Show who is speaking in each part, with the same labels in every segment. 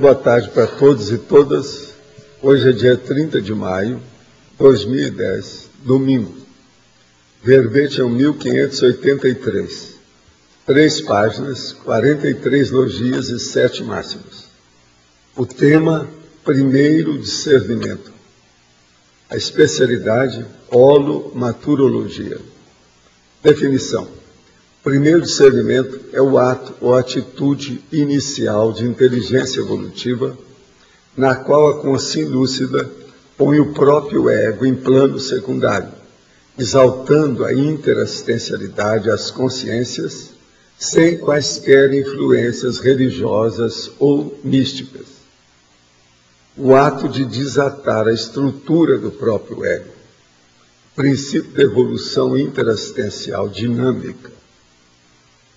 Speaker 1: boa tarde para todos e todas. Hoje é dia 30 de maio de 2010, domingo. Verbete é o 1583. 3 páginas, 43 logias e 7 máximos. O tema, primeiro discernimento. A especialidade, holomaturologia. Definição. Primeiro discernimento é o ato ou atitude inicial de inteligência evolutiva, na qual a consciência lúcida põe o próprio ego em plano secundário, exaltando a interassistencialidade às consciências, sem quaisquer influências religiosas ou místicas. O ato de desatar a estrutura do próprio ego, princípio da evolução interassistencial dinâmica.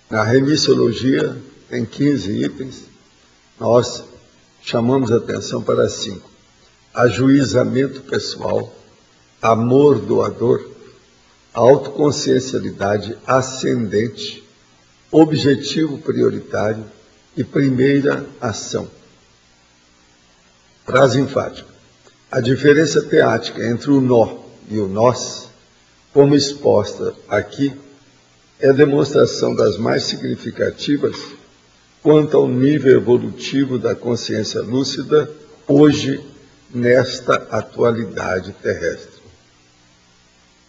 Speaker 1: Na remissiologia tem 15 itens, nós chamamos a atenção para 5. Ajuizamento pessoal, amor doador, autoconsciencialidade ascendente, objetivo prioritário e primeira ação. Frase enfática. A diferença teática entre o nó e o nós, como exposta aqui, é a demonstração das mais significativas quanto ao nível evolutivo da consciência lúcida hoje nesta atualidade terrestre.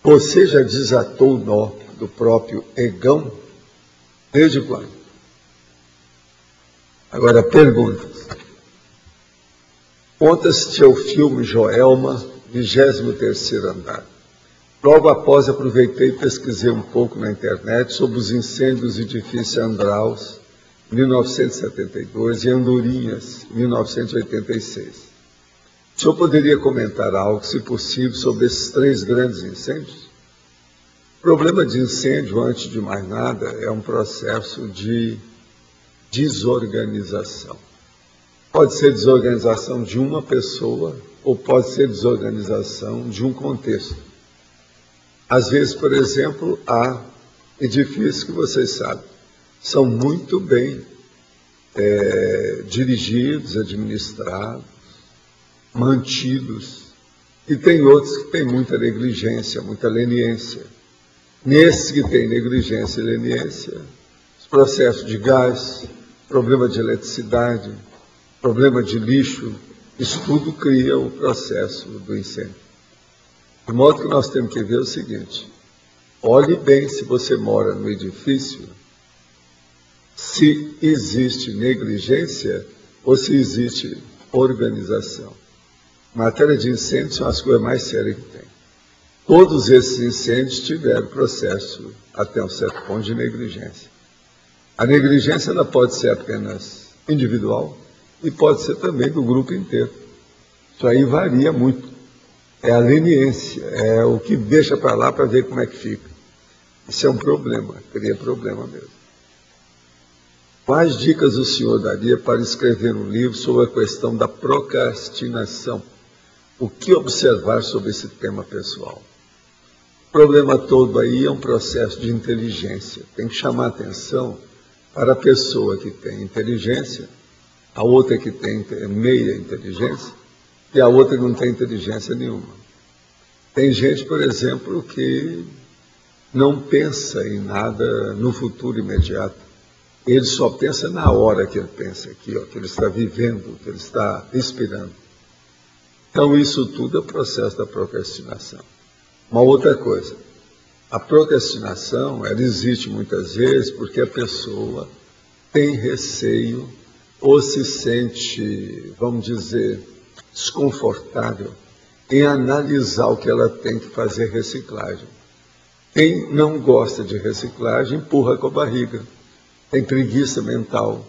Speaker 1: Você já desatou o nó do próprio egão? Desde quando? Agora, perguntas. Conta-se ao filme Joelma, 23º andar. Logo após, aproveitei e pesquisei um pouco na internet sobre os incêndios do edifício Andraus, 1972, e Andorinhas, 1986. O senhor poderia comentar algo, se possível, sobre esses 3 grandes incêndios? O problema de incêndio, antes de mais nada, é um processo de desorganização. Pode ser desorganização de uma pessoa ou pode ser desorganização de um contexto. Às vezes, por exemplo, há edifícios que vocês sabem, são muito bem dirigidos, administrados, mantidos, e tem outros que têm muita negligência, muita leniência. Nesses que têm negligência e leniência, os processos de gás, problema de eletricidade, problema de lixo, isso tudo cria o processo do incêndio. De modo que nós temos que ver o seguinte, olhe bem se você mora no edifício, se existe negligência ou se existe organização. Matéria de incêndio são as coisas mais sérias que tem. Todos esses incêndios tiveram processo, até um certo ponto, de negligência. A negligência ela pode ser apenas individual e pode ser também do grupo inteiro. Isso aí varia muito. É a leniência, é o que deixa para lá para ver como é que fica. Isso é um problema, cria problema mesmo. Quais dicas o senhor daria para escrever um livro sobre a questão da procrastinação? O que observar sobre esse tema pessoal? O problema todo aí é um processo de inteligência. Tem que chamar atenção para a pessoa que tem inteligência, a outra que tem meia inteligência, e a outra que não tem inteligência nenhuma. Tem gente, por exemplo, que não pensa em nada no futuro imediato. Ele só pensa na hora que ele pensa aqui, ó, que ele está vivendo, que ele está respirando. Então, isso tudo é o processo da procrastinação. Uma outra coisa, a procrastinação, ela existe muitas vezes porque a pessoa tem receio ou se sente, vamos dizer, desconfortável em analisar o que ela tem que fazer reciclagem. Quem não gosta de reciclagem, empurra com a barriga. Tem preguiça mental,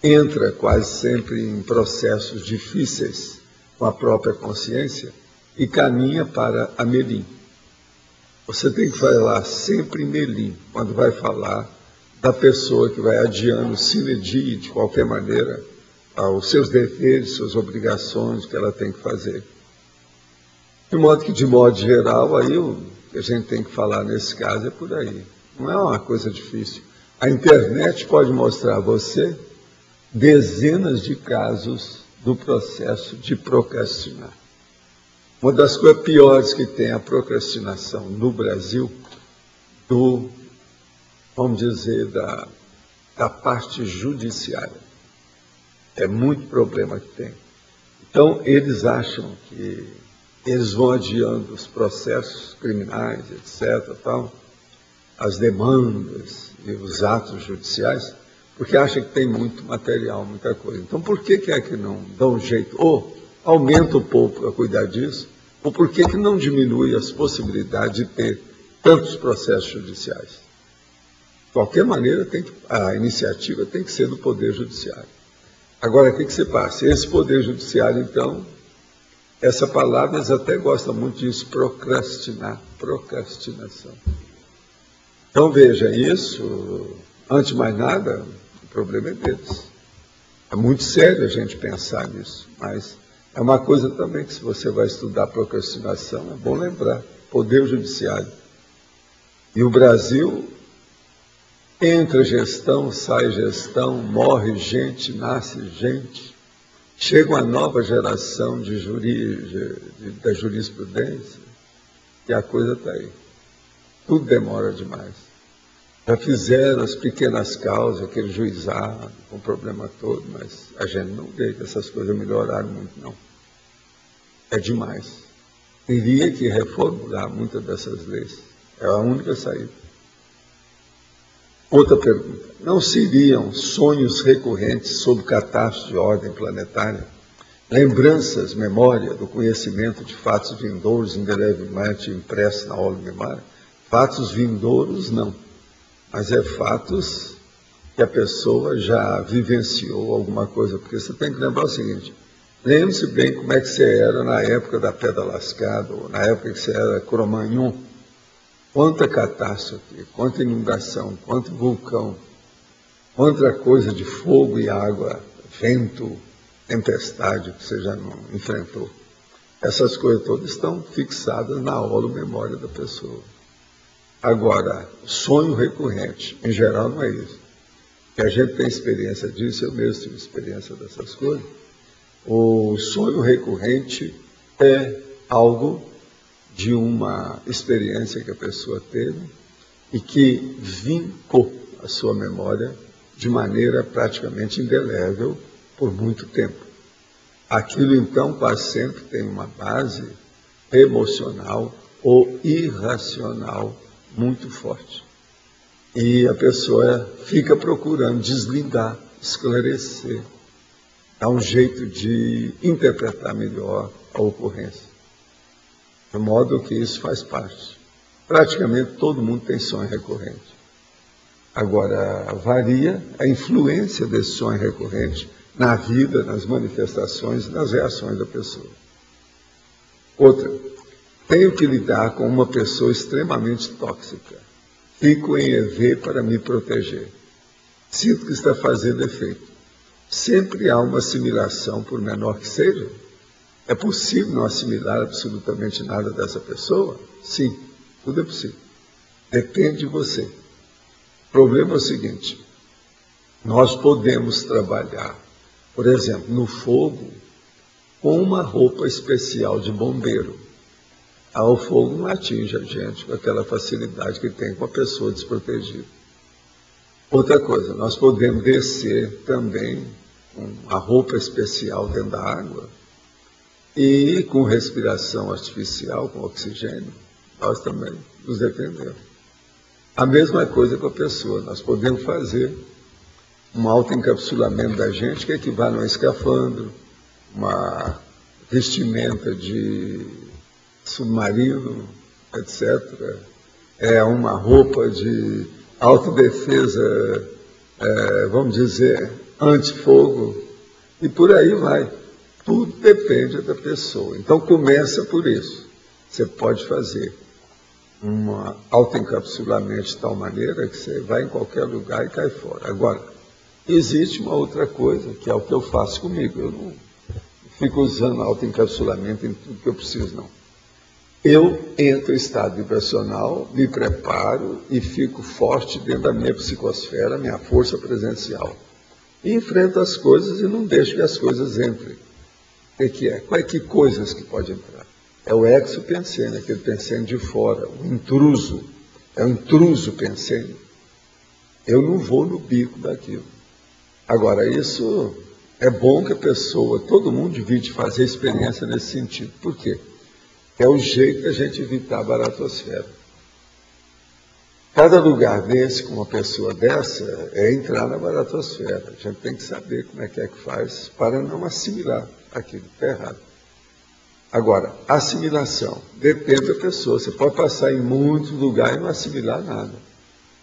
Speaker 1: entra quase sempre em processos difíceis com a própria consciência e caminha para a melim. Você tem que falar sempre em melim, quando vai falar da pessoa que vai adiando sine die, de qualquer maneira, aos seus deveres, suas obrigações que ela tem que fazer. De modo que, de modo geral, aí o que a gente tem que falar nesse caso é por aí. Não é uma coisa difícil. A internet pode mostrar a você dezenas de casos do processo de procrastinar. Uma das coisas piores que tem a procrastinação no Brasil, vamos dizer, da parte judiciária. É muito problema que tem. Então, eles acham que eles vão adiando os processos criminais, etc., tal, as demandas e os atos judiciais, porque acham que tem muito material, muita coisa. Então, por que é que não dão um jeito? Ou aumenta um pouco para cuidar disso, ou por que não diminui as possibilidades de ter tantos processos judiciais? De qualquer maneira, a iniciativa tem que ser do Poder Judiciário. Agora, o que se passa? Esse Poder Judiciário, então, essa palavra, eles até gostam muito disso, procrastinar, procrastinação. Então, veja, isso, antes de mais nada, o problema é deles. É muito sério a gente pensar nisso, mas é uma coisa também que, se você vai estudar procrastinação, é bom lembrar, Poder Judiciário. E o Brasil, entra gestão, sai gestão, morre gente, nasce gente, chega uma nova geração da jurisprudência, e a coisa está aí. Tudo demora demais. Já fizeram as pequenas causas, aquele juizado, com o problema todo, mas a gente não vê que essas coisas melhoraram muito, não. É demais. Teria que reformular muitas dessas leis. É a única saída. Outra pergunta. Não seriam sonhos recorrentes sobre catástrofes de ordem planetária? Lembranças, memória do conhecimento de fatos vindouros indelevelmente impressos na aula memória? Fatos vindouros, não. Mas é fatos que a pessoa já vivenciou alguma coisa. Porque você tem que lembrar o seguinte, lembre-se bem como é que você era na época da Pedra Lascada, ou na época que você era Cro-Magnon. Quanta catástrofe, quanta inundação, quanto vulcão, quanta coisa de fogo e água, vento, tempestade que você já não enfrentou. Essas coisas todas estão fixadas na holomemória da pessoa. Agora, sonho recorrente, em geral não é isso. Que a gente tem experiência disso, eu mesmo tive experiência dessas coisas. O sonho recorrente é algo de uma experiência que a pessoa teve e que vincou a sua memória de maneira praticamente indelével por muito tempo. Aquilo, então, quase sempre tem uma base emocional ou irracional muito forte. E a pessoa fica procurando desligar, esclarecer, dar um jeito de interpretar melhor a ocorrência. De modo que isso faz parte. Praticamente todo mundo tem sonho recorrente. Agora, varia a influência desse sonho recorrente na vida, nas manifestações, nas reações da pessoa. Outra, tenho que lidar com uma pessoa extremamente tóxica. Fico em EV para me proteger. Sinto que está fazendo efeito. Sempre há uma assimilação, por menor que seja. É possível não assimilar absolutamente nada dessa pessoa? Sim, tudo é possível. Depende de você. O problema é o seguinte, nós podemos trabalhar, por exemplo, no fogo, com uma roupa especial de bombeiro. O fogo não atinge a gente com aquela facilidade que tem com a pessoa desprotegida. Outra coisa, nós podemos descer também com a roupa especial dentro da água, e com respiração artificial, com oxigênio, nós também nos defendemos. A mesma coisa com a pessoa, nós podemos fazer um autoencapsulamento da gente que equivale a um escafandro, uma vestimenta de submarino, etc. É uma roupa de autodefesa, vamos dizer, antifogo, e por aí vai. Tudo depende da pessoa. Então, começa por isso. Você pode fazer um autoencapsulamento de tal maneira que você vai em qualquer lugar e cai fora. Agora, existe uma outra coisa, que é o que eu faço comigo. Eu não fico usando autoencapsulamento em tudo que eu preciso, não. Eu entro em estado vibracional, me preparo e fico forte dentro da minha psicosfera, minha força presencial. E enfrento as coisas e não deixo que as coisas entrem. O que é? Que coisas que pode entrar? É o exo-pensene, aquele pensene de fora, o intruso. É o intruso pensene. Eu não vou no bico daquilo. Agora, isso é bom que a pessoa, todo mundo divide fazer experiência nesse sentido. Por quê? É o jeito da gente evitar a baratosfera. Cada lugar desse, com uma pessoa dessa, é entrar na baratosfera. A gente tem que saber como é que faz para não assimilar aquilo que está errado. Agora, assimilação depende da pessoa. Você pode passar em muitos lugares e não assimilar nada.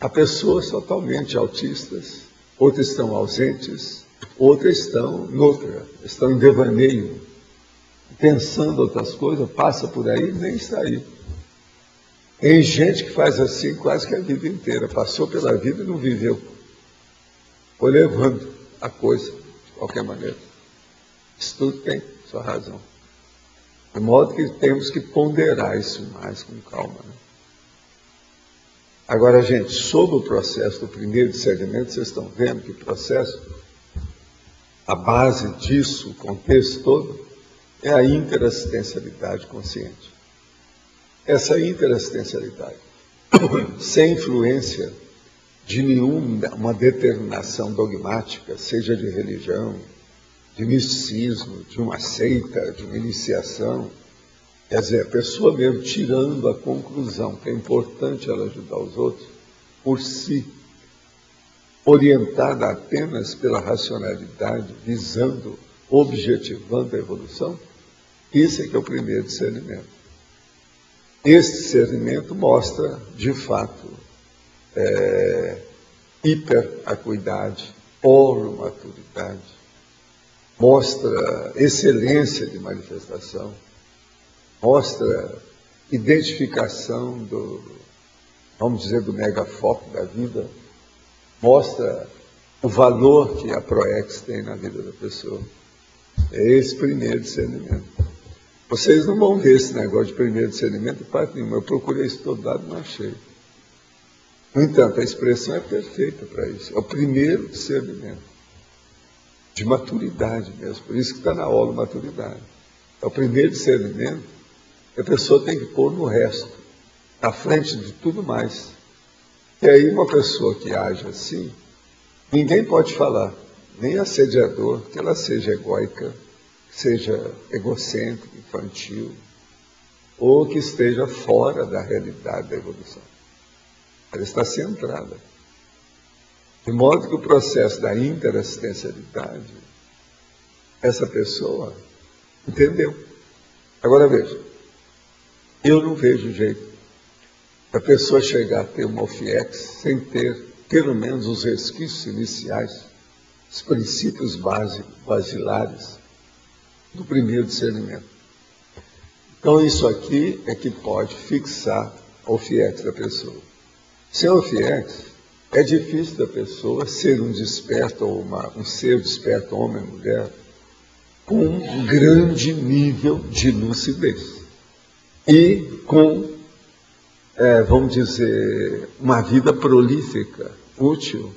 Speaker 1: Há pessoas totalmente autistas, outras estão ausentes, outras estão noutra, estão em devaneio, pensando outras coisas, passa por aí e nem está aí. Tem gente que faz assim quase que a vida inteira, passou pela vida e não viveu. Foi levando a coisa, de qualquer maneira. Isso tudo tem sua razão. De modo que temos que ponderar isso mais com calma. Né? Agora, gente, sobre o processo do primeiro discernimento, vocês estão vendo que o processo, a base disso, o contexto todo, é a interassistencialidade consciente. Essa interassistencialidade, sem influência de nenhuma determinação dogmática, seja de religião, de misticismo, de uma seita, de uma iniciação, quer dizer, a pessoa mesmo tirando a conclusão que é importante ela ajudar os outros, por si, orientada apenas pela racionalidade, visando, objetivando a evolução, isso é que é o primeiro discernimento. Esse discernimento mostra, de fato, hiperacuidade, polomaturidade, mostra excelência de manifestação, mostra identificação vamos dizer, do megafoco da vida, mostra o valor que a ProEx tem na vida da pessoa. É esse primeiro discernimento. Vocês não vão ver esse negócio de primeiro discernimento em parte nenhuma. Eu procurei isso todo lado e não achei. No entanto, a expressão é perfeita para isso. É o primeiro discernimento. De maturidade mesmo. Por isso que está na holomaturidade. É o primeiro discernimento que a pessoa tem que pôr no resto, à frente de tudo mais. E aí uma pessoa que age assim, ninguém pode falar, nem assediador, que ela seja egóica, seja egocêntrico, infantil, ou que esteja fora da realidade da evolução. Ela está centrada. De modo que o processo da interassistencialidade, essa pessoa entendeu. Agora veja, eu não vejo jeito da pessoa chegar a ter uma OFIEX sem ter, pelo menos, os resquícios iniciais, os princípios básicos, basilares, do primeiro discernimento. Então, isso aqui é que pode fixar a OFIEX da pessoa. Sem OFIEX, é difícil da pessoa ser um desperto, ou um ser desperto, homem ou mulher, com um grande nível de lucidez. E com, vamos dizer, uma vida prolífica, útil,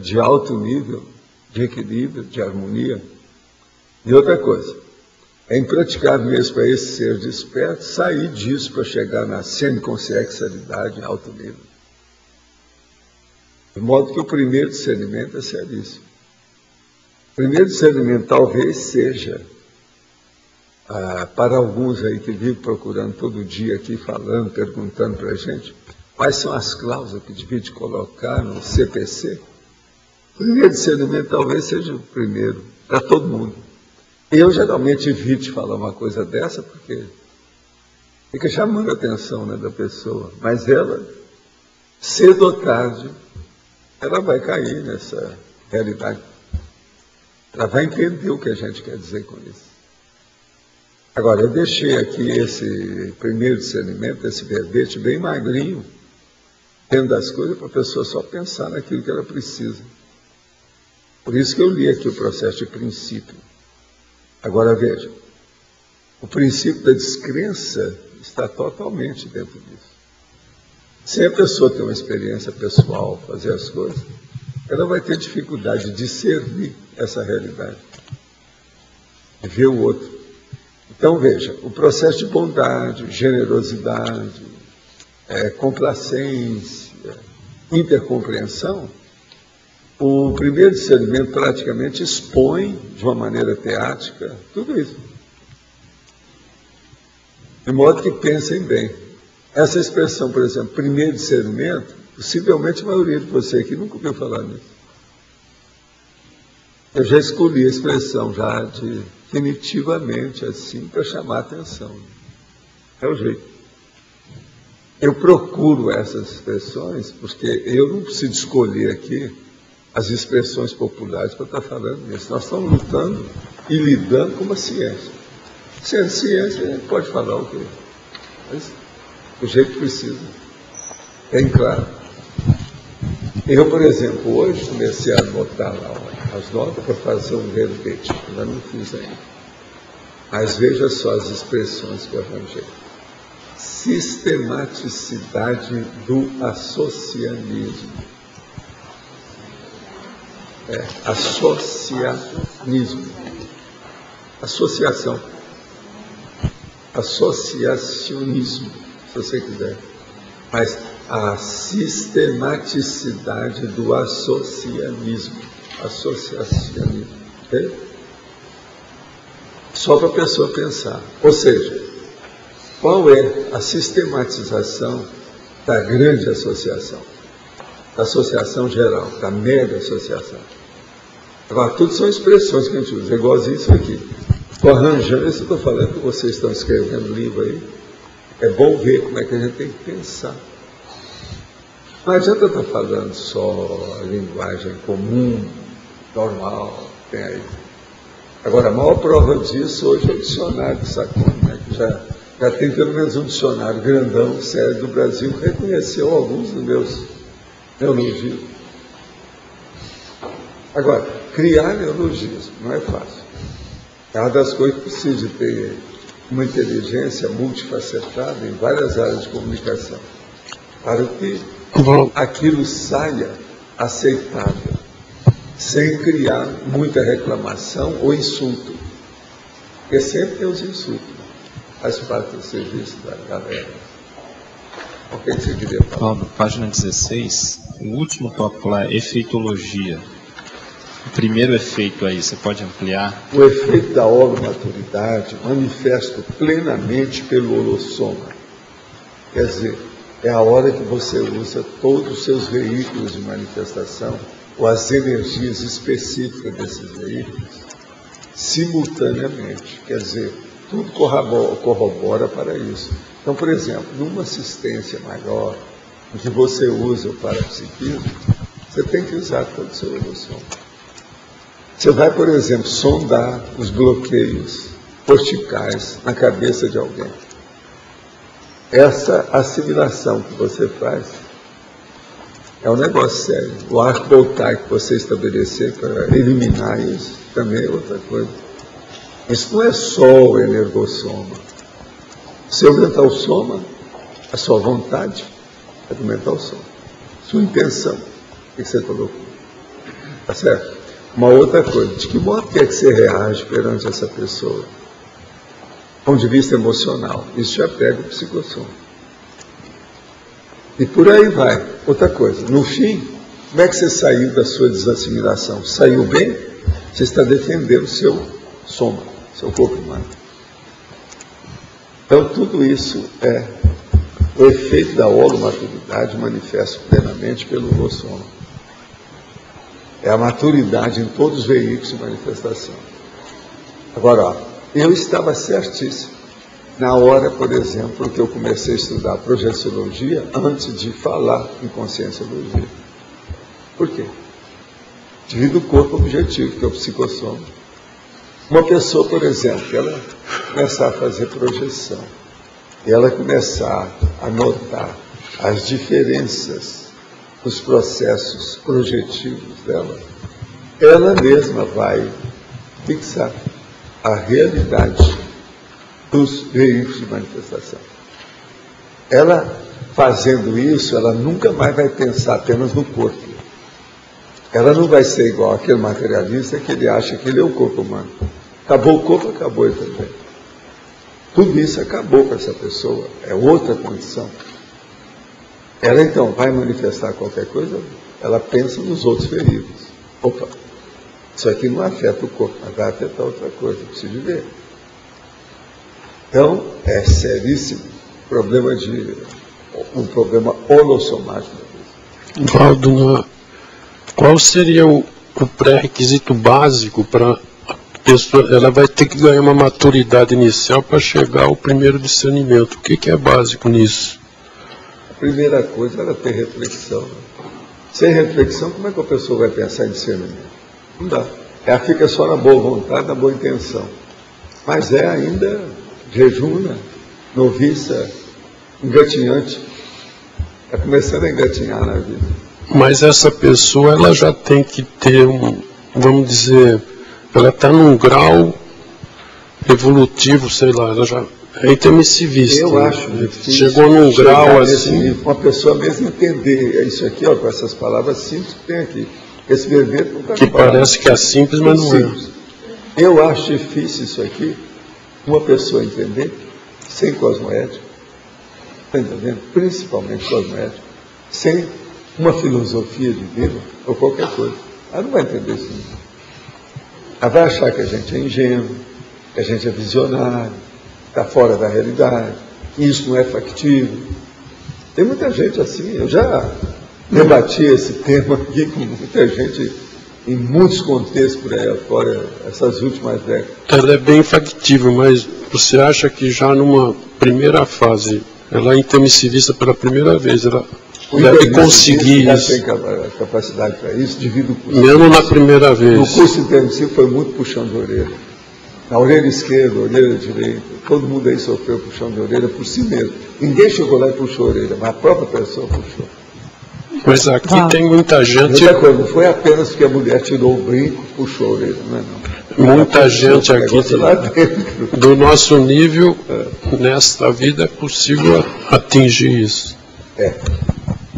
Speaker 1: de alto nível, de equilíbrio, de harmonia. E outra coisa, é impraticável mesmo para esse ser desperto sair disso para chegar na semiconsciencialidade em alto nível. De modo que o primeiro discernimento é seríssimo. O primeiro discernimento talvez seja, para alguns aí que vivem procurando todo dia aqui, falando, perguntando para a gente, quais são as cláusulas que devia colocar no CPC, o primeiro discernimento talvez seja o primeiro, para todo mundo. Eu geralmente evito falar uma coisa dessa, porque fica chamando a atenção, né, da pessoa, mas ela, cedo ou tarde, ela vai cair nessa realidade. Ela vai entender o que a gente quer dizer com isso. Agora, eu deixei aqui esse primeiro discernimento, esse verbete bem magrinho, dentro das coisas, para a pessoa só pensar naquilo que ela precisa. Por isso que eu li aqui o processo de princípio. Agora veja, o princípio da descrença está totalmente dentro disso. Sem a pessoa ter uma experiência pessoal, fazer as coisas, ela vai ter dificuldade de discernir essa realidade, de ver o outro. Então, veja, o processo de bondade, generosidade, complacência, intercompreensão, o primeiro discernimento praticamente expõe, de uma maneira teática, tudo isso. De modo que pensem bem. Essa expressão, por exemplo, primeiro discernimento, possivelmente a maioria de vocês aqui nunca ouviu falar nisso. Eu já escolhi a expressão, já definitivamente assim, para chamar a atenção. É o jeito. Eu procuro essas expressões, porque eu não preciso escolher aqui as expressões populares para estar falando nisso. Nós estamos lutando e lidando com uma ciência. Sendo ciência, a gente pode falar o quê? Mas o jeito que precisa. Bem claro. Eu, por exemplo, hoje comecei a anotar lá as notas para fazer um verbete. Ainda não fiz ainda. Mas veja só as expressões que eu arranjei. Sistematicidade do associanismo. Associanismo. Associação. Associacionismo, se você quiser. Mas a sistematicidade do associanismo. Associacionismo. Okay? Só para a pessoa pensar. Ou seja, qual é a sistematização da grande associação? Da associação geral, da mega associação. Agora, tudo são expressões que a gente usa, igualzinho isso aqui. Estou arranjando isso que eu estou falando, que vocês estão escrevendo livro aí. É bom ver como é que a gente tem que pensar. Não adianta estar falando só a linguagem comum, normal, tem aí. Agora, a maior prova disso hoje é o dicionário de Sacone, né, que já tem pelo menos um dicionário grandão, sério, do Brasil, que reconheceu alguns dos meus neologismos. Agora, criar neologismo não é fácil. É uma das coisas que precisa de ter uma inteligência multifacetada em várias áreas de comunicação, para que aquilo saia aceitável, sem criar muita reclamação ou insulto. Porque sempre tem os insultos. Faz parte do serviço da galera. O que você queria falar?
Speaker 2: Paulo, página 16, o último tópico lá é efeitologia. O primeiro efeito aí, você pode ampliar?
Speaker 1: O efeito da holomaturidade manifesta plenamente pelo holossoma. Quer dizer, é a hora que você usa todos os seus veículos de manifestação, ou as energias específicas desses veículos, simultaneamente. Quer dizer, tudo corrobora para isso. Então, por exemplo, numa assistência maior, em que você usa o parapsiquismo, você tem que usar todo o seu holossoma. Você vai, por exemplo, sondar os bloqueios corticais na cabeça de alguém. Essa assimilação que você faz é um negócio sério. O arco voltaico que você estabelecer para eliminar isso também é outra coisa. Isso não é só o energossoma. Se aumentar o soma, a sua vontade é aumentar o soma. Sua intenção, o que você colocou. Tá certo? Uma outra coisa, de que modo que você reage perante essa pessoa? Do ponto de vista emocional, isso já pega o psicossoma. E por aí vai. Outra coisa, no fim, como é que você saiu da sua desassimilação? Saiu bem? Você está defendendo o seu soma, seu corpo humano. Então, tudo isso é o efeito da holomaturidade manifesto plenamente pelo holossoma. É a maturidade em todos os veículos de manifestação. Agora, ó, eu estava certíssimo. Na hora, por exemplo, que eu comecei a estudar projeciologia, antes de falar em conscienciologia. Por quê? Devido ao corpo objetivo, que é o psicossoma. Uma pessoa, por exemplo, ela começar a fazer projeção, e ela começar a notar as diferenças dos processos projetivos dela, ela mesma vai fixar a realidade dos veículos de manifestação. Ela, fazendo isso, ela nunca mais vai pensar apenas no corpo. ela não vai ser igual aquele materialista que ele acha que ele é o corpo humano. Acabou o corpo, acabou ele também. Tudo isso acabou com essa pessoa, é outra condição. Ela então vai manifestar qualquer coisa, ela pensa nos outros feridos. Opa, isso aqui não afeta o corpo, mas vai afetar outra coisa, preciso ver. Então, é seríssimo um problema holossomático.
Speaker 3: Valdo, qual seria o pré-requisito básico para a pessoa? Ela vai ter que ganhar uma maturidade inicial para chegar ao primeiro discernimento. O que é básico nisso?
Speaker 1: A primeira coisa é ela ter reflexão. Né? Sem reflexão, como é que a pessoa vai pensar em discernimento? Não dá. Ela fica só na boa vontade, na boa intenção. Mas é ainda jejuna, noviça, engatinhante. Está começando a engatinhar na vida.
Speaker 3: Mas essa pessoa, ela já tem que ter vamos dizer, ela está num grau evolutivo, sei lá, ela já é intermissivista.
Speaker 1: Eu acho difícil.
Speaker 3: Chegou num grau assim.
Speaker 1: Uma pessoa mesmo entender isso aqui, ó, com essas palavras simples que tem aqui. Esse verbete não está
Speaker 3: que parece que é simples, mas não é.
Speaker 1: Eu acho difícil isso aqui, uma pessoa entender, sem cosmoética, está entendendo? Principalmente cosmoética, sem uma filosofia de vida, ou qualquer coisa. Ela não vai entender isso. Ela vai achar que a gente é ingênuo, que a gente é visionário, está fora da realidade, que isso não é factível. Tem muita gente assim, eu já debati esse tema aqui com muita gente em muitos contextos por aí fora, essas últimas décadas.
Speaker 3: Ela é bem factível, mas você acha que já numa primeira fase, ela é intermissivista pela primeira vez, ela deve conseguir isso?
Speaker 1: Tem capacidade para isso, devido ao curso.
Speaker 3: Mesmo na primeira vez.
Speaker 1: No curso intermissivo foi muito puxão de orelha. Na orelha esquerda, orelha direita, todo mundo aí sofreu puxão de orelha por si mesmo. Ninguém chegou lá e puxou a orelha, mas a própria pessoa puxou.
Speaker 3: Mas aqui tem muita gente.
Speaker 1: Não foi apenas porque a mulher tirou o brinco, puxou a orelha, não é não.
Speaker 3: Muita gente aqui do nosso nível, nesta vida, é possível atingir isso.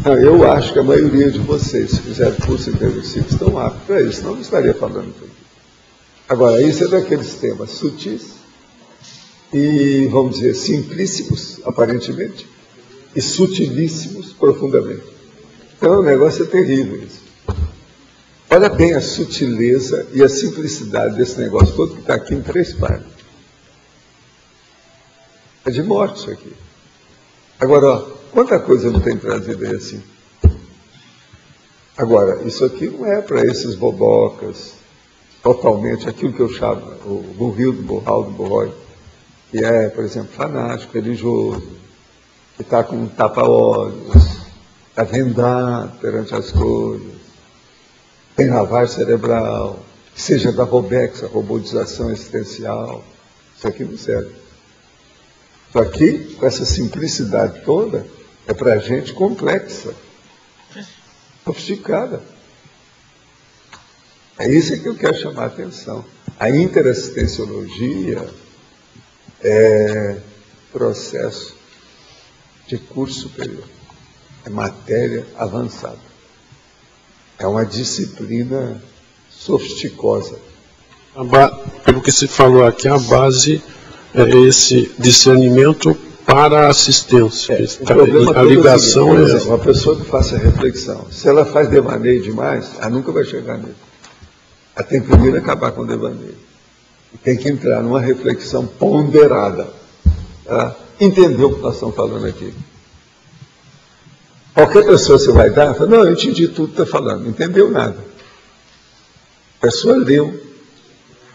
Speaker 1: Eu acho que a maioria de vocês, se fizeram curso intermissivo, estão aptos para isso, senão não estaria falando tudo. Agora, isso é daqueles temas sutis e, vamos dizer, simplíssimos, aparentemente, e sutilíssimos profundamente. Então, o negócio é terrível isso. Olha bem a sutileza e a simplicidade desse negócio todo que está aqui em 3 páginas. É de morte isso aqui. Agora, ó, quanta coisa não tem trazido aí assim? Agora, isso aqui não é para esses bobocas, totalmente aquilo que eu chamo o burril do borral do borrói, que é, por exemplo, fanático, religioso, que está com um tapa-olhos, está vendado perante as coisas, tem lavagem cerebral, seja da Robex, a robotização existencial, isso aqui não serve. Isso aqui, com essa simplicidade toda, é para gente complexa, sofisticada. É isso que eu quero chamar a atenção. A interassistenciologia é processo de curso superior. É matéria avançada. É uma disciplina sofisticosa.
Speaker 3: Pelo que se falou aqui, a base é esse discernimento para a assistência. A ligação é essa.
Speaker 1: Uma pessoa que faça reflexão, se ela faz devaneio demais, ela nunca vai chegar nele. Ela tem que primeiro acabar com o devaneio. E tem que entrar numa reflexão ponderada. Tá? Entender o que nós estamos falando aqui. Qualquer pessoa você vai dar, fala, não, eu entendi tudo que está falando, não entendeu nada. A pessoa leu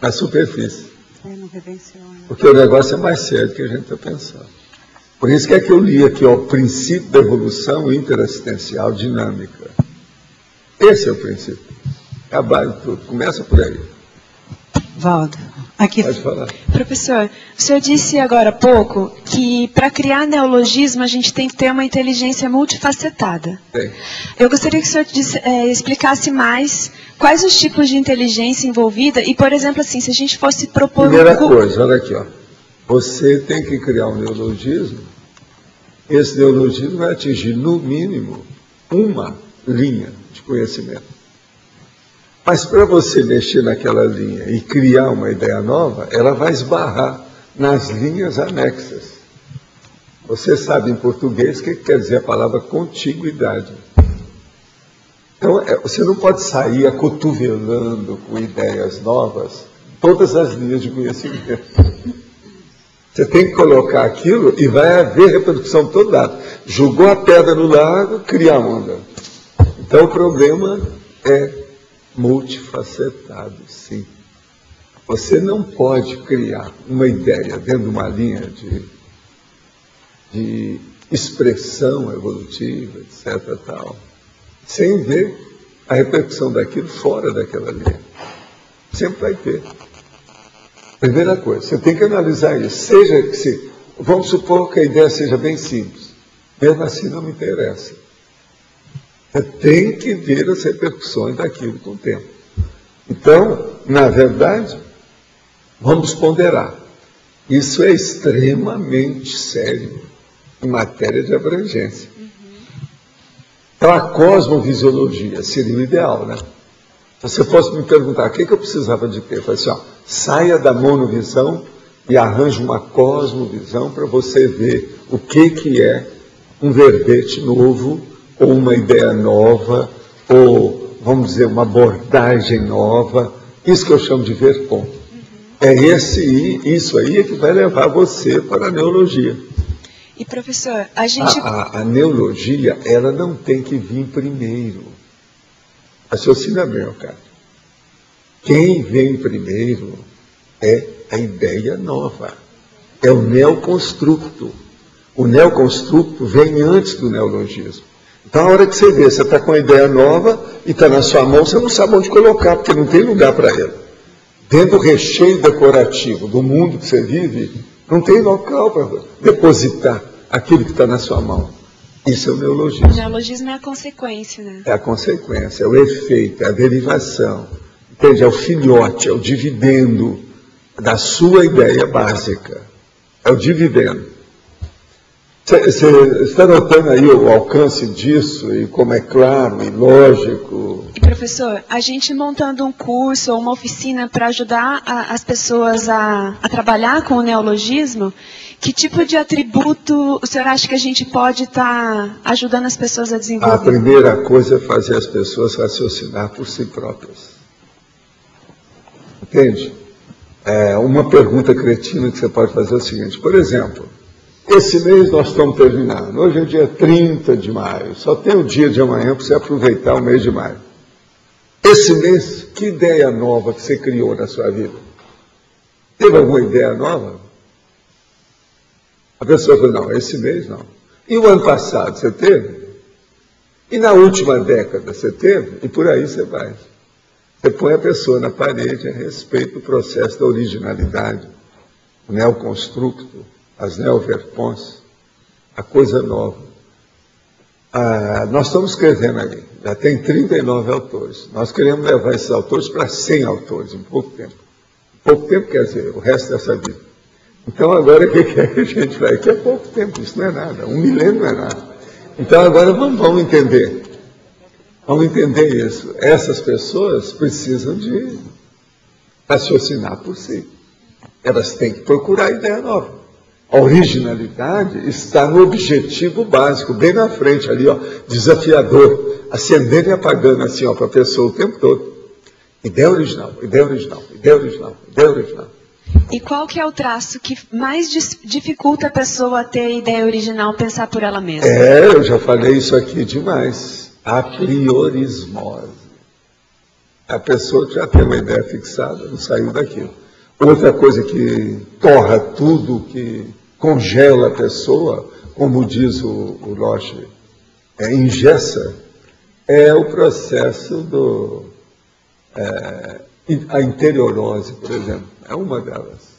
Speaker 1: na superfície.
Speaker 4: Não vivenciou, né?
Speaker 1: Porque o negócio é mais sério do que a gente está pensando. Por isso que é que eu li aqui, ó, o princípio da evolução interassistencial dinâmica. Esse é o princípio. É a base de tudo. Começa por aí.
Speaker 4: Valdo, aqui.
Speaker 1: Pode falar.
Speaker 5: Professor, o senhor disse agora há pouco que para criar neologismo a gente tem que ter uma inteligência multifacetada.
Speaker 1: Tem.
Speaker 5: Eu gostaria que o senhor explicasse mais quais os tipos de inteligência envolvida e, por exemplo, assim, se a gente fosse propor...
Speaker 1: Primeira coisa, olha aqui, ó. Você tem que criar um neologismo. Esse neologismo vai atingir, no mínimo, uma linha de conhecimento. Mas para você mexer naquela linha e criar uma ideia nova, ela vai esbarrar nas linhas anexas. Você sabe em português o que quer dizer a palavra contiguidade. Então, você não pode sair acotovelando com ideias novas todas as linhas de conhecimento. Você tem que colocar aquilo e vai haver repercussão todo lado. Jogou a pedra no lago, cria a onda. Então, o problema é multifacetado, sim. Você não pode criar uma ideia dentro de uma linha de expressão evolutiva, etc., tal, sem ver a repercussão daquilo fora daquela linha. Sempre vai ter. Primeira coisa, você tem que analisar isso. Seja que se, vamos supor que a ideia seja bem simples. Mesmo assim não me interessa. Você tem que ver as repercussões daquilo com o tempo. Então, na verdade, vamos ponderar. Isso é extremamente sério em matéria de abrangência. Então, a cosmovisiologia seria o ideal, né? Se você fosse me perguntar o que eu precisava de ter, eu falei assim, ó, saia da monovisão e arranje uma cosmovisão para você ver o que é um verbete novo, ou uma ideia nova, ou, vamos dizer, uma abordagem nova. Isso que eu chamo de ver com. É isso aí é que vai levar você para a neologia.
Speaker 5: E, professor, a gente...
Speaker 1: A neologia, ela não tem que vir primeiro. Raciocina bem, cara. Quem vem primeiro é a ideia nova. É o neoconstructo. O neoconstructo vem antes do neologismo. Então, a hora que você vê, você está com a ideia nova e está na sua mão, você não sabe onde colocar, porque não tem lugar para ela. Dentro do recheio decorativo do mundo que você vive, não tem local para depositar aquilo que está na sua mão. Isso é o neologismo.
Speaker 5: O neologismo é a consequência, né?
Speaker 1: É a consequência, é o efeito, é a derivação. Entende? É o filhote, é o dividendo da sua ideia básica. É o dividendo. Você está notando aí o alcance disso e como é claro e lógico?
Speaker 5: E, professor, a gente montando um curso ou uma oficina para ajudar as pessoas a trabalhar com o neologismo, que tipo de atributo o senhor acha que a gente pode estar ajudando as pessoas a desenvolver?
Speaker 1: A primeira coisa é fazer as pessoas raciocinar por si próprias. Entende? Uma pergunta cretina que você pode fazer é o seguinte, por exemplo, esse mês nós estamos terminando, hoje é dia 30 de maio, só tem o dia de amanhã para você aproveitar o mês de maio. Esse mês, que ideia nova que você criou na sua vida? Teve alguma ideia nova? A pessoa falou, não, esse mês não. E o ano passado, você teve? E na última década, você teve? E por aí você vai. Você põe a pessoa na parede a respeito do processo da originalidade, o neoconstructo, as neoverpons, a coisa nova. Nós estamos escrevendo aí, já tem 39 autores. Nós queremos levar esses autores para 100 autores em pouco tempo. Pouco tempo quer dizer, o resto dessa vida. Então agora o que é que a gente vai? Que é pouco tempo, isso não é nada, 1 milênio não é nada. Então agora vamos entender. Vamos entender isso. Essas pessoas precisam de raciocinar por si. Elas têm que procurar ideia nova. A originalidade está no objetivo básico, bem na frente ali, ó, desafiador, acendendo e apagando assim, ó, para a pessoa o tempo todo. Ideia original, ideia original, ideia original, ideia original.
Speaker 5: E qual que é o traço que mais dificulta a pessoa a ter a ideia original, pensar por ela mesma?
Speaker 1: Eu já falei isso aqui demais. A priorismose. A pessoa já tem uma ideia fixada, não saiu daquilo. Outra coisa que torra tudo, que congela a pessoa, como diz o Loche, engessa, é o processo a interiorose, por exemplo, é uma delas.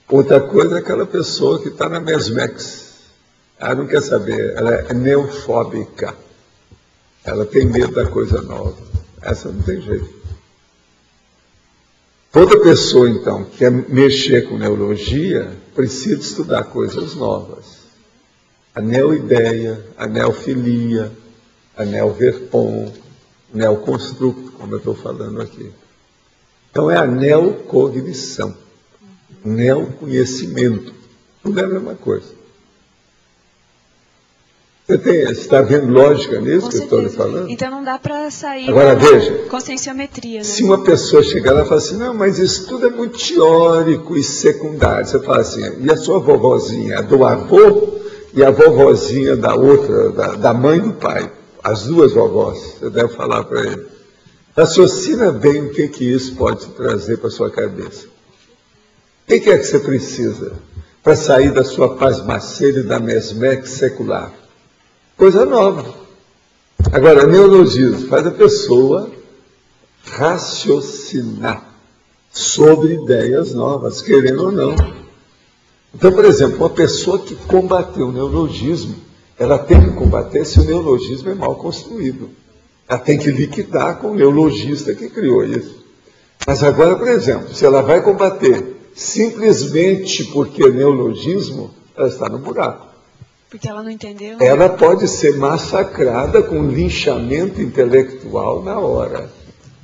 Speaker 1: Outra coisa é aquela pessoa que está na mesmex. Ela não quer saber, ela é neofóbica. Ela tem medo da coisa nova. Essa não tem jeito. Toda pessoa, então, que quer mexer com neologia, precisa estudar coisas novas. A neoideia, a neofilia, a neoverpon, neoconstructo, como eu estou falando aqui. Então é a neocognição, neoconhecimento. Tudo é a mesma coisa. Você está vendo lógica nisso que eu estou lhe falando?
Speaker 5: Então não dá para sair
Speaker 1: Agora,
Speaker 5: da
Speaker 1: veja,
Speaker 5: conscienciometria, né?
Speaker 1: Se uma pessoa chegar lá e falar assim, não, mas isso tudo é muito teórico e secundário. Você fala assim, e a sua vovozinha, a do avô e a vovozinha da outra, da mãe e do pai? As duas vovós, você deve falar para ele. Raciocina bem o que isso pode trazer para a sua cabeça. O que é que você precisa para sair da sua pasmaceira e da mesmex secular? Coisa nova. Agora, neologismo faz a pessoa raciocinar sobre ideias novas, querendo ou não. Então, por exemplo, uma pessoa que combateu o neologismo, ela tem que combater se o neologismo é mal construído. Ela tem que liquidar com o neologista que criou isso. Mas agora, por exemplo, se ela vai combater simplesmente porque é neologismo, ela está no buraco.
Speaker 5: Porque ela não entendeu.
Speaker 1: Ela pode ser massacrada com linchamento intelectual na hora.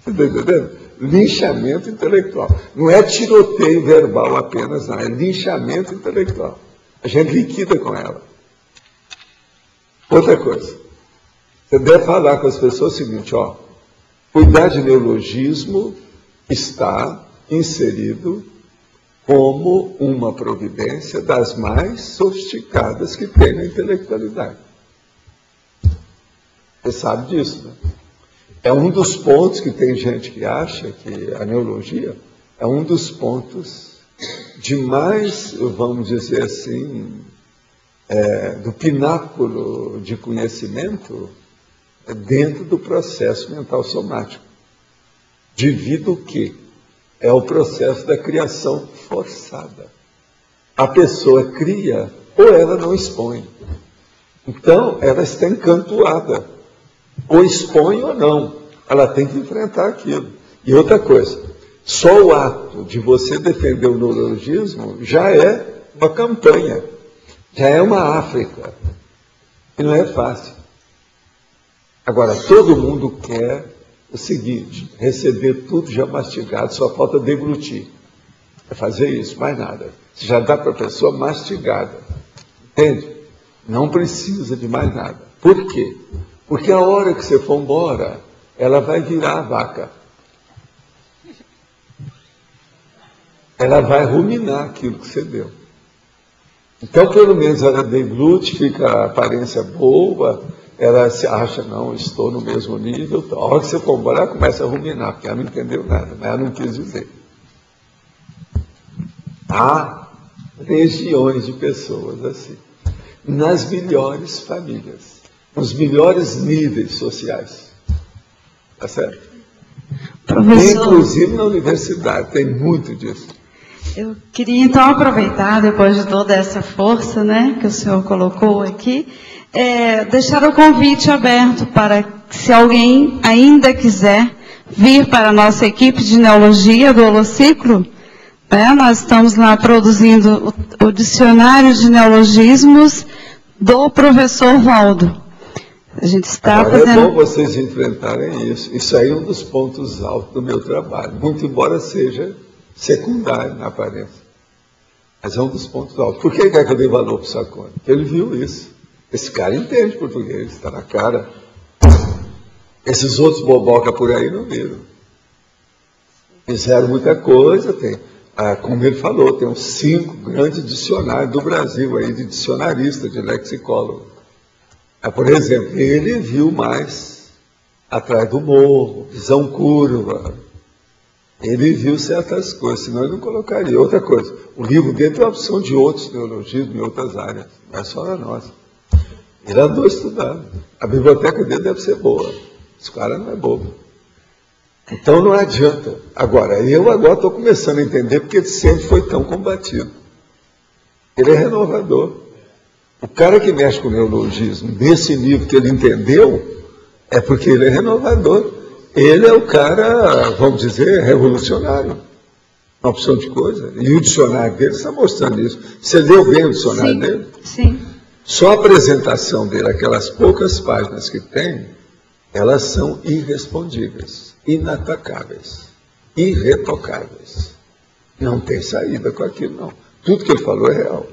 Speaker 1: Você está entendendo? Linchamento intelectual. Não é tiroteio verbal apenas, não. É linchamento intelectual. A gente liquida com ela. Outra coisa. Você deve falar com as pessoas o seguinte, ó. Cuidar de neologismo está inserido como uma providência das mais sofisticadas que tem na intelectualidade. Você sabe disso, né? É um dos pontos que tem gente que acha que a neologia é um dos pontos de mais, vamos dizer assim, do pináculo de conhecimento dentro do processo mental somático. Devido ao quê? É o processo da criação forçada. A pessoa cria ou ela não expõe. Então, ela está encantoada. Ou expõe ou não. Ela tem que enfrentar aquilo. E outra coisa, só o ato de você defender o neologismo já é uma campanha. Já é uma África. E não é fácil. Agora, todo mundo quer o seguinte, receber tudo já mastigado, só falta deglutir. É fazer isso, mais nada. Você já dá para a pessoa mastigada. Entende? Não precisa de mais nada. Por quê? Porque a hora que você for embora, ela vai virar a vaca. Ela vai ruminar aquilo que você deu. Então, pelo menos, ela deglute, fica a aparência boa, ela se acha, não, estou no mesmo nível. A hora que você for embora, ela começa a ruminar, porque ela não entendeu nada, mas ela não quis dizer. Há legiões de pessoas assim, nas melhores famílias, nos melhores níveis sociais. Tá certo?
Speaker 4: Professor,
Speaker 1: Inclusive na universidade, tem muito disso.
Speaker 4: eu queria então aproveitar, depois de toda essa força, né, que o senhor colocou aqui, deixar o convite aberto para que, se alguém ainda quiser vir para a nossa equipe de neologia do Holociclo, né, nós estamos lá produzindo o dicionário de neologismos do professor Valdo. A gente está
Speaker 1: Agora
Speaker 4: fazendo...
Speaker 1: é bom vocês enfrentarem isso. Isso aí é um dos pontos altos do meu trabalho, muito embora seja secundário na aparência. Mas é um dos pontos altos. Por que é que eu dei valor para o Sacone? Porque ele viu isso. Esse cara entende português, está na cara. Esses outros boboca por aí não viram. Fizeram muita coisa, tem, como ele falou, tem uns 5 grandes dicionários do Brasil aí, de dicionarista, de lexicólogo. Por exemplo, ele viu mais atrás do morro, visão curva. Ele viu certas coisas, senão ele não colocaria. Outra coisa, o livro dele tem a opção de outros neologismos em outras áreas, não é só na nossa. Ele andou estudando. A biblioteca dele deve ser boa. Esse cara não é bobo. Então não adianta. Agora estou começando a entender porque ele sempre foi tão combatido. Ele é renovador. O cara que mexe com o neologismo, nesse nível que ele entendeu, é porque ele é renovador. Ele é o cara, vamos dizer, revolucionário. Uma opção de coisa. E o dicionário dele está mostrando isso. Você leu bem o dicionário dele?
Speaker 4: Sim.
Speaker 1: Só a apresentação dele, aquelas poucas páginas que tem, elas são irrespondíveis, inatacáveis, irretocáveis. Não tem saída com aquilo, não. Tudo que ele falou é real.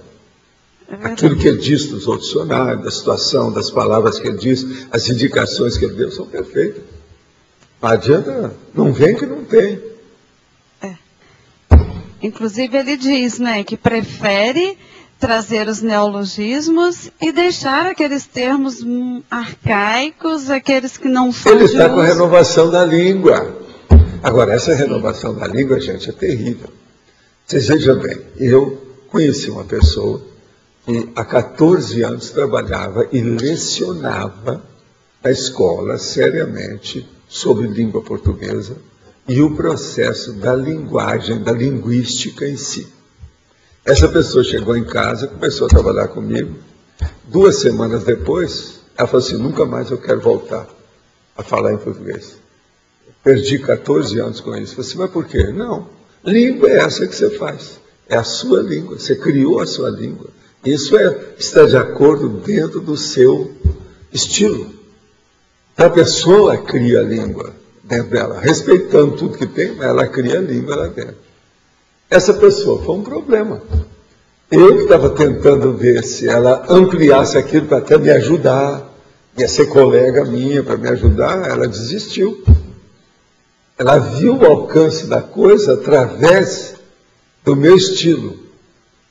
Speaker 1: Aquilo que ele diz dos outros dicionários, da situação, das palavras que ele diz, as indicações que ele deu são perfeitas. Não adianta, não vem que não tem.
Speaker 4: Inclusive ele diz, né, que prefere trazer os neologismos e deixar aqueles termos arcaicos, aqueles que não são
Speaker 1: Ele está com a renovação da língua. Agora, essa renovação da língua, gente, é terrível. Vocês vejam bem, eu conheci uma pessoa que há 14 anos trabalhava e lecionava na escola, seriamente, sobre língua portuguesa e o processo da linguagem, da linguística em si. Essa pessoa chegou em casa, começou a trabalhar comigo. 2 semanas depois, ela falou assim, nunca mais eu quero voltar a falar em português. Perdi 14 anos com isso. Eu falei assim, mas por quê? Não, língua é essa que você faz. É a sua língua, você criou a sua língua. Isso está de acordo dentro do seu estilo. A pessoa cria a língua dentro dela, respeitando tudo que tem, mas ela cria a língua lá dentro. Essa pessoa foi um problema. Eu que estava tentando ver se ela ampliasse aquilo para até me ajudar, ia ser colega minha para me ajudar, ela desistiu. Ela viu o alcance da coisa através do meu estilo.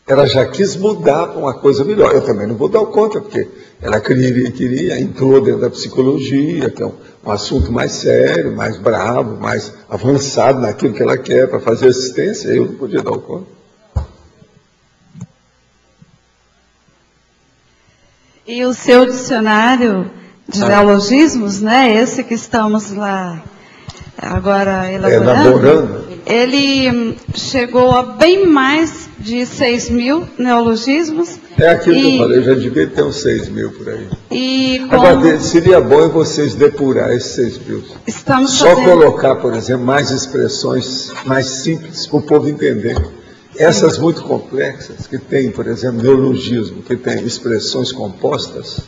Speaker 1: Ela já quis mudar para uma coisa melhor. Eu também não vou dar conta, porque ela queria, entrou dentro da psicologia, que é um assunto mais sério, mais bravo, mais avançado naquilo que ela quer para fazer assistência. Eu não podia dar conta.
Speaker 4: E o seu dicionário de neologismos, né, esse que estamos lá agora elaborando, ele chegou a bem mais de 6.000 neologismos.
Speaker 1: É aquilo que eu falei, eu já devia ter uns 6.000 por aí.
Speaker 4: E
Speaker 1: agora, seria bom vocês depurar esses 6.000.
Speaker 4: Estamos
Speaker 1: só
Speaker 4: fazendo...
Speaker 1: colocar, por exemplo, mais expressões mais simples para o povo entender. Essas muito complexas, que tem, por exemplo, neologismo, que tem expressões compostas,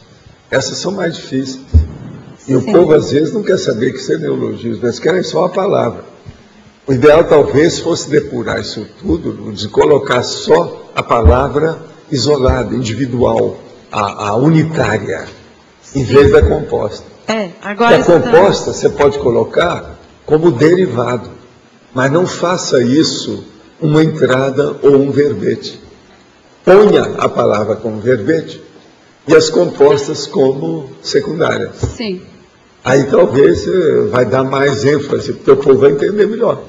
Speaker 1: essas são mais difíceis. E o povo, às vezes, não quer saber que isso é neologismo, eles querem só a palavra. O ideal, talvez, fosse depurar isso tudo, de colocar só a palavra isolada, individual, a unitária, em vez da composta.
Speaker 4: Agora
Speaker 1: a composta você pode colocar como derivado, mas não faça isso uma entrada ou um verbete. Ponha a palavra como verbete e as compostas como secundárias.
Speaker 4: Sim.
Speaker 1: Aí talvez vai dar mais ênfase, porque o povo vai entender melhor.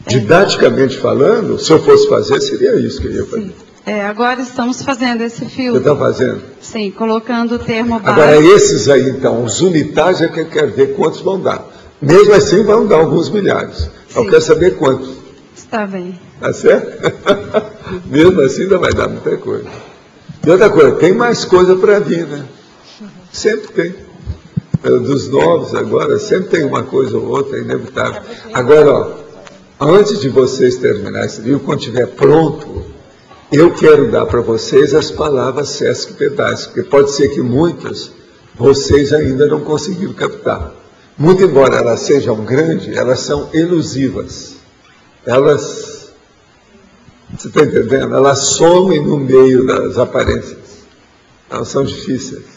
Speaker 1: Didaticamente falando, se eu fosse fazer, seria isso que eu ia fazer.
Speaker 4: Agora estamos fazendo esse filtro.
Speaker 1: Você está fazendo?
Speaker 4: Sim, colocando o termo básico.
Speaker 1: Agora, esses aí, então, os unitários, é que eu quero ver quantos vão dar. Mesmo assim, vão dar alguns milhares. Eu quero saber quantos.
Speaker 4: Está bem.
Speaker 1: Tá certo? Mesmo assim, ainda vai dar muita coisa. E outra coisa, tem mais coisa para vir, né? Sempre tem. Dos novos, agora, sempre tem uma coisa ou outra, é inevitável. Agora, antes de vocês terminarem esse livro, quando estiver pronto, eu quero dar para vocês as palavras Sesc Pedais, porque pode ser que muitas vocês ainda não conseguiram captar. Muito embora elas sejam grandes, elas são elusivas. Elas, você está entendendo? Elas somem no meio das aparências. Elas são difíceis.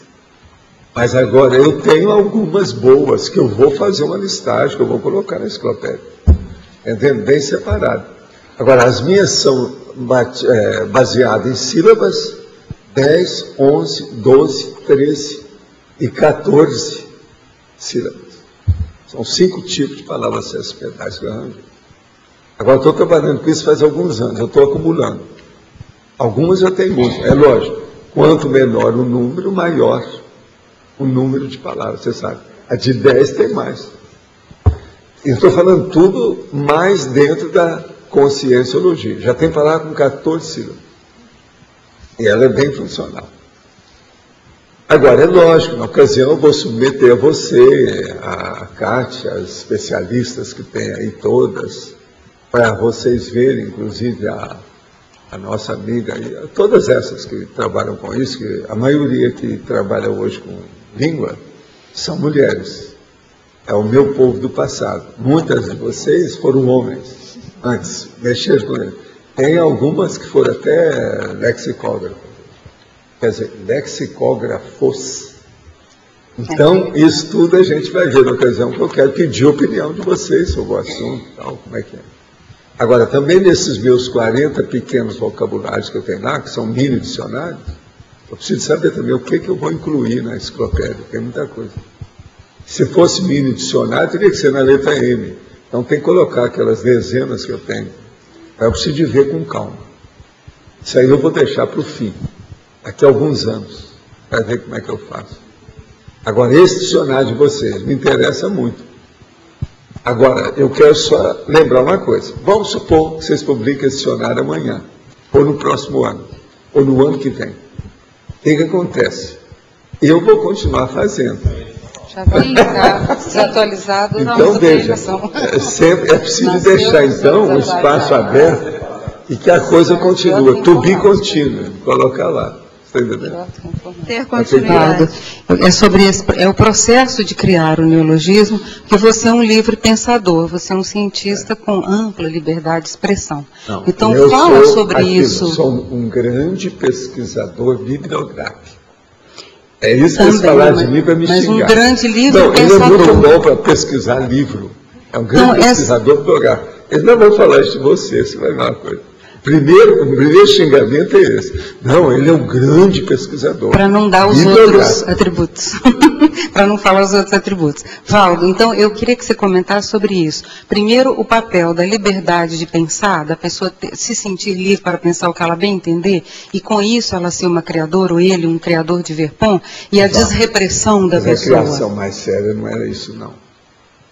Speaker 1: Mas agora eu tenho algumas boas que eu vou fazer uma listagem, que eu vou colocar na enciclopédia. Entendendo? Bem separado. Agora, as minhas são baseadas em sílabas 10, 11, 12, 13 e 14 sílabas. São 5 tipos de palavras Sesc Pedais que eu arranjo. Agora, estou trabalhando com isso faz alguns anos, eu estou acumulando. Algumas eu tenho muito, é lógico. Quanto menor o número, maior o número de palavras, você sabe. A de 10 tem mais. Eu estou falando tudo mais dentro da conscienciologia. Já tem palavra com 14 sílabas. E ela é bem funcional. Agora, é lógico, na ocasião eu vou submeter a você, a Kátia, as especialistas que tem aí todas, para vocês verem, inclusive a nossa amiga, todas essas que trabalham com isso, que a maioria que trabalha hoje com língua, são mulheres. é o meu povo do passado. Muitas de vocês foram homens antes, mexeram com ele. Tem algumas que foram até lexicógrafos. Quer dizer, lexicógrafos. Então, isso tudo a gente vai ver na ocasião que eu quero pedir a opinião de vocês sobre o assunto, tal, como é que é. Agora, também nesses meus 40 pequenos vocabulários que eu tenho lá, que são mini dicionários, eu preciso saber também o que eu vou incluir na enciclopédia, tem muita coisa. Se fosse mini dicionário, teria que ser na letra M. Então tem que colocar aquelas dezenas que eu tenho. Eu preciso de ver com calma. Isso aí eu vou deixar para o fim, daqui a alguns anos, para ver como é que eu faço. Agora, esse dicionário de vocês me interessa muito. Agora, eu quero só lembrar uma coisa. Vamos supor que vocês publiquem esse dicionário amanhã, ou no próximo ano, ou no ano que vem. O que acontece? Eu vou continuar fazendo.
Speaker 6: Já está desatualizado.
Speaker 1: Então, veja, é preciso deixar, então, o espaço aberto e que a coisa continua. To be continue, colocar lá. Está entendendo?
Speaker 4: Ter continuidade.
Speaker 6: É sobre o processo de criar o neologismo, que você é um livre pensador, você é um cientista com ampla liberdade de expressão.
Speaker 1: Não,
Speaker 6: então, fala sobre isso.
Speaker 1: Eu sou um grande pesquisador bibliográfico. É isso que eles falaram de mim para me xingar.
Speaker 6: Mas um grande livre
Speaker 1: não,
Speaker 6: pensador.
Speaker 1: Ele é muito bom para pesquisar livro. É um grande pesquisador bibliográfico. Eles não vão falar isso de você vai ver uma coisa. O primeiro xingamento é esse. Não, ele é um grande pesquisador.
Speaker 6: Para não dar os outros atributos. Para não falar os outros atributos. Valdo, então eu queria que você comentasse sobre isso. Primeiro, o papel da liberdade de pensar, da pessoa se sentir livre para pensar o que ela bem entender, e com isso ela ser uma criadora, ou ele um criador de verpom, e a desrepressão da pessoa.
Speaker 1: A criação mais séria não era isso, não.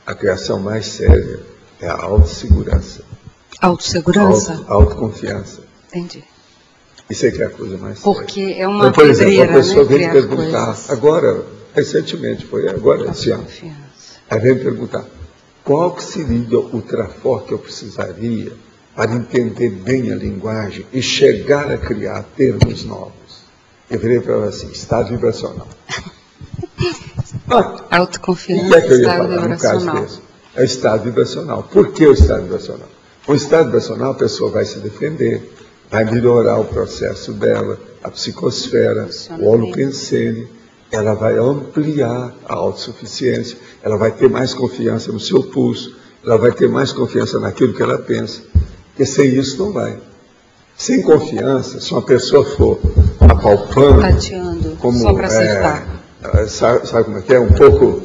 Speaker 1: A criação mais séria é a autossegurança.
Speaker 6: Autossegurança?
Speaker 1: Autoconfiança.
Speaker 6: Entendi.
Speaker 1: Isso é que é a coisa mais séria.
Speaker 6: Porque é uma
Speaker 1: por exemplo, a pessoa
Speaker 6: né,
Speaker 1: vem perguntar, coisas. Agora, recentemente, foi agora esse ano, ela vem perguntar, qual que seria o trafó que eu precisaria para entender bem a linguagem e chegar a criar termos novos? Eu virei para ela assim, estado vibracional.
Speaker 6: Autoconfiança,
Speaker 1: o que é que eu ia falar no caso desse? É o estado vibracional. Por que o estado vibracional? Com o estado vibracional, a pessoa vai se defender, vai melhorar o processo dela, a psicosfera, o holopensene, ela vai ampliar a autossuficiência, ela vai ter mais confiança no seu pulso, ela vai ter mais confiança naquilo que ela pensa, porque sem isso não vai. Sem confiança, se uma pessoa for apalpando,
Speaker 6: tateando,
Speaker 1: como,
Speaker 6: só para acertar.
Speaker 1: Sabe como é que é? Um pouco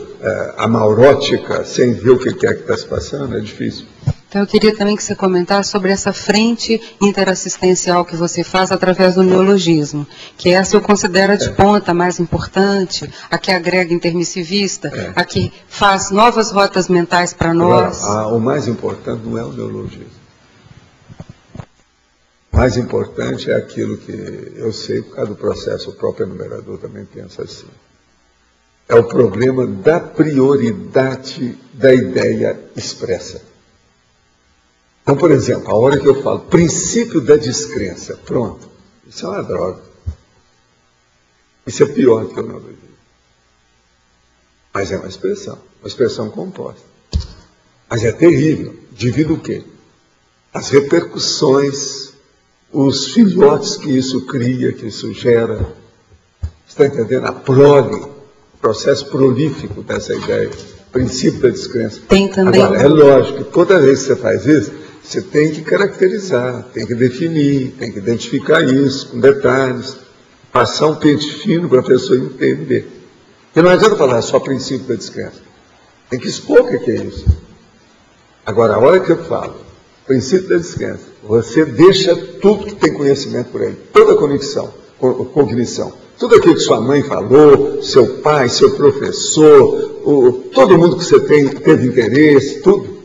Speaker 1: amaurótica, sem ver o que é que está se passando, é difícil.
Speaker 6: Então, eu queria também que você comentasse sobre essa frente interassistencial que você faz através do neologismo, que essa eu considero de ponta mais importante, a que agrega intermissivista, a que faz novas rotas mentais para nós.
Speaker 1: Agora, o mais importante não é o neologismo. O mais importante é aquilo que eu sei, por causa do processo, o próprio enumerador também pensa assim. É o problema da prioridade da ideia expressa. Então, por exemplo, a hora que eu falo princípio da descrença, pronto, isso é uma droga. Isso é pior do que o neologismo. Mas é uma expressão composta. Mas é terrível. Devido o quê? As repercussões, os filhotes que isso cria, que isso gera. Está entendendo? A prole, o processo prolífico dessa ideia, princípio da descrença.
Speaker 6: Tem também.
Speaker 1: Agora, é lógico que toda vez que você faz isso, você tem que caracterizar, tem que definir, tem que identificar isso com detalhes, passar um pente fino para a pessoa entender. Porque não adianta falar só princípio da descrença. Tem que expor o que é isso. Agora, a hora que eu falo princípio da descrença, você deixa tudo que tem conhecimento por aí, toda a cognição, tudo aquilo que sua mãe falou, seu pai, seu professor, todo mundo que você teve interesse, tudo.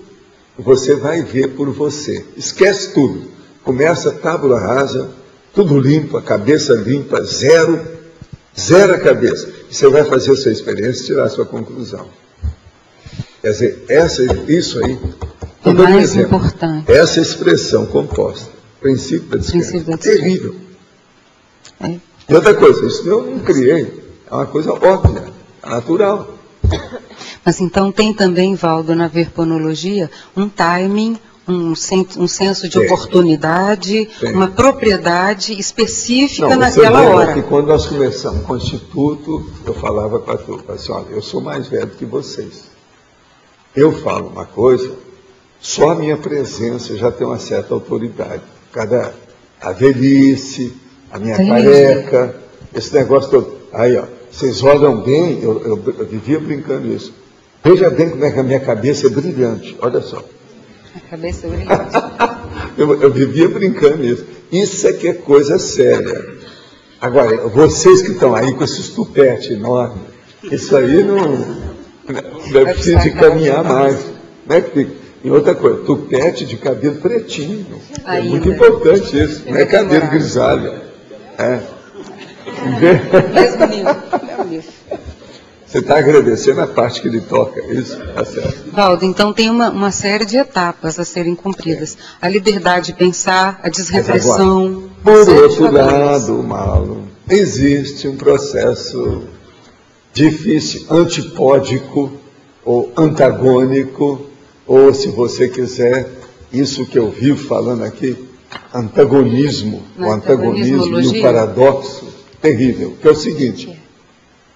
Speaker 1: Você vai ver por você. Esquece tudo. Começa tábula rasa, tudo limpo, a cabeça limpa, zero a cabeça. E você vai fazer a sua experiência e tirar a sua conclusão. Quer dizer, isso aí
Speaker 6: é mais importante.
Speaker 1: Essa expressão composta, princípio da descrença, é terrível. E outra coisa, isso eu não criei, é uma coisa óbvia, natural.
Speaker 6: Mas então tem também, Valdo, na verponologia, um timing, um senso de oportunidade, uma propriedade específica naquela hora.
Speaker 1: Que quando nós começamos com o Instituto, eu falava com a turma, assim, olha, eu sou mais velho que vocês. Eu falo uma coisa, só a minha presença já tem uma certa autoridade. A velhice, a minha careca, esse negócio todo. Aí, ó, vocês olham bem, eu vivia brincando isso. Veja bem como é que a minha cabeça é brilhante, olha só.
Speaker 6: A cabeça é brilhante.
Speaker 1: eu vivia brincando isso. Isso é que é coisa séria. Agora, vocês que estão aí com esse tupete enorme, isso aí não precisa de caminhar mais. Né? E outra coisa, tupete de cabelo pretinho. É muito importante isso, não é cabelo grisalho.
Speaker 6: Mesmo nível.
Speaker 1: Você está agradecendo a parte que ele toca, isso? Tá certo.
Speaker 6: Valdo, então tem uma série de etapas a serem cumpridas. A liberdade de pensar, a desrepressão.
Speaker 1: Por outro lado, Mauro, existe um processo difícil, antipódico, ou antagônico, ou, se você quiser, isso que eu vivo falando aqui, antagonismo, o antagonismo e o paradoxo terrível, que é o seguinte: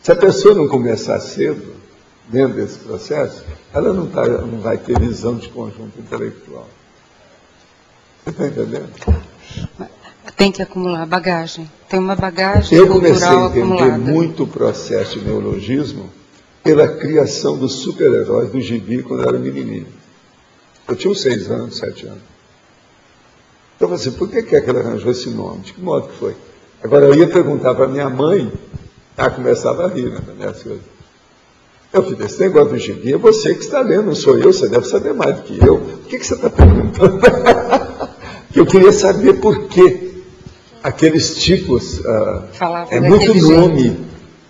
Speaker 1: se a pessoa não começar cedo, dentro desse processo, ela não vai ter visão de conjunto intelectual. Você está entendendo?
Speaker 6: Tem que acumular bagagem. Tem uma bagagem
Speaker 1: cultural
Speaker 6: acumulada.
Speaker 1: Eu comecei a entender muito o processo de neologismo pela criação dos super-heróis do gibi quando eu era menininho. Eu tinha uns 6 anos, 7 anos. Então, assim, por que é que ela arranjou esse nome? De que modo que foi? Agora, eu ia perguntar para minha mãe, ela começava a rir, né, nessas coisas. Eu falei, esse negócio do gibi é você que está lendo, não sou eu, você deve saber mais do que eu. Por que você está perguntando? Eu queria saber por que aqueles tipos, é muito nome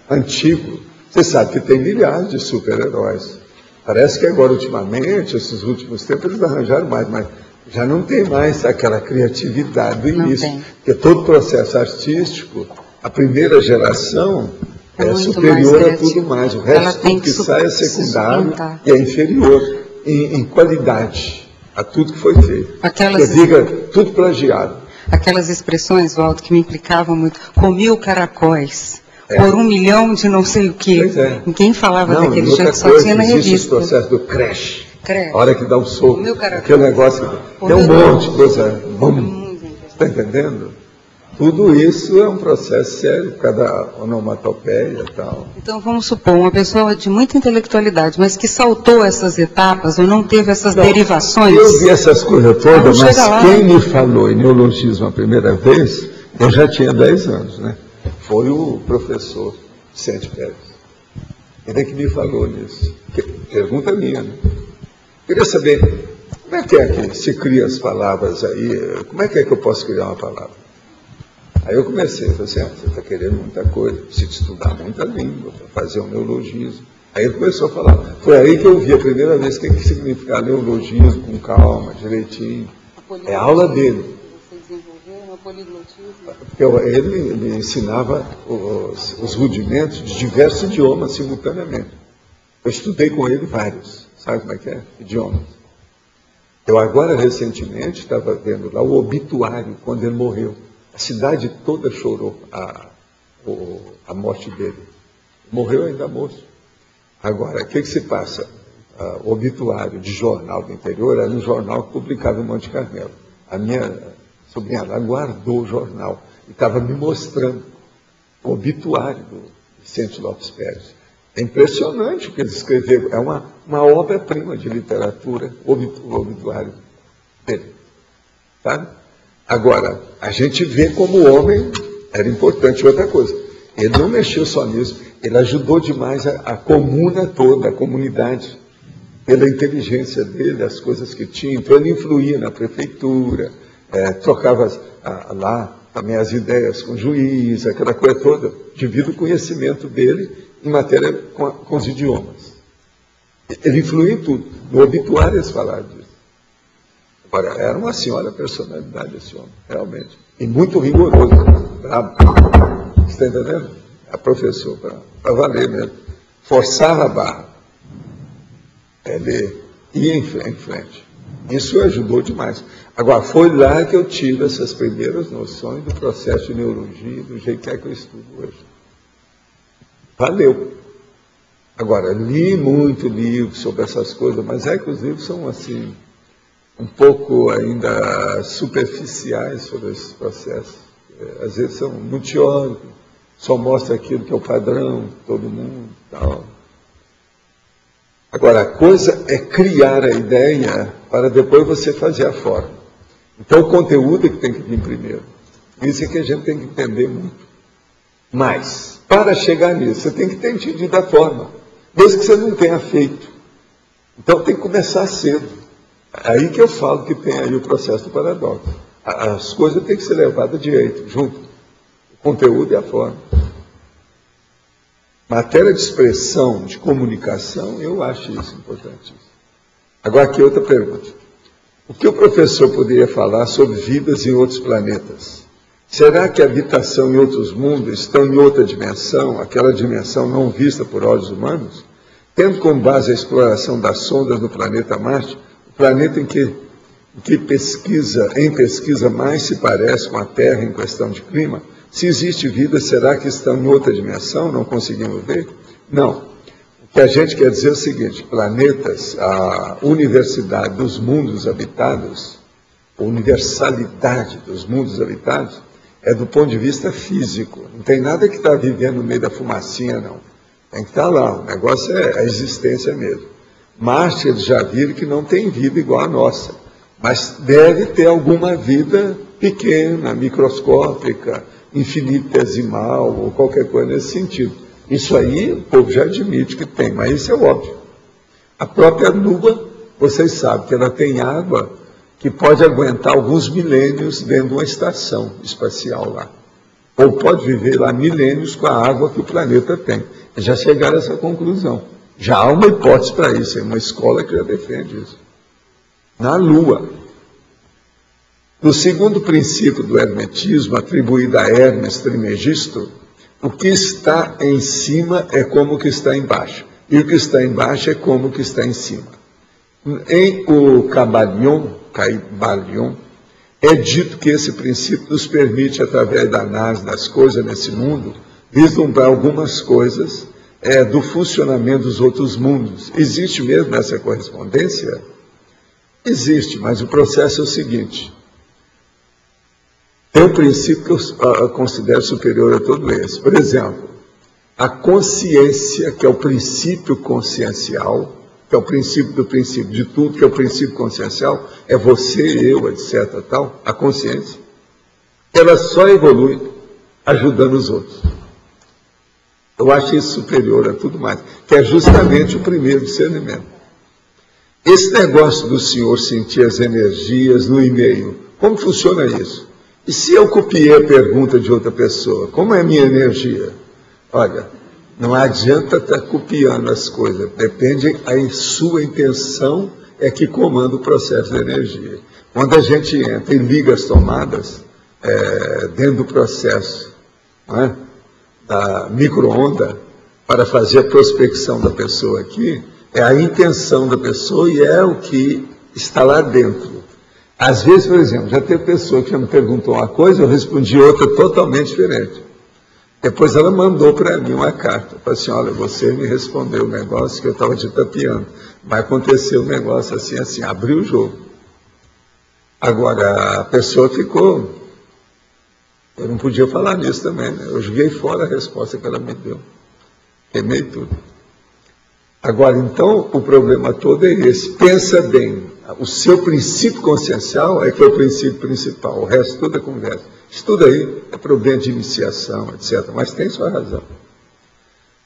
Speaker 1: antigo. Você sabe que tem milhares de super-heróis. Parece que agora, ultimamente, esses últimos tempos, eles arranjaram mais, mas já não tem mais aquela criatividade do início. Porque todo processo artístico, a primeira geração é superior a tudo mais. O resto que sai é secundário e é inferior em qualidade a tudo que foi feito. Eu diga, tudo plagiado.
Speaker 6: Aquelas expressões, Waldo, que me implicavam muito. Comi o caracóis. Por 1 milhão de não sei o quê. Ninguém falava daquele jeito, só tinha na revista.
Speaker 1: Existe o processo do crash. A hora que dá um soco. Aquele negócio. Tem um monte de coisa. Está entendendo? Tudo isso é um processo sério, cada onomatopeia e tal.
Speaker 6: Então, vamos supor, uma pessoa de muita intelectualidade, mas que saltou essas etapas ou não teve essas derivações.
Speaker 1: Eu vi essas coisas todas, mas quem me falou em neologismo a primeira vez, eu já tinha 10 anos, né? Foi o professor Vicente Pérez. Ele é que me falou nisso. Pergunta minha, né? Queria saber, como é que se cria as palavras aí? Como é que eu posso criar uma palavra? Aí eu comecei, falei assim, você está querendo muita coisa, precisa estudar muita língua, para fazer um neologismo. Aí ele começou a falar. Foi aí que eu vi a primeira vez o que significa neologismo, com calma, direitinho. É a aula dele. Ele me ensinava os rudimentos de diversos idiomas simultaneamente. Eu estudei com ele vários, sabe como é que é? Idiomas. Eu agora, recentemente, estava vendo lá o obituário, quando ele morreu. A cidade toda chorou a morte dele. Morreu ainda moço. Agora, o que se passa? O obituário de jornal do interior era um jornal que publicava em Monte Carmelo. A minha sobrinha lá guardou o jornal e estava me mostrando o obituário do Vicente Lopes Pérez. É impressionante o que ele escreveu. É uma obra-prima de literatura, o obituário dele. Sabe? Agora, a gente vê como o homem era importante. Outra coisa, ele não mexeu só nisso, ele ajudou demais a comuna toda, a comunidade, pela inteligência dele, as coisas que tinha. Então ele influía na prefeitura, trocava lá também as ideias com o juiz, aquela coisa toda, devido ao conhecimento dele em matéria com os idiomas. Ele influía em tudo. No obituário eles falaram disso. Agora, era uma senhora personalidade esse homem, realmente. E muito rigoroso, bravo. Você está entendendo? A professora, para valer mesmo. Forçava a barra. Ele ia em frente. Isso ajudou demais. Agora, foi lá que eu tive essas primeiras noções do processo de neurologia, do jeito que eu estudo hoje. Valeu. Agora, li muito livro sobre essas coisas, mas é que os livros são, assim, um pouco ainda superficiais sobre esses processos. Às vezes são muito teóricos, só mostra aquilo que é o padrão, todo mundo e tal. Agora, a coisa é criar a ideia para depois você fazer a forma. Então, o conteúdo é que tem que vir primeiro. Isso é que a gente tem que entender muito. Mas, para chegar nisso, você tem que ter entendido a forma, mesmo que você não tenha feito. Então, tem que começar cedo. Aí que eu falo que tem aí o processo do paradoxo. As coisas têm que ser levadas direito, junto. O conteúdo e a forma. Matéria de expressão, de comunicação, eu acho isso importantíssimo. Agora, aqui outra pergunta. O que o professor poderia falar sobre vidas em outros planetas? Será que a habitação em outros mundos estão em outra dimensão, aquela dimensão não vista por olhos humanos? Tendo como base a exploração das sondas no planeta Marte, o planeta em que pesquisa mais se parece com a Terra em questão de clima, se existe vida, será que estão em outra dimensão? Não conseguimos ver? Não. O que a gente quer dizer é o seguinte, planetas, a universidade dos mundos habitados, a universalidade dos mundos habitados, é do ponto de vista físico. Não tem nada que está vivendo no meio da fumacinha, não. Tem que estar lá, o negócio é a existência mesmo. Marte, eles já viram que não tem vida igual a nossa, mas deve ter alguma vida pequena, microscópica, infinitesimal, ou qualquer coisa nesse sentido. Isso aí o povo já admite que tem, mas isso é óbvio. A própria Lua, vocês sabem que ela tem água que pode aguentar alguns milênios dentro de uma estação espacial lá. Ou pode viver lá milênios com a água que o planeta tem. Já chegaram a essa conclusão. Já há uma hipótese para isso, é uma escola que já defende isso. Na Lua. No segundo princípio do hermetismo, atribuído a Hermes Trismegisto, o que está em cima é como o que está embaixo. E o que está embaixo é como o que está em cima. Em o Kybalion, é dito que esse princípio nos permite, através da análise das coisas nesse mundo, vislumbrar algumas coisas do funcionamento dos outros mundos. Existe mesmo essa correspondência? Existe, mas o processo é o seguinte. Tem um princípio que eu considero superior a todo esse. Por exemplo, a consciência, que é o princípio consciencial, que é o princípio do princípio de tudo, que é o princípio consciencial, é você, eu, etc. Tal, a consciência, ela só evolui ajudando os outros. Eu acho isso superior a tudo mais, que é justamente o primeiro discernimento. Esse negócio do senhor sentir as energias no e-mail, como funciona isso? E se eu copiei a pergunta de outra pessoa, como é a minha energia? Olha, não adianta estar copiando as coisas, depende, a sua intenção é que comanda o processo da energia. Quando a gente entra e liga as tomadas, dentro do processo, não é? Da micro-onda, para fazer a prospecção da pessoa aqui, é a intenção da pessoa e é o que está lá dentro. Às vezes, por exemplo, já teve pessoa que já me perguntou uma coisa, eu respondi outra totalmente diferente. Depois ela mandou para mim uma carta, falou assim, olha, você me respondeu um negócio que eu estava te tapeando, mas aconteceu um negócio assim, assim, abriu o jogo. Agora, a pessoa ficou, eu não podia falar nisso também, né? Eu joguei fora a resposta que ela me deu, queimei tudo. Agora, então, o problema todo é esse, pensa bem, o seu princípio consciencial é que é o princípio principal, o resto tudo é conversa. Estuda aí, é problema de iniciação, etc., mas tem sua razão.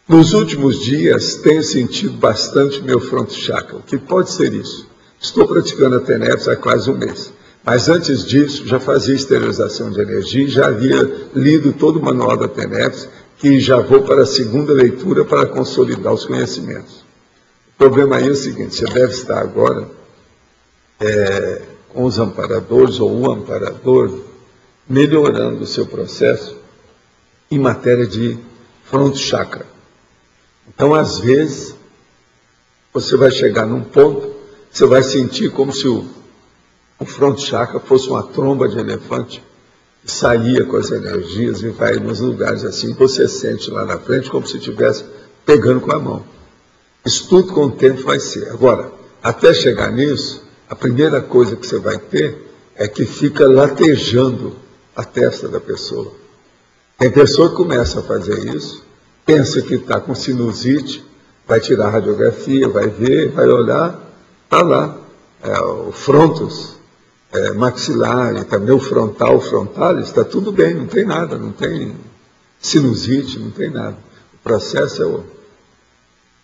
Speaker 1: Nos últimos dias, tenho sentido bastante meu fronto chakra. O que pode ser isso? Estou praticando a TENEPS há quase um mês, mas antes disso, já fazia esterilização de energia e já havia lido todo o manual da TENEPS, que já vou para a segunda leitura para consolidar os conhecimentos. O problema aí é o seguinte, você deve estar agora com os amparadores ou o amparador melhorando o seu processo em matéria de fronto chakra. Então, às vezes, você vai chegar num ponto, você vai sentir como se o front chakra fosse uma tromba de elefante, que saía com as energias e vai nos lugares assim, você sente lá na frente como se estivesse pegando com a mão. Isso tudo com o tempo vai ser. Agora, até chegar nisso, a primeira coisa que você vai ter é que fica latejando a testa da pessoa. Tem pessoa que começa a fazer isso, pensa que está com sinusite, vai tirar a radiografia, vai ver, vai olhar, está lá, o frontus maxilar, e também o frontalis, está tudo bem, não tem nada, não tem sinusite, não tem nada. O processo é outro.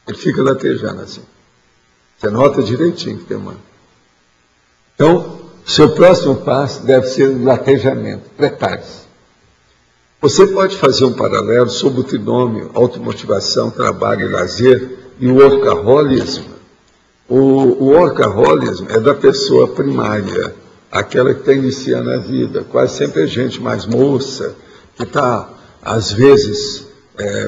Speaker 1: Ele fica latejando assim. Você nota direitinho que tem uma. Então, seu próximo passo deve ser o latejamento. Prepare-se. Você pode fazer um paralelo sobre o trinômio automotivação, trabalho e lazer e o workaholism. O workaholism é da pessoa primária, aquela que está iniciando a vida. Quase sempre é gente mais moça, que está, às vezes,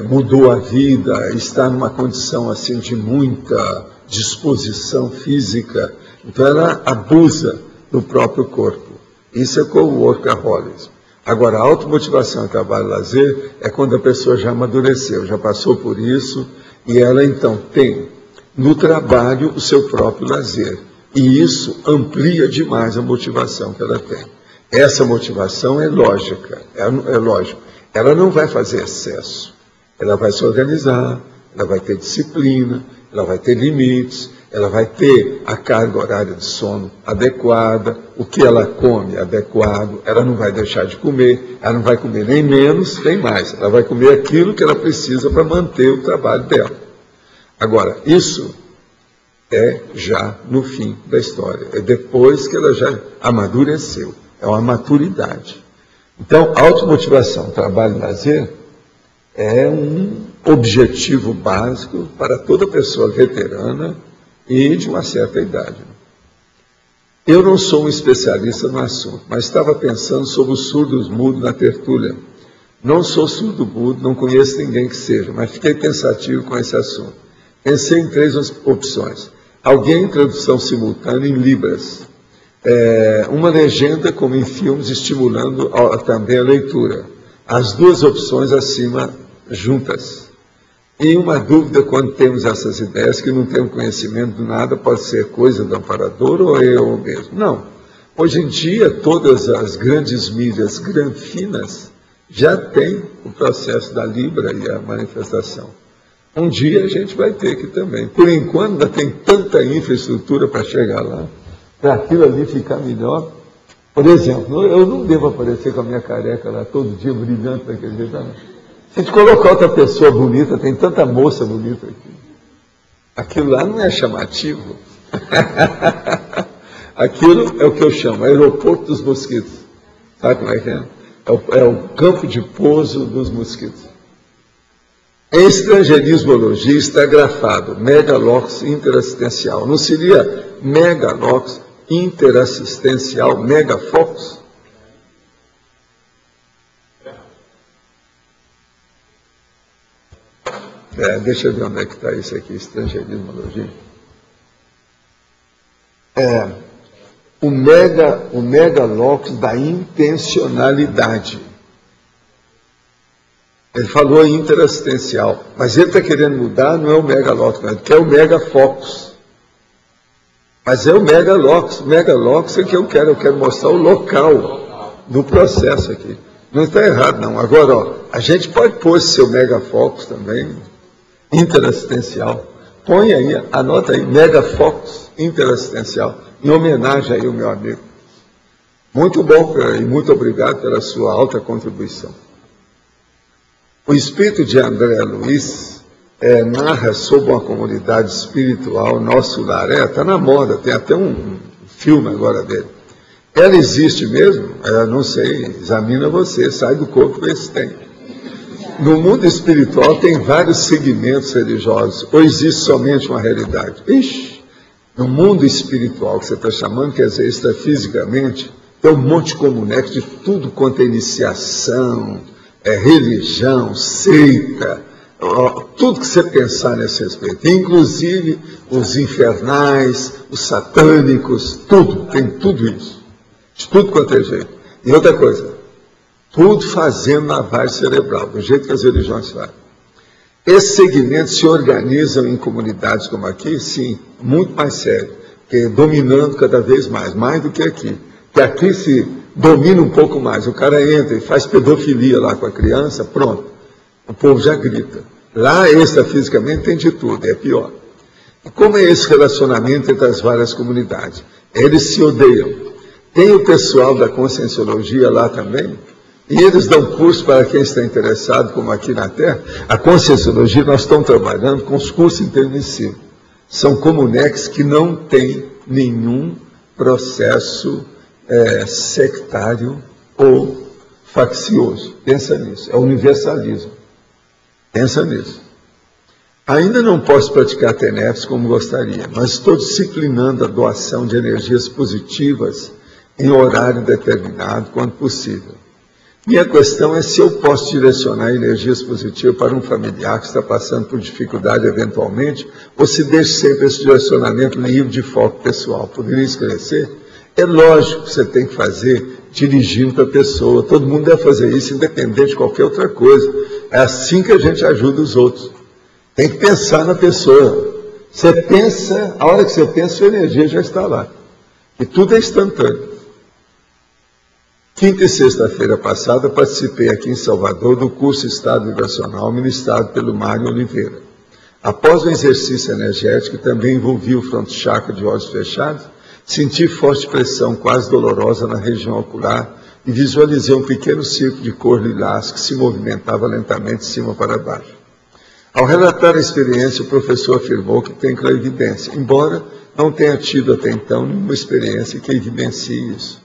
Speaker 1: mudou a vida, está numa condição assim de muita disposição física. Então ela abusa do próprio corpo. Isso é com o workaholism. Agora, a automotivação, trabalho e lazer é quando a pessoa já amadureceu, já passou por isso, e ela então tem no trabalho o seu próprio lazer. E isso amplia demais a motivação que ela tem. Essa motivação é lógica, é lógico. Ela não vai fazer excesso. Ela vai se organizar, ela vai ter disciplina, ela vai ter limites, ela vai ter a carga horária de sono adequada, o que ela come adequado, ela não vai deixar de comer, ela não vai comer nem menos, nem mais. Ela vai comer aquilo que ela precisa para manter o trabalho dela. Agora, isso é já no fim da história, é depois que ela já amadureceu, é uma maturidade. Então, automotivação, trabalho e lazer é um objetivo básico para toda pessoa veterana e de uma certa idade. Eu não sou um especialista no assunto, mas estava pensando sobre os surdos mudos na tertúlia. Não sou surdo mudo, não conheço ninguém que seja, mas fiquei pensativo com esse assunto. Pensei em 3 opções. Alguém em tradução simultânea em Libras. Uma legenda, como em filmes, estimulando também a leitura. As 2 opções acima juntas. E uma dúvida quando temos essas ideias, que não temos conhecimento de nada, pode ser coisa do amparador ou eu mesmo. Não. Hoje em dia, todas as grandes mídias granfinas já têm o processo da Libra e a manifestação. Um dia a gente vai ter que também. Por enquanto, ainda tem tanta infraestrutura para chegar lá, para aquilo ali ficar melhor. Por exemplo, eu não devo aparecer com a minha careca lá todo dia brilhando daquele jeito, não. Se a gente colocar outra pessoa bonita, tem tanta moça bonita aqui. Aquilo lá não é chamativo. Aquilo é o que eu chamo, aeroporto dos mosquitos. Sabe como é que é? É o campo de pouso dos mosquitos. Em estrangeirismologia está grafado Megalox interassistencial. Não seria Megalox interassistencial Megafox? Deixa eu ver onde é que está isso aqui, estrangeirismologia. O Megalox da intencionalidade. Ele falou interassistencial, mas ele está querendo mudar, não é o Megalox, ele quer o Megafox. Mas é o Megalox. O Megalox é que eu quero mostrar o local do processo aqui. Não está errado, não. Agora, ó, a gente pode pôr esse seu Megafox também, interassistencial. Põe aí, anota aí, Megafox interassistencial, em homenagem aí ao meu amigo. Muito bom e muito obrigado pela sua alta contribuição. O espírito de André Luiz narra sobre uma comunidade espiritual, nosso lar. Está na moda, tem até um filme agora dele. Ela existe mesmo? Não sei, examina você, sai do corpo e vê se tem. No mundo espiritual tem vários segmentos religiosos, ou existe somente uma realidade? Ixi, no mundo espiritual que você está chamando, quer dizer, extrafisicamente, tem um monte de comunex de tudo quanto é iniciação, religião, seita, tudo que você pensar nesse respeito, inclusive os infernais, os satânicos, tudo, tem tudo isso. De tudo quanto é jeito. E outra coisa, tudo fazendo lavagem cerebral, do jeito que as religiões fazem. Esses segmentos se organizam em comunidades como aqui, sim, muito mais sério, porque dominando cada vez mais do que aqui. Que aqui se domina um pouco mais, o cara entra e faz pedofilia lá com a criança, pronto, o povo já grita. Lá, extrafisicamente, tem de tudo, é pior. E como é esse relacionamento entre as várias comunidades? Eles se odeiam. Tem o pessoal da Conscienciologia lá também, e eles dão curso para quem está interessado, como aqui na Terra. A Conscienciologia, nós estamos trabalhando com os cursos intermissivos. São comunex que não têm nenhum processo sectário ou faccioso. Pensa nisso, é universalismo. Pensa nisso. Ainda não posso praticar TENEPS como gostaria, mas estou disciplinando a doação de energias positivas em horário determinado, quando possível. Minha questão é se eu posso direcionar energias positivas para um familiar que está passando por dificuldade eventualmente, ou se deixo sempre esse direcionamento livre de foco pessoal. Poderia esclarecer? É lógico que você tem que fazer dirigindo para a pessoa. Todo mundo deve fazer isso, independente de qualquer outra coisa. É assim que a gente ajuda os outros. Tem que pensar na pessoa. Você pensa, a hora que você pensa, sua energia já está lá. E tudo é instantâneo. Quinta e sexta-feira passada, participei aqui em Salvador do curso Estado Vibracional ministrado pelo Mário Oliveira. Após o exercício energético, também envolvi o fronto chakra de olhos fechados, senti forte pressão quase dolorosa na região ocular e visualizei um pequeno círculo de cor lilás que se movimentava lentamente de cima para baixo. Ao relatar a experiência, o professor afirmou que tem clarividência, embora não tenha tido até então nenhuma experiência que evidencie isso.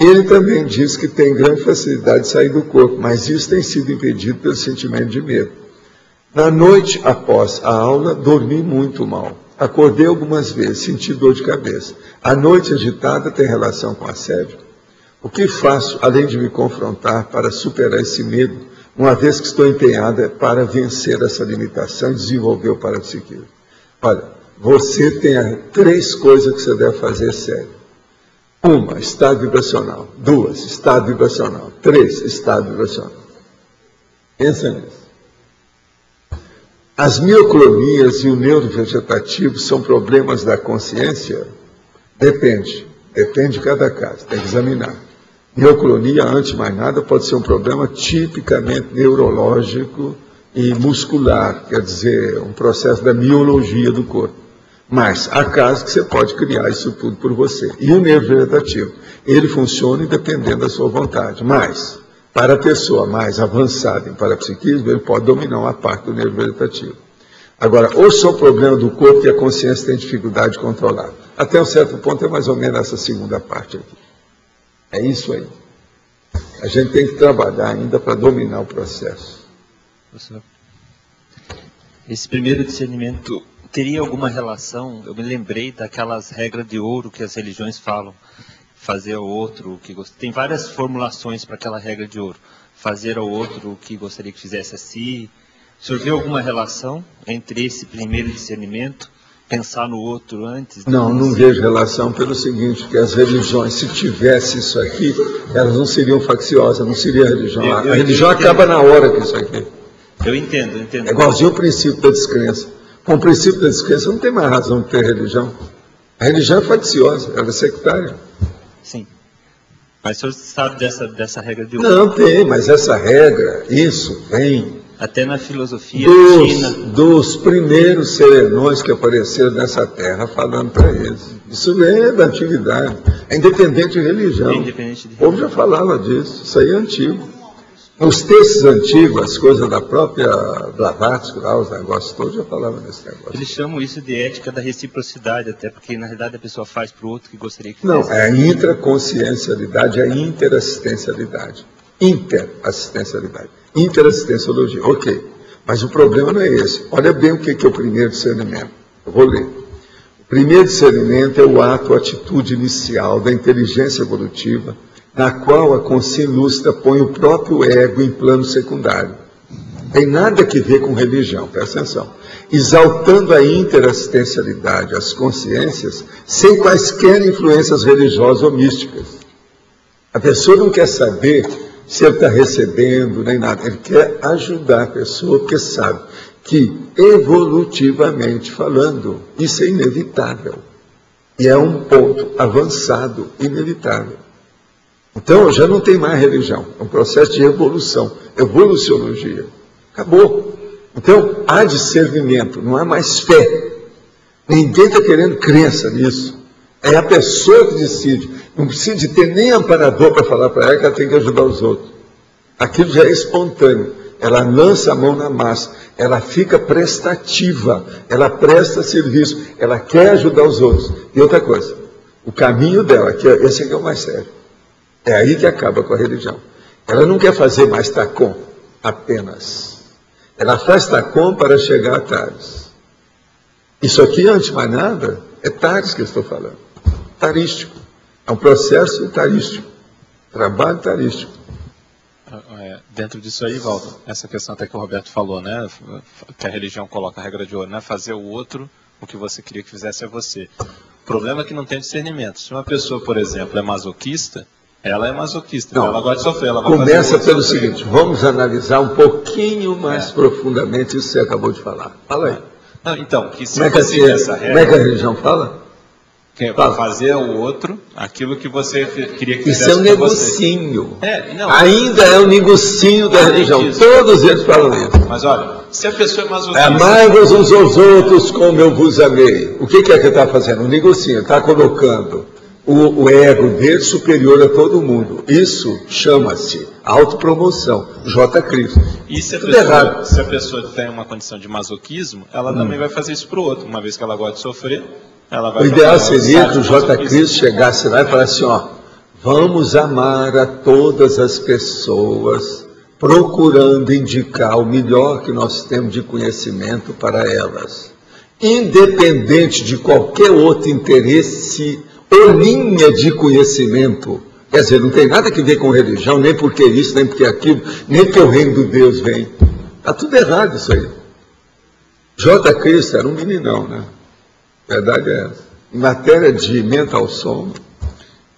Speaker 1: Ele também diz que tem grande facilidade de sair do corpo, mas isso tem sido impedido pelo sentimento de medo. Na noite após a aula, dormi muito mal. Acordei algumas vezes, senti dor de cabeça. A noite agitada tem relação com assédio? O que faço, além de me confrontar, para superar esse medo, uma vez que estou empenhada para vencer essa limitação e desenvolver o parapsiquismo? Olha, você tem 3 coisas que você deve fazer sério. 1, estado vibracional. 2, estado vibracional. 3, estado vibracional. Pensa nisso. As mioclonias e o neurovegetativo são problemas da consciência? Depende de cada caso, tem que examinar. Mioclonia, antes de mais nada, pode ser um problema tipicamente neurológico e muscular, quer dizer, um processo da miologia do corpo. Mas há casos que você pode criar isso tudo por você. E o nervo vegetativo, ele funciona independente da sua vontade. Mas, para a pessoa mais avançada em parapsiquismo, ele pode dominar uma parte do nervo vegetativo. Agora, ou são problemas do corpo que a consciência tem dificuldade de controlar. Até um certo ponto é mais ou menos essa segunda parte aqui. É isso aí. A gente tem que trabalhar ainda para dominar o processo.
Speaker 2: Professor, esse primeiro discernimento teria alguma relação? Eu me lembrei daquelas regras de ouro que as religiões falam. Fazer ao outro o que gostaria. Tem várias formulações para aquela regra de ouro. Fazer ao outro o que gostaria que fizesse a si. O senhor vê alguma relação entre esse primeiro discernimento, pensar no outro antes?
Speaker 1: Não vejo relação pelo seguinte, que as religiões, se tivesse isso aqui, elas não seriam facciosas, não seria religião. A religião acaba na hora com isso aqui.
Speaker 2: Eu entendo.
Speaker 1: É igualzinho o princípio da descrença. Com o princípio da descrença não tem mais razão de ter religião. A religião é facciosa, ela é sectária.
Speaker 2: Sim. Mas o senhor sabe dessa regra de ouro?
Speaker 1: Não tem, mas essa regra, isso vem
Speaker 2: até na filosofia
Speaker 1: dos primeiros serenões que apareceram nessa terra falando para eles. Isso vem da antiguidade. É independente de religião. O povo já falava disso. Isso aí é antigo. Os textos antigos, as coisas da própria Blavatsky, lá, os negócios todos, já falavam desse negócio.
Speaker 2: Eles chamam isso de ética da reciprocidade, até porque, na realidade, a pessoa faz para o outro que gostaria que fizesse.
Speaker 1: Não, é a intraconsciencialidade, a interassistencialidade. Interassistenciologia, ok. Mas o problema não é esse. Olha bem o que é o primeiro discernimento. Eu vou ler. O primeiro discernimento é o ato, a atitude inicial da inteligência evolutiva, na qual a consciência lúcida põe o próprio ego em plano secundário. Tem nada que ver com religião, presta atenção. Exaltando a interassistencialidade, as consciências, sem quaisquer influências religiosas ou místicas. A pessoa não quer saber se ele está recebendo, nem nada. Ele quer ajudar a pessoa, porque sabe que, evolutivamente falando, isso é inevitável. E é um ponto avançado, inevitável. Então, já não tem mais religião. É um processo de evolução, evoluciologia. Acabou. Então, há discernimento, não há mais fé. Ninguém está querendo crença nisso. É a pessoa que decide. Não precisa de ter nem amparador para falar para ela que ela tem que ajudar os outros. Aquilo já é espontâneo. Ela lança a mão na massa. Ela fica prestativa. Ela presta serviço. Ela quer ajudar os outros. E outra coisa, o caminho dela, que esse aqui é o mais sério. É aí que acaba com a religião. Ela não quer fazer mais tacom apenas. Ela faz tacom para chegar a Tares. Isso aqui, antes de mais nada, é Tares que eu estou falando. Tarístico. É um processo tarístico. Trabalho tarístico.
Speaker 2: Dentro disso aí, Valdo, essa questão até que o Roberto falou, né? Que a religião coloca a regra de ouro, né? Fazer o outro o que você queria que fizesse a você. O problema é que não tem discernimento. Se uma pessoa, por exemplo, é masoquista, ela é masoquista. Não, ela gosta de sofrer. Ela vai
Speaker 1: começa pelo seguinte, vamos analisar um pouquinho mais profundamente isso que você acabou de falar. Fala aí.
Speaker 2: Não, então, que se você essa regra...
Speaker 1: Como é que a religião fala?
Speaker 2: Que é para fazer ao outro aquilo que você queria que fizesse.
Speaker 1: Isso é um negocinho.
Speaker 2: Não,
Speaker 1: ainda é um negocinho da religião. Disso. Todos eles falam isso.
Speaker 2: Mas olha, se a pessoa é masoquista...
Speaker 1: Amai-vos uns aos outros como eu vos amei. O que é que ele está fazendo? Um negocinho. Está colocando o ego dele superior a todo mundo. Isso chama-se autopromoção. J. Cristo.
Speaker 2: E se a pessoa tem uma condição de masoquismo, ela também vai fazer isso para o outro. Uma vez que ela gosta de sofrer...
Speaker 1: O ideal seria que o J. Cristo chegasse lá e falasse assim, vamos amar a todas as pessoas, procurando indicar o melhor que nós temos de conhecimento para elas, independente de qualquer outro interesse ou linha de conhecimento. Quer dizer, não tem nada que ver com religião, nem porque isso, nem porque aquilo, nem porque o reino do Deus vem. Está tudo errado isso aí. J. Cristo era um meninão, né? A verdade é essa. Em matéria de mental som.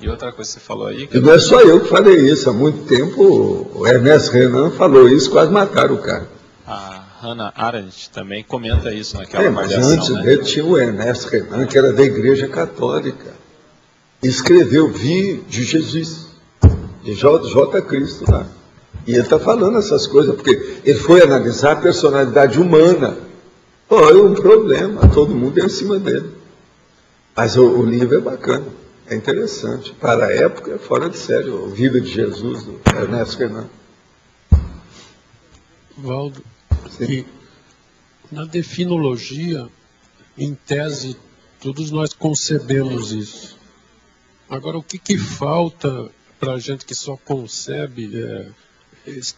Speaker 2: E outra coisa que você falou aí...
Speaker 1: E não é só eu que falei isso. Há muito tempo o Ernest Renan falou isso, quase mataram o cara.
Speaker 2: A Hannah Arendt também comenta isso naquela avaliação.
Speaker 1: Antes dele tinha o Ernest Renan, que era da Igreja Católica. Escreveu Vi de Jesus, de J. Cristo lá. E ele está falando essas coisas, porque ele foi analisar a personalidade humana. Foi um problema, todo mundo é em cima dele. Mas o livro é bacana, é interessante. Para a época, é fora de sério. A Vida de Jesus, do Ernest Renan.
Speaker 3: Valdo, e na definologia, em tese, todos nós concebemos isso. Agora, o que falta para a gente que só concebe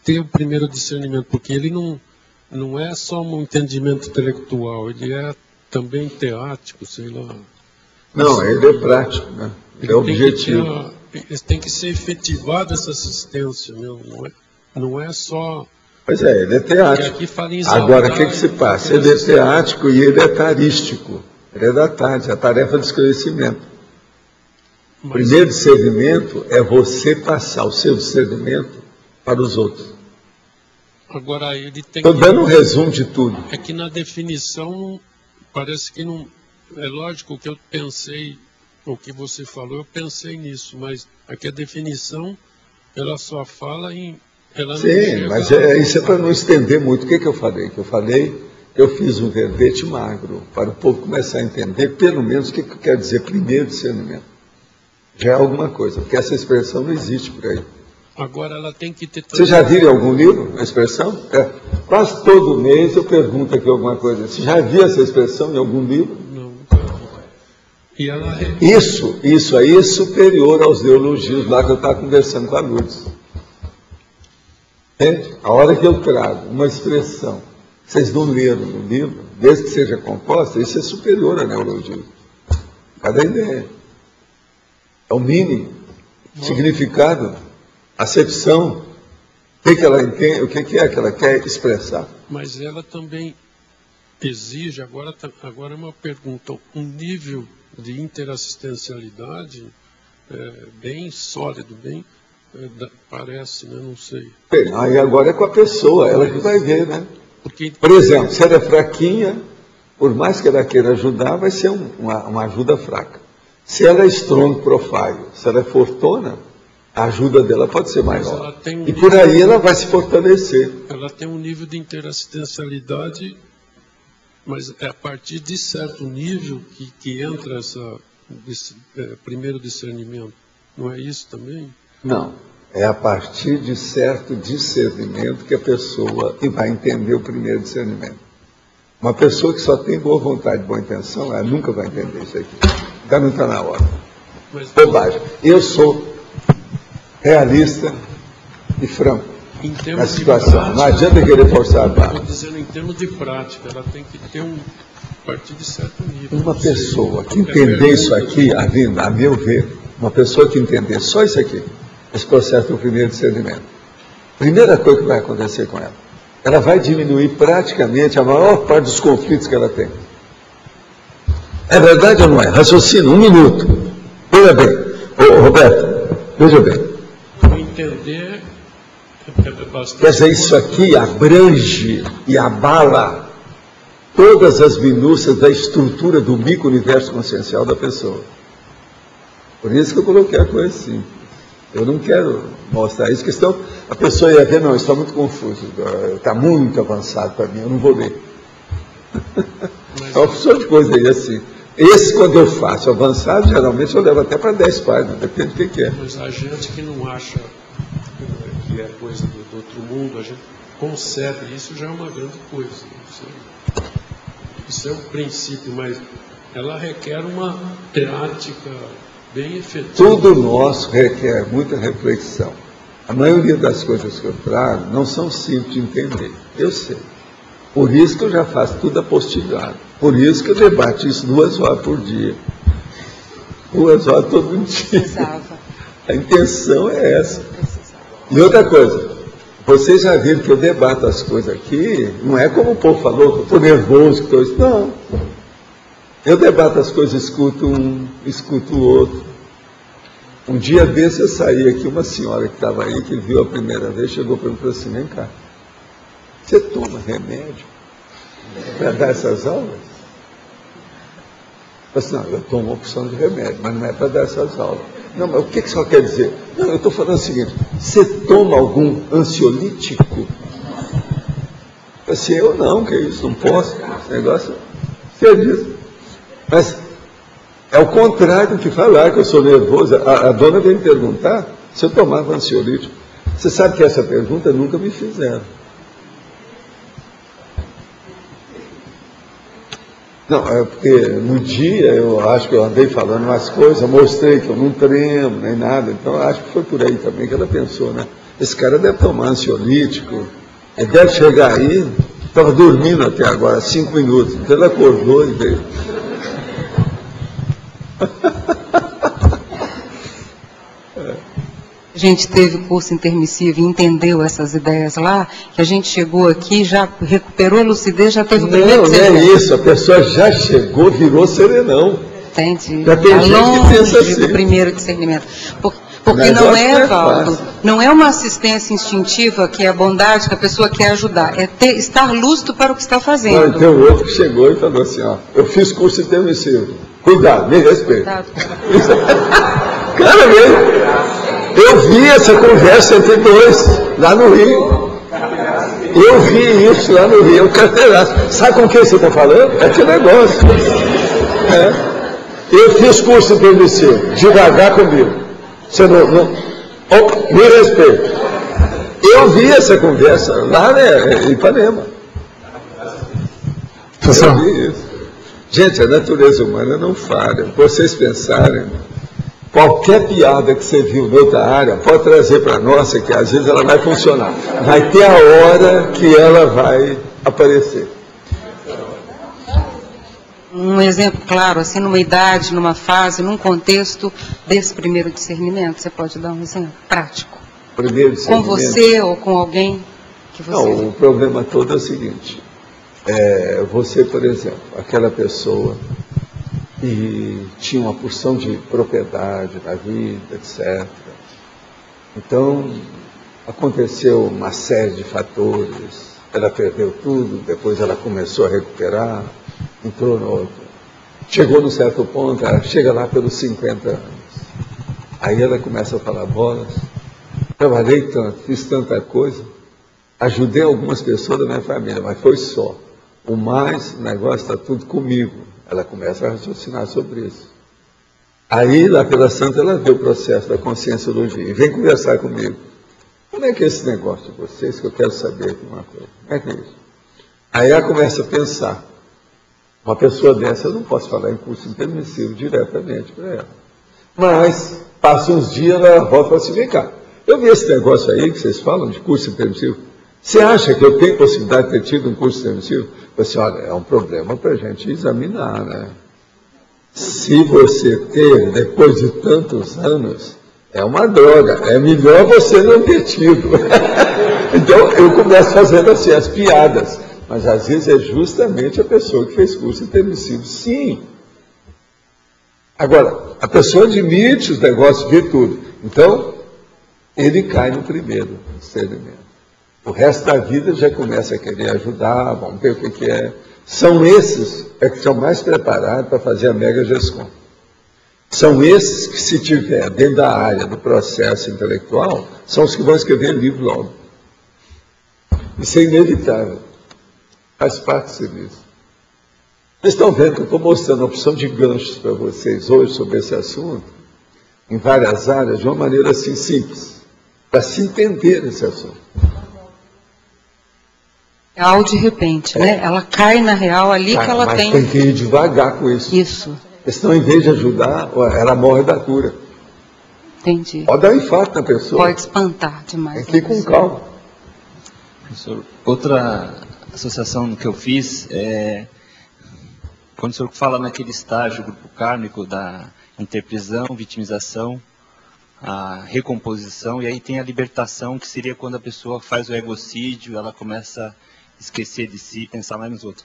Speaker 3: ter o primeiro discernimento? Porque ele não é só um entendimento intelectual, ele é também teático, sei lá.
Speaker 1: Não, ele é prático, né? Ele é objetivo.
Speaker 3: Tem que ser efetivada essa assistência, não é só...
Speaker 1: Pois é, ele é teático. Agora, o que se passa? Ele é teático e ele é tarístico. Ele é da tarde, a tarefa de esclarecimento. O primeiro discernimento é você passar o seu discernimento para os outros.
Speaker 3: Agora, ele tem
Speaker 1: Estou dando um resumo de tudo.
Speaker 3: É que na definição, parece que não... É lógico que eu pensei, o que você falou, eu pensei nisso, mas aqui a definição, ela só fala em...
Speaker 1: Sim, mas isso é para não estender muito. O que eu falei? Que eu fiz um verbete magro, para o povo começar a entender, pelo menos, o que quer dizer primeiro discernimento. Já é alguma coisa, porque essa expressão não existe por aí.
Speaker 3: Agora ela tem que ter...
Speaker 1: Vocês já viram em algum livro a expressão? Quase todo mês eu pergunto aqui alguma coisa. Você já viu essa expressão em algum livro?
Speaker 3: Não. E ela...
Speaker 1: Isso aí é superior aos neologismos lá que eu estava conversando com a Lourdes. Entende? A hora que eu trago uma expressão, vocês não leram no livro, desde que seja composta, isso é superior a neologismo. Cada ideia. É o mínimo. Significado. Acepção, O que ela entende, o que é que ela quer expressar?
Speaker 3: Mas ela também exige, agora é uma pergunta, um nível de interassistencialidade bem sólido, bem, parece, né? Não sei.
Speaker 1: Bem, aí agora é com a pessoa, ela que vai ver, né?
Speaker 3: Porque,
Speaker 1: por exemplo, se ela é fraquinha, por mais que ela queira ajudar, vai ser uma ajuda fraca. Se ela é strong profile, se ela é fortuna, a ajuda dela pode ser maior. E por aí ela vai se fortalecer.
Speaker 3: Ela tem um nível de interassistencialidade, mas é a partir de certo nível que entra esse primeiro discernimento. Não é isso também?
Speaker 1: Não. É a partir de certo discernimento que a pessoa vai entender o primeiro discernimento. Uma pessoa que só tem boa vontade e boa intenção, ela nunca vai entender isso aqui. Ainda não está na hora. Bobagem. Eu sou realista e franco na situação. Não adianta querer forçar a barra.
Speaker 3: Estou dizendo em termos de prática, ela tem que ter a partir de certo nível.
Speaker 1: Uma pessoa que entender isso aqui, a meu ver, uma pessoa que entender só isso aqui, esse processo do primeiro discernimento, primeira coisa que vai acontecer com ela vai diminuir praticamente a maior parte dos conflitos que ela tem. É verdade ou não é? Raciocínio, 1 minuto. Veja bem. Ô, Roberto, veja bem.
Speaker 3: Entender bastante.
Speaker 1: Quer dizer, isso aqui abrange e abala todas as minúcias da estrutura do micro-universo consciencial da pessoa. Por isso que eu coloquei a coisa assim. Eu não quero mostrar isso, questão, a pessoa ia ver, não, isso está muito confuso, está muito avançado para mim, eu não vou ler. É uma opção de coisa aí assim. Esse, quando eu faço avançado, geralmente eu levo até para 10 páginas, depende do que é.
Speaker 3: Mas a gente que não acha que é coisa do outro mundo, a gente concebe, isso já é uma grande coisa. Isso é um princípio, mas ela requer uma prática bem efetiva.
Speaker 1: Tudo nosso requer muita reflexão. A maioria das coisas que eu trago não são simples de entender, eu sei. Por isso que eu já faço tudo apostilhado. Por isso que eu debato isso 2 horas por dia. 2 horas todo dia. A intenção é essa. E outra coisa, vocês já viram que eu debato as coisas aqui, não é como o povo falou, que eu estou nervoso, que estou isso. Não. Eu debato as coisas, escuto um, escuto o outro. Um dia desse eu saí aqui, uma senhora que estava aí, que viu a primeira vez, chegou para mim e falou assim, vem cá, você toma remédio para dar essas aulas? Eu falei assim, não, eu tomo uma opção de remédio, mas não é para dar essas aulas. Não, mas o que você quer dizer? Não, eu estou falando o seguinte, você toma algum ansiolítico? Eu falei assim, eu não, que isso, não posso, esse negócio, você diz. Mas é o contrário do que falar, que eu sou nervoso. A dona veio me perguntar se eu tomava ansiolítico. Você sabe que essa pergunta nunca me fizeram. Não, é porque no dia eu acho que eu andei falando umas coisas, mostrei que eu não tremo, nem nada, então acho que foi por aí também que ela pensou, né? Esse cara deve tomar ansiolítico, ele deve chegar aí, estava dormindo até agora, 5 minutos, então ele acordou e veio.
Speaker 6: A gente teve curso intermissivo e entendeu essas ideias lá, que a gente chegou aqui, já recuperou a lucidez, já teve o primeiro discernimento.
Speaker 1: Não é isso, a pessoa já chegou, virou serenão.
Speaker 6: Entendi.
Speaker 1: Já tem gente que pensa assim.
Speaker 6: O primeiro discernimento. Porque não é, Valdo, não é uma assistência instintiva que é a bondade, que a pessoa quer ajudar, é estar lúcido para o que está fazendo.
Speaker 1: Não, tem um outro que chegou e falou assim, ó, eu fiz curso intermissivo, cuidado, me respeita. Cara, eu vi essa conversa entre dois, lá no Rio. Eu vi isso lá no Rio, carteiraço. Sabe com quem você está falando? É que negócio. Eu fiz curso intermissivo, devagar comigo. Você não me respeita. Eu vi essa conversa lá em Ipanema. Eu vi isso. Gente, a natureza humana não falha. Vocês pensarem, qualquer piada que você viu em outra área, pode trazer para a nossa, que às vezes ela vai funcionar. Vai ter a hora que ela vai aparecer.
Speaker 6: Um exemplo claro, assim, numa idade, numa fase, num contexto desse primeiro discernimento, você pode dar um exemplo prático?
Speaker 1: Primeiro discernimento.
Speaker 6: Com você ou com alguém que você...
Speaker 1: Não, o problema todo é o seguinte. Você, por exemplo, aquela pessoa que tinha uma porção de propriedade na vida, etc. Então, aconteceu uma série de fatores. Ela perdeu tudo, depois ela começou a recuperar, entrou no outro. Chegou num certo ponto, ela chega lá pelos 50 anos. Aí ela começa a falar: bolas, trabalhei tanto, fiz tanta coisa, ajudei algumas pessoas da minha família, mas foi só. O negócio está tudo comigo. Ela começa a raciocinar sobre isso. Aí, lá pela Santa, ela vê o processo da conscienciologia e vem conversar comigo. Como é que é esse negócio de vocês, que eu quero saber aqui uma coisa? Como é que é isso? Aí ela começa a pensar. Uma pessoa dessa, eu não posso falar em curso intermissivo diretamente para ela. Mas, passa uns dias, ela volta e fala assim: vem cá, eu vi esse negócio aí que vocês falam de curso intermissivo. Você acha que eu tenho possibilidade de ter tido um curso intermissivo? Eu falei assim: olha, é um problema para a gente examinar, né? Se você teve, depois de tantos anos, é uma droga. É melhor você não ter tido. Então, eu começo fazendo assim, as piadas. Mas, às vezes, é justamente a pessoa que fez curso intermissivo. Sim. Agora, a pessoa admite os negócios, vê tudo. Então, ele cai no primeiro discernimento. O resto da vida já começa a querer ajudar, vamos ver o que é. São esses que são mais preparados para fazer a mega GESCOM. São esses que, se tiver dentro da área do processo intelectual, são os que vão escrever livro logo. Isso é inevitável. Faz parte do serviço. Vocês estão vendo que eu estou mostrando a opção de ganchos para vocês hoje sobre esse assunto, em várias áreas, de uma maneira assim simples, para se entender esse assunto.
Speaker 6: É algo de repente, né? Ela cai na real ali que ela
Speaker 1: mas
Speaker 6: tem...
Speaker 1: tem que ir devagar com isso.
Speaker 6: Isso.
Speaker 1: Senão, em vez de ajudar, ela morre da cura.
Speaker 6: Entendi.
Speaker 1: Pode dar um infarto na pessoa.
Speaker 6: Pode espantar demais.
Speaker 1: Tem que ir com calma.
Speaker 2: Professor, outra associação que eu fiz é quando o senhor fala naquele estágio grupo kármico da interprisão, vitimização, a recomposição, e aí tem a libertação, que seria quando a pessoa faz o egocídio, ela começa a esquecer de si, pensar mais nos outros.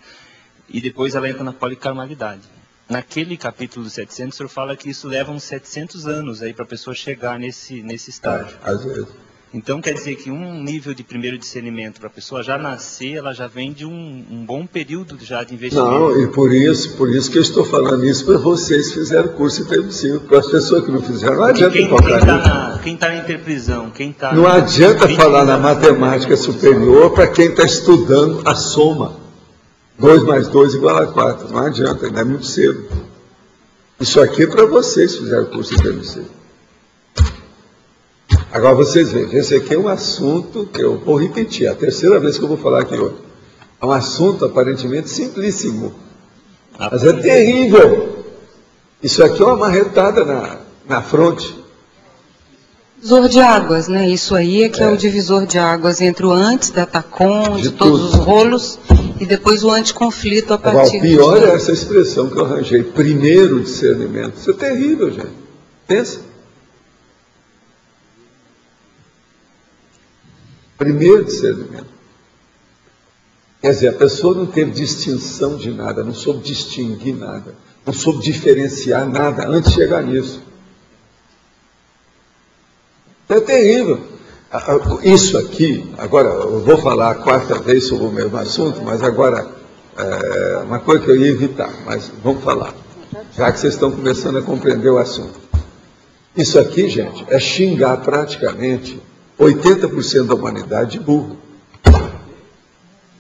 Speaker 2: E depois ela entra na policarmalidade. Naquele capítulo 700, o senhor fala que isso leva uns 700 anos aí para a pessoa chegar nesse estágio.
Speaker 1: Às vezes.
Speaker 2: Então quer dizer que um nível de primeiro discernimento para a pessoa já nascer, ela já vem de um bom período já de investimento.
Speaker 1: Não, e por isso que eu estou falando isso para vocês que fizeram curso intermissivo. Para as pessoas que não fizeram, não adianta
Speaker 2: quem está na interprisão, quem está...
Speaker 1: Não adianta falar na matemática superior para quem está estudando a soma. 2 mais 2 igual a 4. Não adianta, ainda é muito cedo. Isso aqui é para vocês que fizeram curso intermissivo. Agora vocês vejam, esse aqui é um assunto que eu vou repetir, a terceira vez que eu vou falar aqui hoje. É um assunto aparentemente simplíssimo, mas é terrível. Isso aqui é uma marretada na fronte.
Speaker 6: Divisor de águas, né? Isso aí é que é o divisor de águas entre o antes da TACOM, de todos os rolos, e depois o anticonflito a partir
Speaker 1: Agora, o pior é essa expressão que eu arranjei, primeiro discernimento. Isso é terrível, gente. Pensa. Primeiro discernimento. Quer dizer, a pessoa não teve distinção de nada, não soube distinguir nada, não soube diferenciar nada antes de chegar nisso. É terrível. Isso aqui, agora, eu vou falar a quarta vez sobre o mesmo assunto, mas agora, uma coisa que eu ia evitar, mas vamos falar, já que vocês estão começando a compreender o assunto. Isso aqui, gente, é xingar praticamente 80% da humanidade de burro.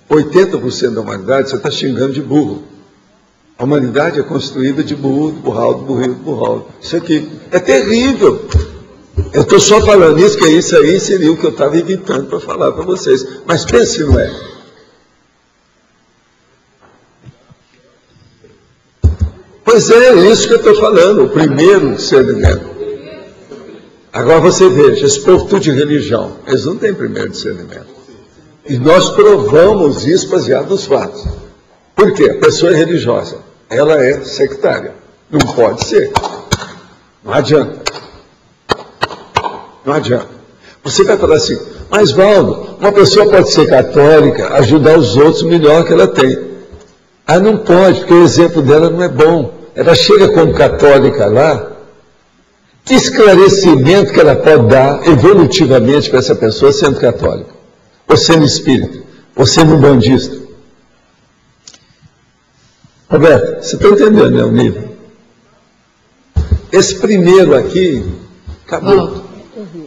Speaker 1: 80% da humanidade você está xingando de burro. A humanidade é constituída de burro, burraldo, burrito, burraldo. Isso aqui é terrível. Eu estou só falando isso, que isso aí seria o que eu estava evitando para falar para vocês. Mas pense se não é. Pois é isso que eu estou falando, o primeiro discernimento. Agora você veja, esse povo tudo de religião, eles não têm primeiro discernimento. E nós provamos isso baseado nos fatos. Por quê? A pessoa é religiosa, ela é sectária. Não pode ser. Não adianta. Não adianta. Você vai falar assim, mas Valdo, uma pessoa pode ser católica, ajudar os outros melhor que ela tem. Ah, não pode, porque o exemplo dela não é bom. Ela chega como católica lá, que esclarecimento que ela pode dar evolutivamente para essa pessoa sendo católica, ou sendo espírita, ou sendo umbandista? Roberto, você está entendendo, né, o nível? Esse primeiro aqui, acabou.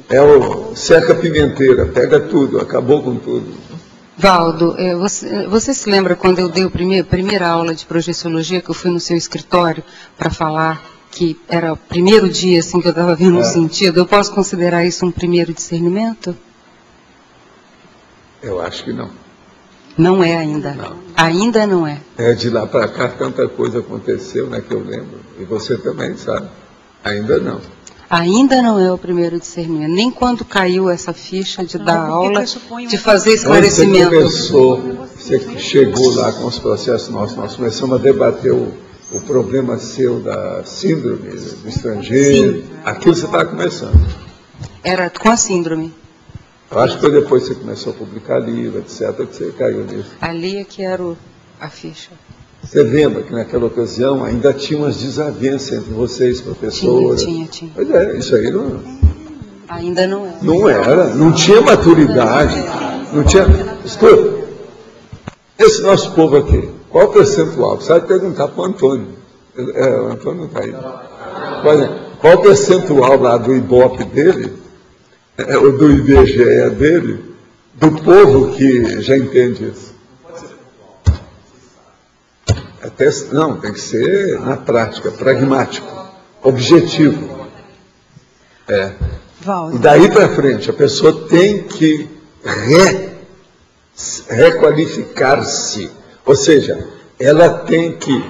Speaker 1: É o cerca pimenteira, pega tudo, acabou com tudo.
Speaker 6: Valdo, você se lembra quando eu dei a primeira aula de projeciologia, que eu fui no seu escritório para falar que era o primeiro dia assim, que eu estava vendo um sentido? Eu posso considerar isso um primeiro discernimento?
Speaker 1: Eu acho que não.
Speaker 6: Não é ainda?
Speaker 1: Não.
Speaker 6: Ainda não é?
Speaker 1: É, de lá para cá tanta coisa aconteceu, né, que eu lembro. E você também sabe. Ainda não.
Speaker 6: Ainda não é o primeiro discernimento. Nem quando caiu essa ficha de dar aula, de fazer esclarecimento.
Speaker 1: Quando você começou, você chegou lá com os processos nossos, nós começamos a debater o problema seu da síndrome do estrangeiro. Sim. Aquilo você estava começando.
Speaker 6: Era com a síndrome.
Speaker 1: Eu acho que foi depois que você começou a publicar livro, etc., que você caiu nisso.
Speaker 6: Ali é que era a ficha.
Speaker 1: Você lembra que naquela ocasião ainda tinha umas desavenças entre vocês, professores?
Speaker 6: Tinha.
Speaker 1: Pois é, isso aí não...
Speaker 6: Ainda não era.
Speaker 1: Não era, não tinha maturidade, não tinha... Escuta, esse nosso povo aqui, qual o percentual? Você vai perguntar para o Antônio. O Antônio não está aí. Qual o percentual lá do Ibope dele, ou do IBGE dele, do povo que já entende isso? Não, tem que ser na prática, pragmático, objetivo. E daí para frente, a pessoa tem que requalificar-se. Ou seja, ela tem que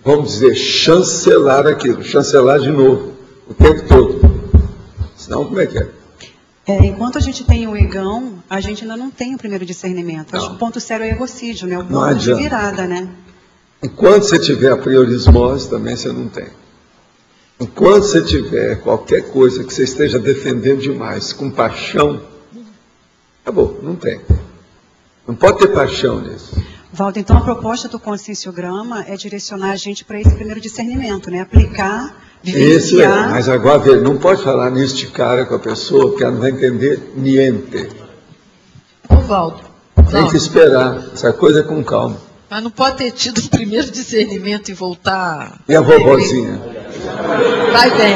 Speaker 1: vamos dizer, chancelar aquilo, chancelar de novo, o tempo todo. Senão, como é que é?
Speaker 7: Enquanto a gente tem o egão, a gente ainda não tem o primeiro discernimento. Acho que o ponto sério é o egocídio, né? O ponto de virada, né?
Speaker 1: Enquanto você tiver a priorismose, também você não tem. Enquanto você tiver qualquer coisa que você esteja defendendo demais, com paixão, acabou, não tem. Não pode ter paixão nisso.
Speaker 7: Valdo, então a proposta do conscienciograma é direcionar a gente para esse primeiro discernimento, né? Aplicar, vivenciar...
Speaker 1: Mas agora, não pode falar nisso de cara com a pessoa, porque ela não vai entender niente.
Speaker 8: Ô, Valdo.
Speaker 1: Tem que esperar, essa coisa é com calma.
Speaker 8: Mas não pode ter tido o primeiro discernimento e voltar...
Speaker 1: E a vovozinha?
Speaker 8: Vai bem.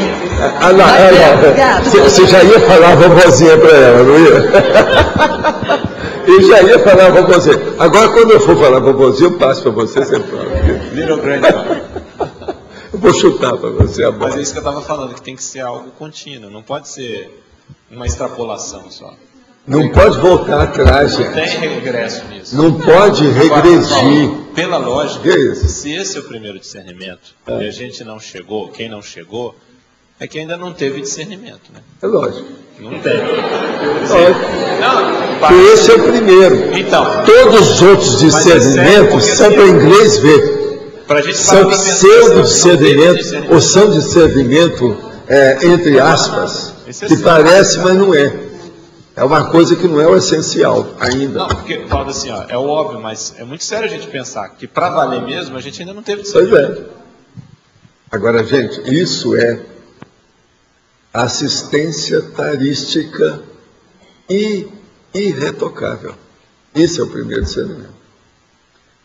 Speaker 1: Olha lá. Você já ia falar a vovozinha para ela, não ia? Eu já ia falar a vovozinha. Agora, quando eu for falar a vovozinha, eu passo para você, você fala.
Speaker 2: Virou grande.
Speaker 1: Eu vou chutar para você a bola.
Speaker 2: Mas é isso que eu estava falando, que tem que ser algo contínuo, não pode ser uma extrapolação só.
Speaker 1: Não pode voltar atrás, gente.
Speaker 2: Não tem regresso nisso.
Speaker 1: Não pode regredir.
Speaker 2: Pela lógica,
Speaker 1: é
Speaker 2: se esse é o primeiro discernimento, e a gente não chegou, quem não chegou, é que ainda não teve discernimento, né?
Speaker 1: É lógico.
Speaker 2: Não tem.
Speaker 1: Porque esse é o primeiro.
Speaker 2: Então,
Speaker 1: todos os outros discernimentos são para inglês ver. São pseudo-discernimento, ou são discernimento, entre aspas, que parece, mas não é. É uma coisa que não é o essencial ainda.
Speaker 2: Não, porque fala assim, é o óbvio, mas é muito sério a gente pensar que para valer mesmo a gente ainda não teve discernimento.
Speaker 1: Pois é. Agora, gente, isso é assistência tarística e irretocável. Isso é o primeiro discernimento.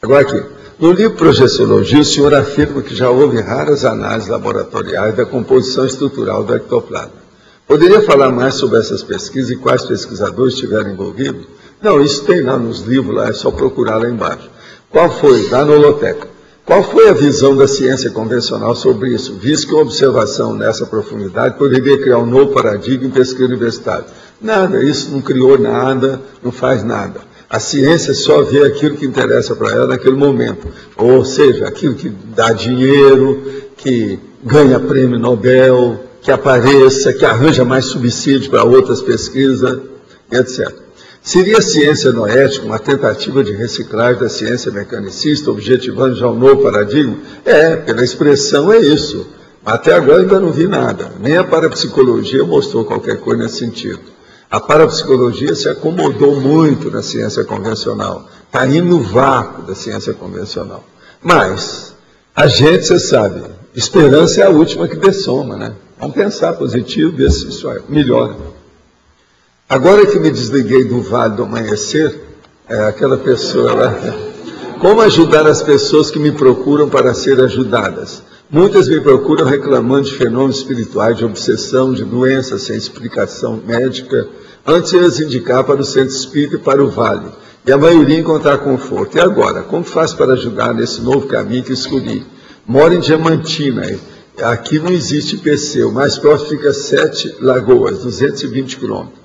Speaker 1: Agora aqui, no livro Projeciologia, o senhor afirma que já houve raras análises laboratoriais da composição estrutural do ectoplasma. Poderia falar mais sobre essas pesquisas e quais pesquisadores estiveram envolvidos? Não, isso tem lá nos livros, lá, é só procurar lá embaixo. Qual foi, lá no Holoteca, qual foi a visão da ciência convencional sobre isso, visto que uma observação nessa profundidade poderia criar um novo paradigma em pesquisa universitária? Nada, isso não criou nada, não faz nada. A ciência só vê aquilo que interessa para ela naquele momento, ou seja, aquilo que dá dinheiro, que ganha prêmio Nobel, que apareça, que arranja mais subsídios para outras pesquisas, etc. Seria a ciência noética uma tentativa de reciclagem da ciência mecanicista, objetivando já um novo paradigma? Pela expressão é isso. Até agora ainda não vi nada. Nem a parapsicologia mostrou qualquer coisa nesse sentido. A parapsicologia se acomodou muito na ciência convencional. Está indo no vácuo da ciência convencional. Mas, a gente, você sabe, esperança é a última que dessoma, né? Vamos pensar positivo, ver se isso melhora. Agora que me desliguei do Vale do Amanhecer, aquela pessoa lá, como ajudar as pessoas que me procuram para ser ajudadas? Muitas me procuram reclamando de fenômenos espirituais, de obsessão, de doenças sem explicação médica, antes de as indicar para o centro espírita e para o Vale. E a maioria encontrar conforto. E agora, como faz para ajudar nesse novo caminho que escolhi? Moro em Diamantina, aqui não existe IPC, o mais próximo fica 7 Lagoas, 220 quilômetros.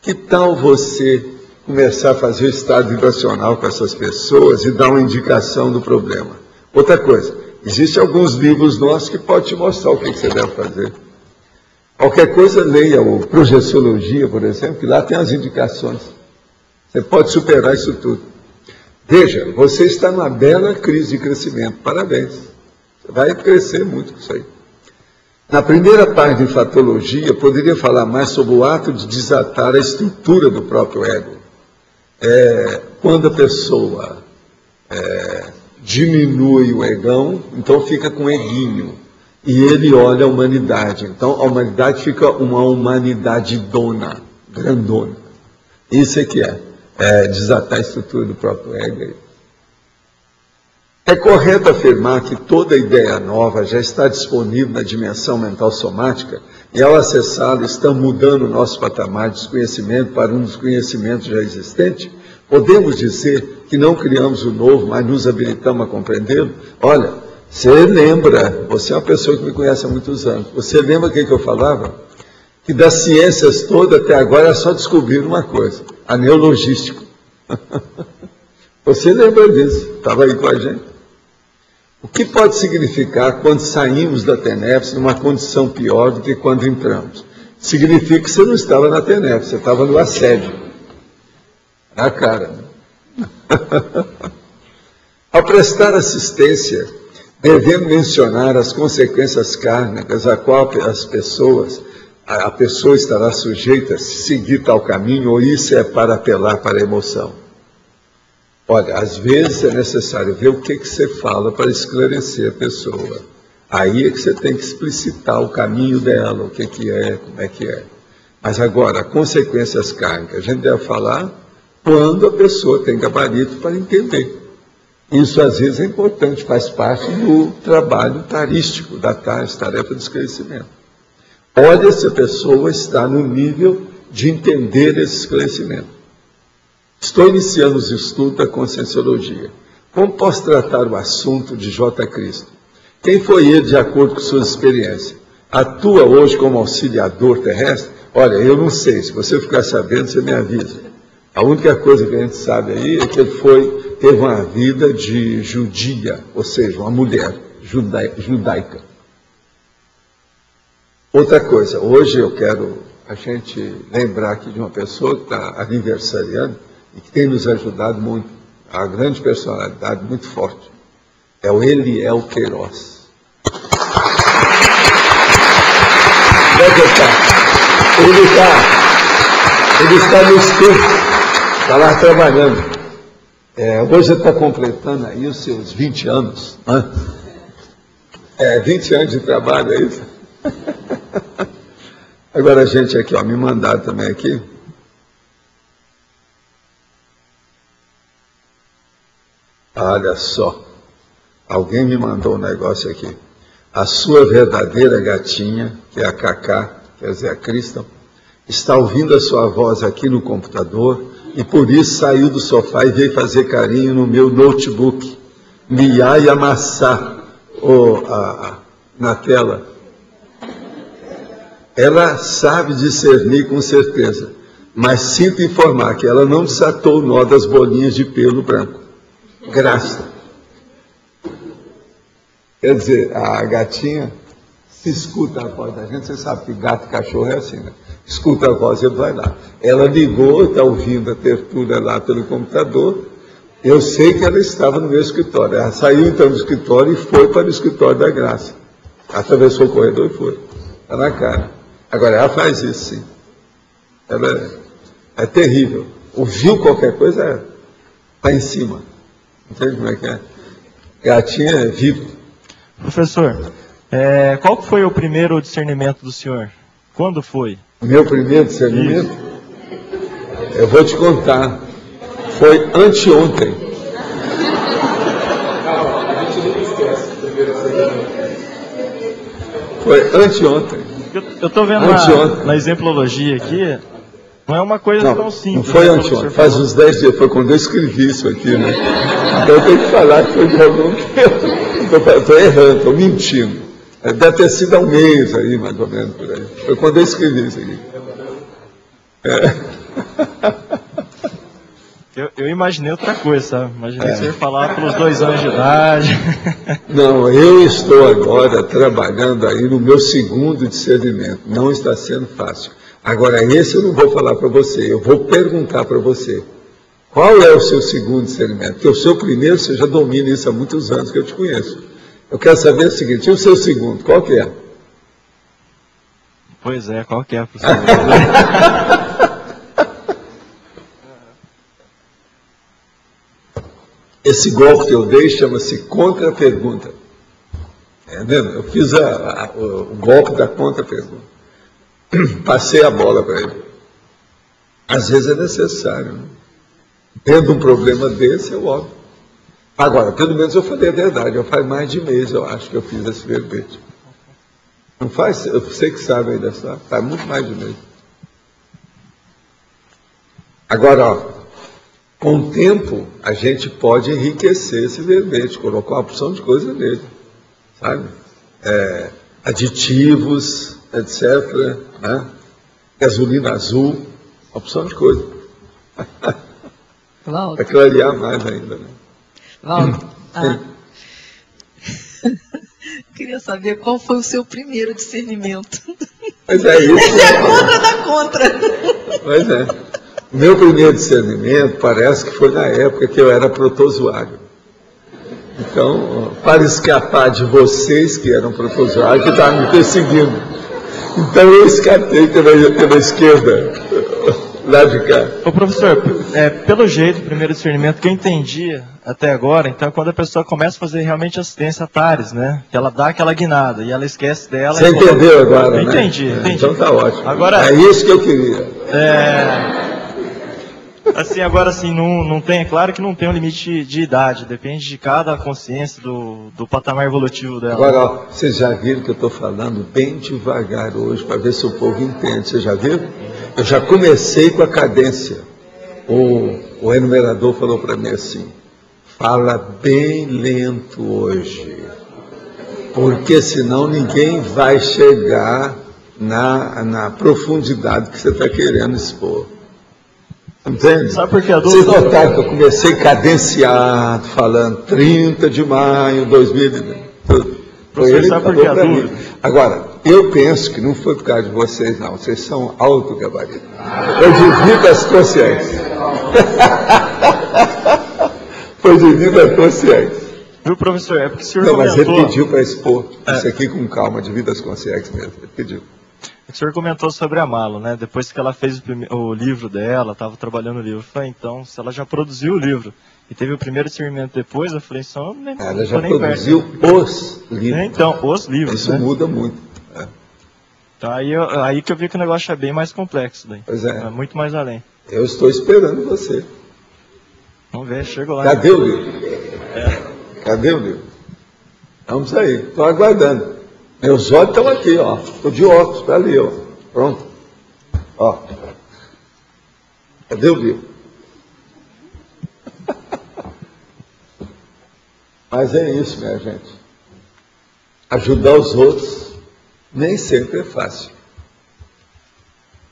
Speaker 1: Que tal você começar a fazer o estado vibracional com essas pessoas e dar uma indicação do problema? Outra coisa, existem alguns livros nossos que podem te mostrar o que você deve fazer. Qualquer coisa, leia o Projeciologia, por exemplo, que lá tem as indicações. Você pode superar isso tudo. Veja, você está numa bela crise de crescimento. Parabéns. Você vai crescer muito com isso aí. Na primeira parte de Enfatologia, eu poderia falar mais sobre o ato de desatar a estrutura do próprio ego. Quando a pessoa diminui o egão, então fica com eguinho. E ele olha a humanidade. Então a humanidade fica uma humanidade dona, grandona. Isso é que desatar a estrutura do próprio ego. É correto afirmar que toda ideia nova já está disponível na dimensão mental somática e ao acessá-la está mudando o nosso patamar de desconhecimento para um desconhecimento já existente? Podemos dizer que não criamos o novo, mas nos habilitamos a compreendê-lo? Olha, você lembra, você é uma pessoa que me conhece há muitos anos, você lembra o que eu falava? Que das ciências todas até agora é só descobrir uma coisa, a neologística. Você lembra disso? Estava aí com a gente. O que pode significar quando saímos da TENEPS numa condição pior do que quando entramos? Significa que você não estava na TENEPS, você estava no assédio. Na cara. Ao prestar assistência, devemos mencionar as consequências kármicas a qual a pessoa estará sujeita se seguir tal caminho, ou isso é para apelar para a emoção? Olha, às vezes é necessário ver o que você fala para esclarecer a pessoa. Aí é que você tem que explicitar o caminho dela, o que é, como é que é. Mas agora, consequências kármicas, a gente deve falar quando a pessoa tem gabarito para entender. Isso às vezes é importante, faz parte do trabalho tarístico, da tarefa de esclarecimento. Olha se a pessoa está no nível de entender esse esclarecimento. Estou iniciando os estudos da Conscienciologia. Como posso tratar o assunto de J. Cristo? Quem foi ele de acordo com suas experiências? Atua hoje como auxiliador terrestre? Olha, eu não sei, se você ficar sabendo, você me avisa. A única coisa que a gente sabe aí é que ele teve uma vida de judia, ou seja, uma mulher judaica. Outra coisa, hoje eu quero a gente lembrar aqui de uma pessoa que está aniversariando e que tem nos ajudado muito, a grande personalidade, muito forte. É o Eliel Queiroz. Deve estar. Ele está no estúdio, está lá trabalhando. Hoje ele está completando aí os seus 20 anos. Né? 20 anos de trabalho, é isso? Agora a gente aqui, me mandaram também aqui. Olha só, alguém me mandou um negócio aqui. A sua verdadeira gatinha, que é a Cacá, quer dizer, a Cristão, está ouvindo a sua voz aqui no computador e por isso saiu do sofá e veio fazer carinho no meu notebook. Miar e amassar na tela. Ela sabe discernir com certeza, mas sinto informar que ela não desatou o nó das bolinhas de pelo branco. Graça. Quer dizer, a gatinha se escuta a voz da gente, você sabe que gato e cachorro é assim, né? Escuta a voz e ele vai lá. Ela ligou, está ouvindo a tertúlia lá pelo computador. Eu sei que ela estava no meu escritório. Ela saiu então do escritório e foi para o escritório da Graça. Atravessou o corredor e foi. Está na cara. Agora, ela faz isso, sim. Ela é terrível. Ouviu qualquer coisa, está em cima. Entende como é que é? Gatinha é viva.
Speaker 9: Professor, qual foi o primeiro discernimento do senhor? Quando foi?
Speaker 1: Meu primeiro discernimento? Isso. Eu vou te contar. Foi anteontem. Foi anteontem.
Speaker 9: Eu estou vendo na exemplologia aqui, não é uma coisa tão simples.
Speaker 1: Não foi anteontem, faz uns 10 dias, foi quando eu escrevi isso aqui, né? Então eu tenho que falar que foi de algum tempo. Estou errando, estou mentindo. Deve ter sido há um mês aí, mais ou menos, por aí. Foi quando eu escrevi isso aqui.
Speaker 9: Eu imaginei outra coisa, sabe? Imaginei que você ia falar pelos 2 anos de idade.
Speaker 1: Não, eu estou agora trabalhando aí no meu segundo discernimento. Não está sendo fácil. Agora, esse eu não vou falar para você. Eu vou perguntar para você. Qual é o seu segundo discernimento? Porque o seu primeiro, você já domina isso há muitos anos que eu te conheço. Eu quero saber o seguinte, e o seu segundo, qual que é?
Speaker 9: Pois é, qual que é, professor?
Speaker 1: Esse golpe que eu dei chama-se contra-pergunta. Entendeu? Eu fiz o golpe da contra-pergunta. Passei a bola para ele. Às vezes é necessário. Né? Tendo um problema desse, é óbvio. Agora, pelo menos eu falei a verdade. Faz mais de mês, eu acho, que eu fiz esse verbete. Não faz? Eu sei que sabe aí dessa. Faz muito mais de mês. Agora, ó. Com o tempo, a gente pode enriquecer esse verbete, colocar uma opção de coisa nele, sabe? Aditivos, etc. Né? Gasolina azul, opção de coisa. Para clarear mais ainda. Né?
Speaker 8: Valdo, queria saber qual foi o seu primeiro discernimento.
Speaker 1: Pois é isso.
Speaker 8: Esse é contra da contra.
Speaker 1: Pois é. O meu primeiro discernimento parece que foi na época que eu era protozoário. Então, para escapar de vocês que eram protozoários, que estavam me perseguindo. Então eu escapei pela esquerda, lá de cá.
Speaker 9: Ô professor, pelo jeito, o primeiro discernimento que eu entendi até agora, então quando a pessoa começa a fazer realmente assistência a TARES, né? Que ela dá aquela guinada e ela esquece dela.
Speaker 1: Você entendeu agora,
Speaker 9: né? Entendi.
Speaker 1: Então tá ótimo.
Speaker 9: Agora,
Speaker 1: é isso que eu queria.
Speaker 9: Assim, agora assim, não tem, é claro que não tem um limite de idade, depende de cada consciência, do patamar evolutivo dela.
Speaker 1: Agora, ó, vocês já viram que eu estou falando bem devagar hoje, para ver se o povo entende, vocês já viram? Eu já comecei com a cadência. O enumerador falou para mim assim, fala bem lento hoje, porque senão ninguém vai chegar na profundidade que você está querendo expor. Entende?
Speaker 9: Sabe por que a
Speaker 1: dúvida? Vocês notaram que eu comecei cadenciado, falando 30 de maio de 2020. Foi ele que falou para mim. Agora, eu penso que não foi por causa de vocês, não. Vocês são autogabaritos. Eu divido as consciências. Foi divido as consciências.
Speaker 9: Viu, professor? É porque o senhor
Speaker 1: não, comentou... mas ele pediu para expor isso aqui com calma, divido as consciências mesmo. Ele pediu.
Speaker 9: O senhor comentou sobre a Malo, né? Depois que ela fez o livro dela, estava trabalhando o livro. Eu falei, então, se ela já produziu o livro e teve o primeiro discernimento depois, eu falei, só nem
Speaker 1: ela já produziu os livros.
Speaker 9: Então, os livros.
Speaker 1: Isso, né? Muda muito.
Speaker 9: Então, aí que eu vi que o negócio é bem mais complexo. Daí.
Speaker 1: Pois é.
Speaker 9: Muito mais além.
Speaker 1: Eu estou esperando você.
Speaker 9: Vamos ver, chegou lá.
Speaker 1: Cadê o livro? Cadê o livro? Vamos aí, estou aguardando. Meus olhos estão aqui, ó. Estou de óculos, está ali, ó. Pronto. Ó. Cadê o livro? Mas é isso, minha gente. Ajudar os outros nem sempre é fácil.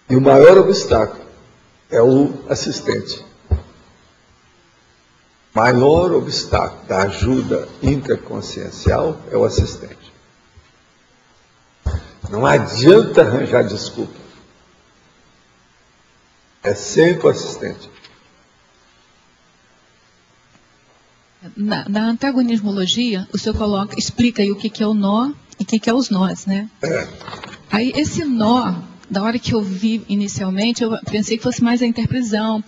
Speaker 1: E o maior obstáculo é o assistente. O maior obstáculo da ajuda interconsciencial é o assistente. Não adianta arranjar desculpa. É sempre o assistente.
Speaker 8: Na antagonismologia, o senhor explica aí o que é o nó e o que é os nós, né? Aí esse nó, da hora que eu vi inicialmente, eu pensei que fosse mais a interprisão.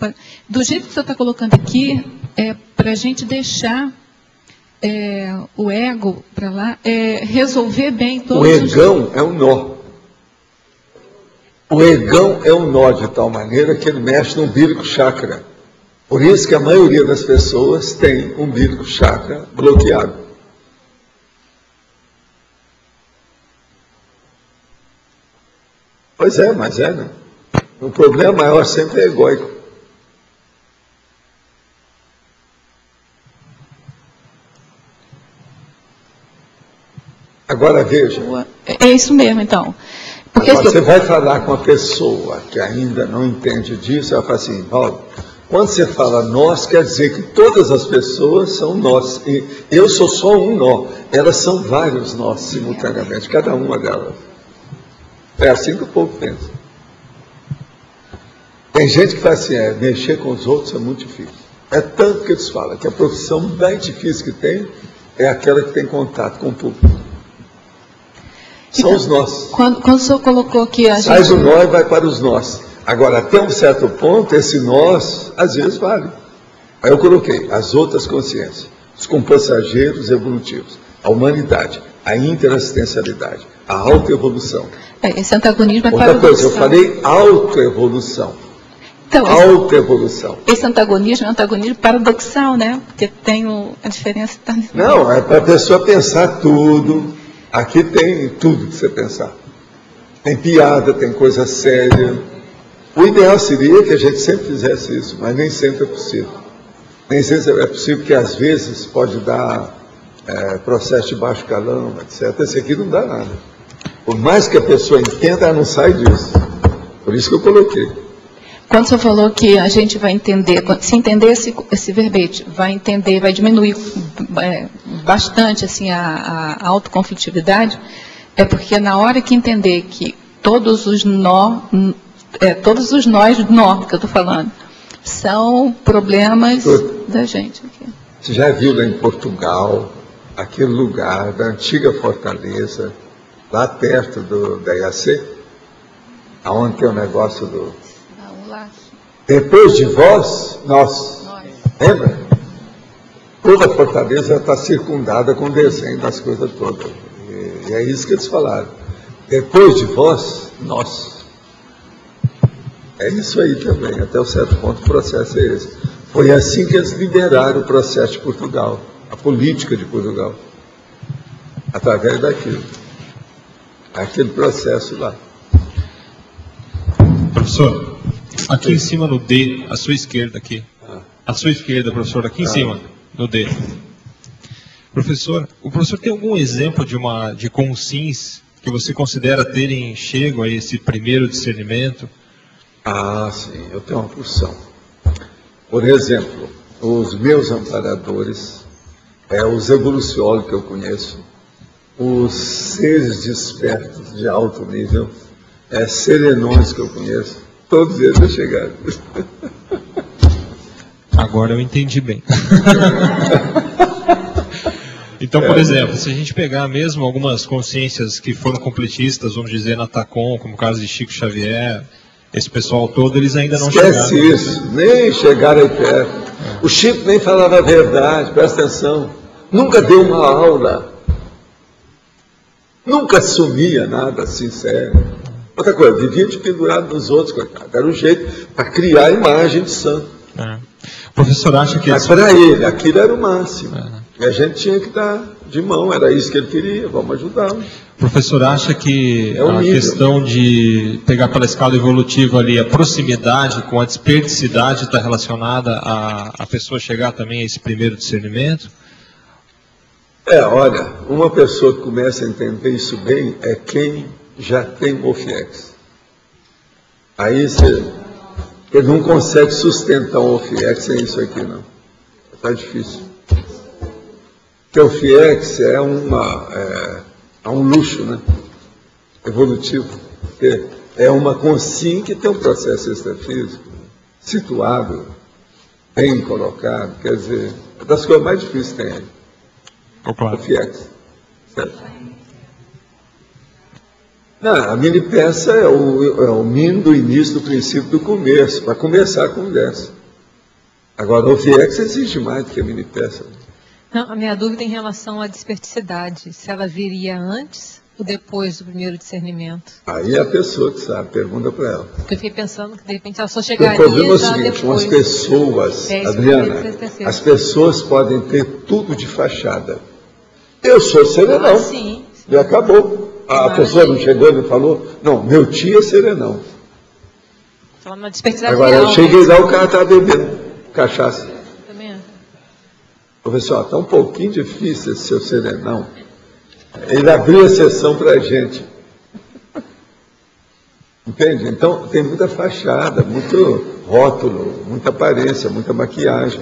Speaker 8: Do jeito que você está colocando aqui, é para a gente deixar o ego para lá, resolver bem todos
Speaker 1: o egão é um nó. O egão é um nó de tal maneira que ele mexe no umbilical chakra. Por isso que a maioria das pessoas tem um umbilical chakra bloqueado. Pois é, mas né? O problema maior sempre é egóico. Agora veja.
Speaker 8: É isso mesmo, então. Porque
Speaker 1: agora, você vai falar com uma pessoa que ainda não entende disso, ela fala assim, Paulo, quando você fala nós, quer dizer que todas as pessoas são nós. E eu sou só um nó. Elas são vários nós simultaneamente, cada uma delas. É assim que o povo pensa. Tem gente que fala assim, mexer com os outros é muito difícil. É tanto que eles falam que a profissão mais difícil que tem é aquela que tem contato com o público. São os nós.
Speaker 8: Quando o senhor colocou aqui a
Speaker 1: sai do nó e vai para os nós. Agora, até um certo ponto, esse nós, às vezes, vale. Aí eu coloquei as outras consciências, os compassageiros evolutivos, a humanidade, a interassistencialidade, a autoevolução.
Speaker 8: Esse antagonismo é
Speaker 1: outra
Speaker 8: paradoxal.
Speaker 1: coisa, eu falei autoevolução.
Speaker 8: Então,
Speaker 1: autoevolução.
Speaker 8: Esse antagonismo é um antagonismo paradoxal, né? Porque tem a diferença.
Speaker 1: Não, é para a pessoa pensar tudo. Aqui tem tudo que você pensar. Tem piada, tem coisa séria. O ideal seria que a gente sempre fizesse isso, mas nem sempre é possível. Nem sempre é possível, porque às vezes pode dar processo de baixo calão, etc. Esse aqui não dá nada. Por mais que a pessoa entenda, ela não sai disso. Por isso que eu coloquei.
Speaker 8: Quando o senhor falou que a gente vai entender, se entender esse verbete, vai entender, vai diminuir bastante assim, a autoconflitividade, é porque na hora que entender que todos os nós que eu estou falando, são problemas da gente aqui.
Speaker 1: Você já viu lá em Portugal, aquele lugar da antiga fortaleza, lá perto da IAC, aonde tem o negócio do... Depois de vós, nós. Lembra? Toda a fortaleza está circundada com o desenho das coisas todas. E é isso que eles falaram. Depois de vós, nós. É isso aí também. Até um certo ponto o processo é esse. Foi assim que eles liberaram o processo de Portugal, a política de Portugal. Através daquilo. Aquele processo lá.
Speaker 10: Professor, aqui em cima no D, à sua esquerda aqui. À sua esquerda, professor, aqui em cima, no D. Professor, o professor tem algum exemplo de consciência que você considera terem chego a esse primeiro discernimento?
Speaker 1: Ah, sim, eu tenho uma porção. Por exemplo, os meus amparadores, os evoluciólogos que eu conheço, os seres despertos de alto nível, serenões que eu conheço, todos eles já chegaram.
Speaker 10: Agora eu entendi bem. Então, por exemplo, se a gente pegar mesmo algumas consciências que foram completistas, vamos dizer, na TACOM, como o caso de Chico Xavier, esse pessoal todo, eles ainda não chegaram.
Speaker 1: Esquece isso, nem chegaram aí perto. O Chico nem falava a verdade, presta atenção. Nunca deu uma aula. Nunca assumia nada assim sério. Outra coisa, vivia de pendurado nos outros, coitado. Era um jeito para criar a imagem de santo.
Speaker 10: O professor acha que...
Speaker 1: Mas para ele, aquilo era o máximo. E a gente tinha que dar de mão, era isso que ele queria, vamos ajudá-lo.
Speaker 10: O professor acha que a questão de pegar pela escala evolutiva ali, a proximidade com a desperdicidade está relacionada a pessoa chegar também a esse primeiro discernimento?
Speaker 1: Olha, uma pessoa que começa a entender isso bem é quem já tem o OFIEX. Aí ele não consegue sustentar um OFIEX sem isso aqui, não. Está difícil. Porque o FIEX é um luxo, né? Evolutivo. Porque é uma consciência que tem um processo extrafísico, situado, bem colocado. Quer dizer, é das coisas mais difíceis que tem aí.
Speaker 10: Claro.
Speaker 1: O FIEX. Certo? Não, a mini peça é o mínimo do início, do princípio, do começo, para começar a conversa. Agora, o FIEX exige mais do que a mini peça.
Speaker 11: Não, a minha dúvida é em relação à desperticidade, se ela viria antes ou depois do primeiro discernimento.
Speaker 1: Aí é a pessoa que sabe, pergunta para ela.
Speaker 11: Porque eu fiquei pensando que de repente ela só chegaria
Speaker 1: o problema é o
Speaker 11: já
Speaker 1: seguinte,
Speaker 11: depois.
Speaker 1: umas pessoas, Adriana, as pessoas podem ter tudo de fachada. Eu sou serenão.
Speaker 11: Sim.
Speaker 1: E acabou. A pessoa não chegou e me falou, não, meu tio é serenão.
Speaker 11: Falando na desperticidade
Speaker 1: agora,
Speaker 11: real,
Speaker 1: eu cheguei lá, o cara estava bebendo cachaça.
Speaker 11: Também é.
Speaker 1: Professor, está um pouquinho difícil esse seu serenão. Ele abriu a sessão para a gente. Entende? Então, tem muita fachada, muito rótulo, muita aparência, muita maquiagem.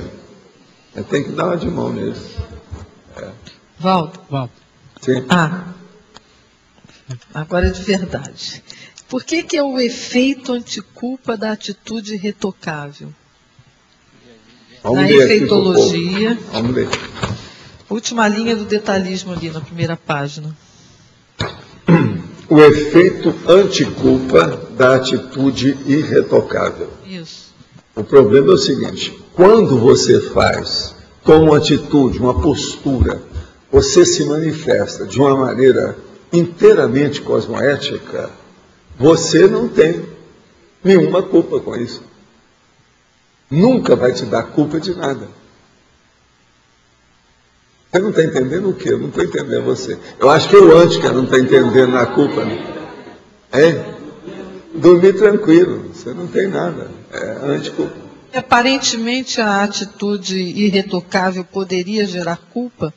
Speaker 1: Tem que dar uma de mão nisso.
Speaker 12: Valdo.
Speaker 1: Sim.
Speaker 12: Agora é de verdade. Por que é o efeito anticulpa da atitude retocável? Na efeitologia.
Speaker 1: Vamos ler.
Speaker 12: Última linha do detalhismo ali na primeira página.
Speaker 1: O efeito anticulpa da atitude irretocável.
Speaker 12: Isso.
Speaker 1: O problema é o seguinte, quando você toma uma atitude, uma postura, você se manifesta de uma maneira inteiramente cosmoética, você não tem nenhuma culpa com isso. Nunca vai te dar culpa de nada. Você não está entendendo o quê? Eu não estou entendendo você. Eu acho que o antes que não está entendendo a culpa. Dormir tranquilo, você não tem nada. É anticulpa.
Speaker 12: Aparentemente a atitude irretocável poderia gerar culpa?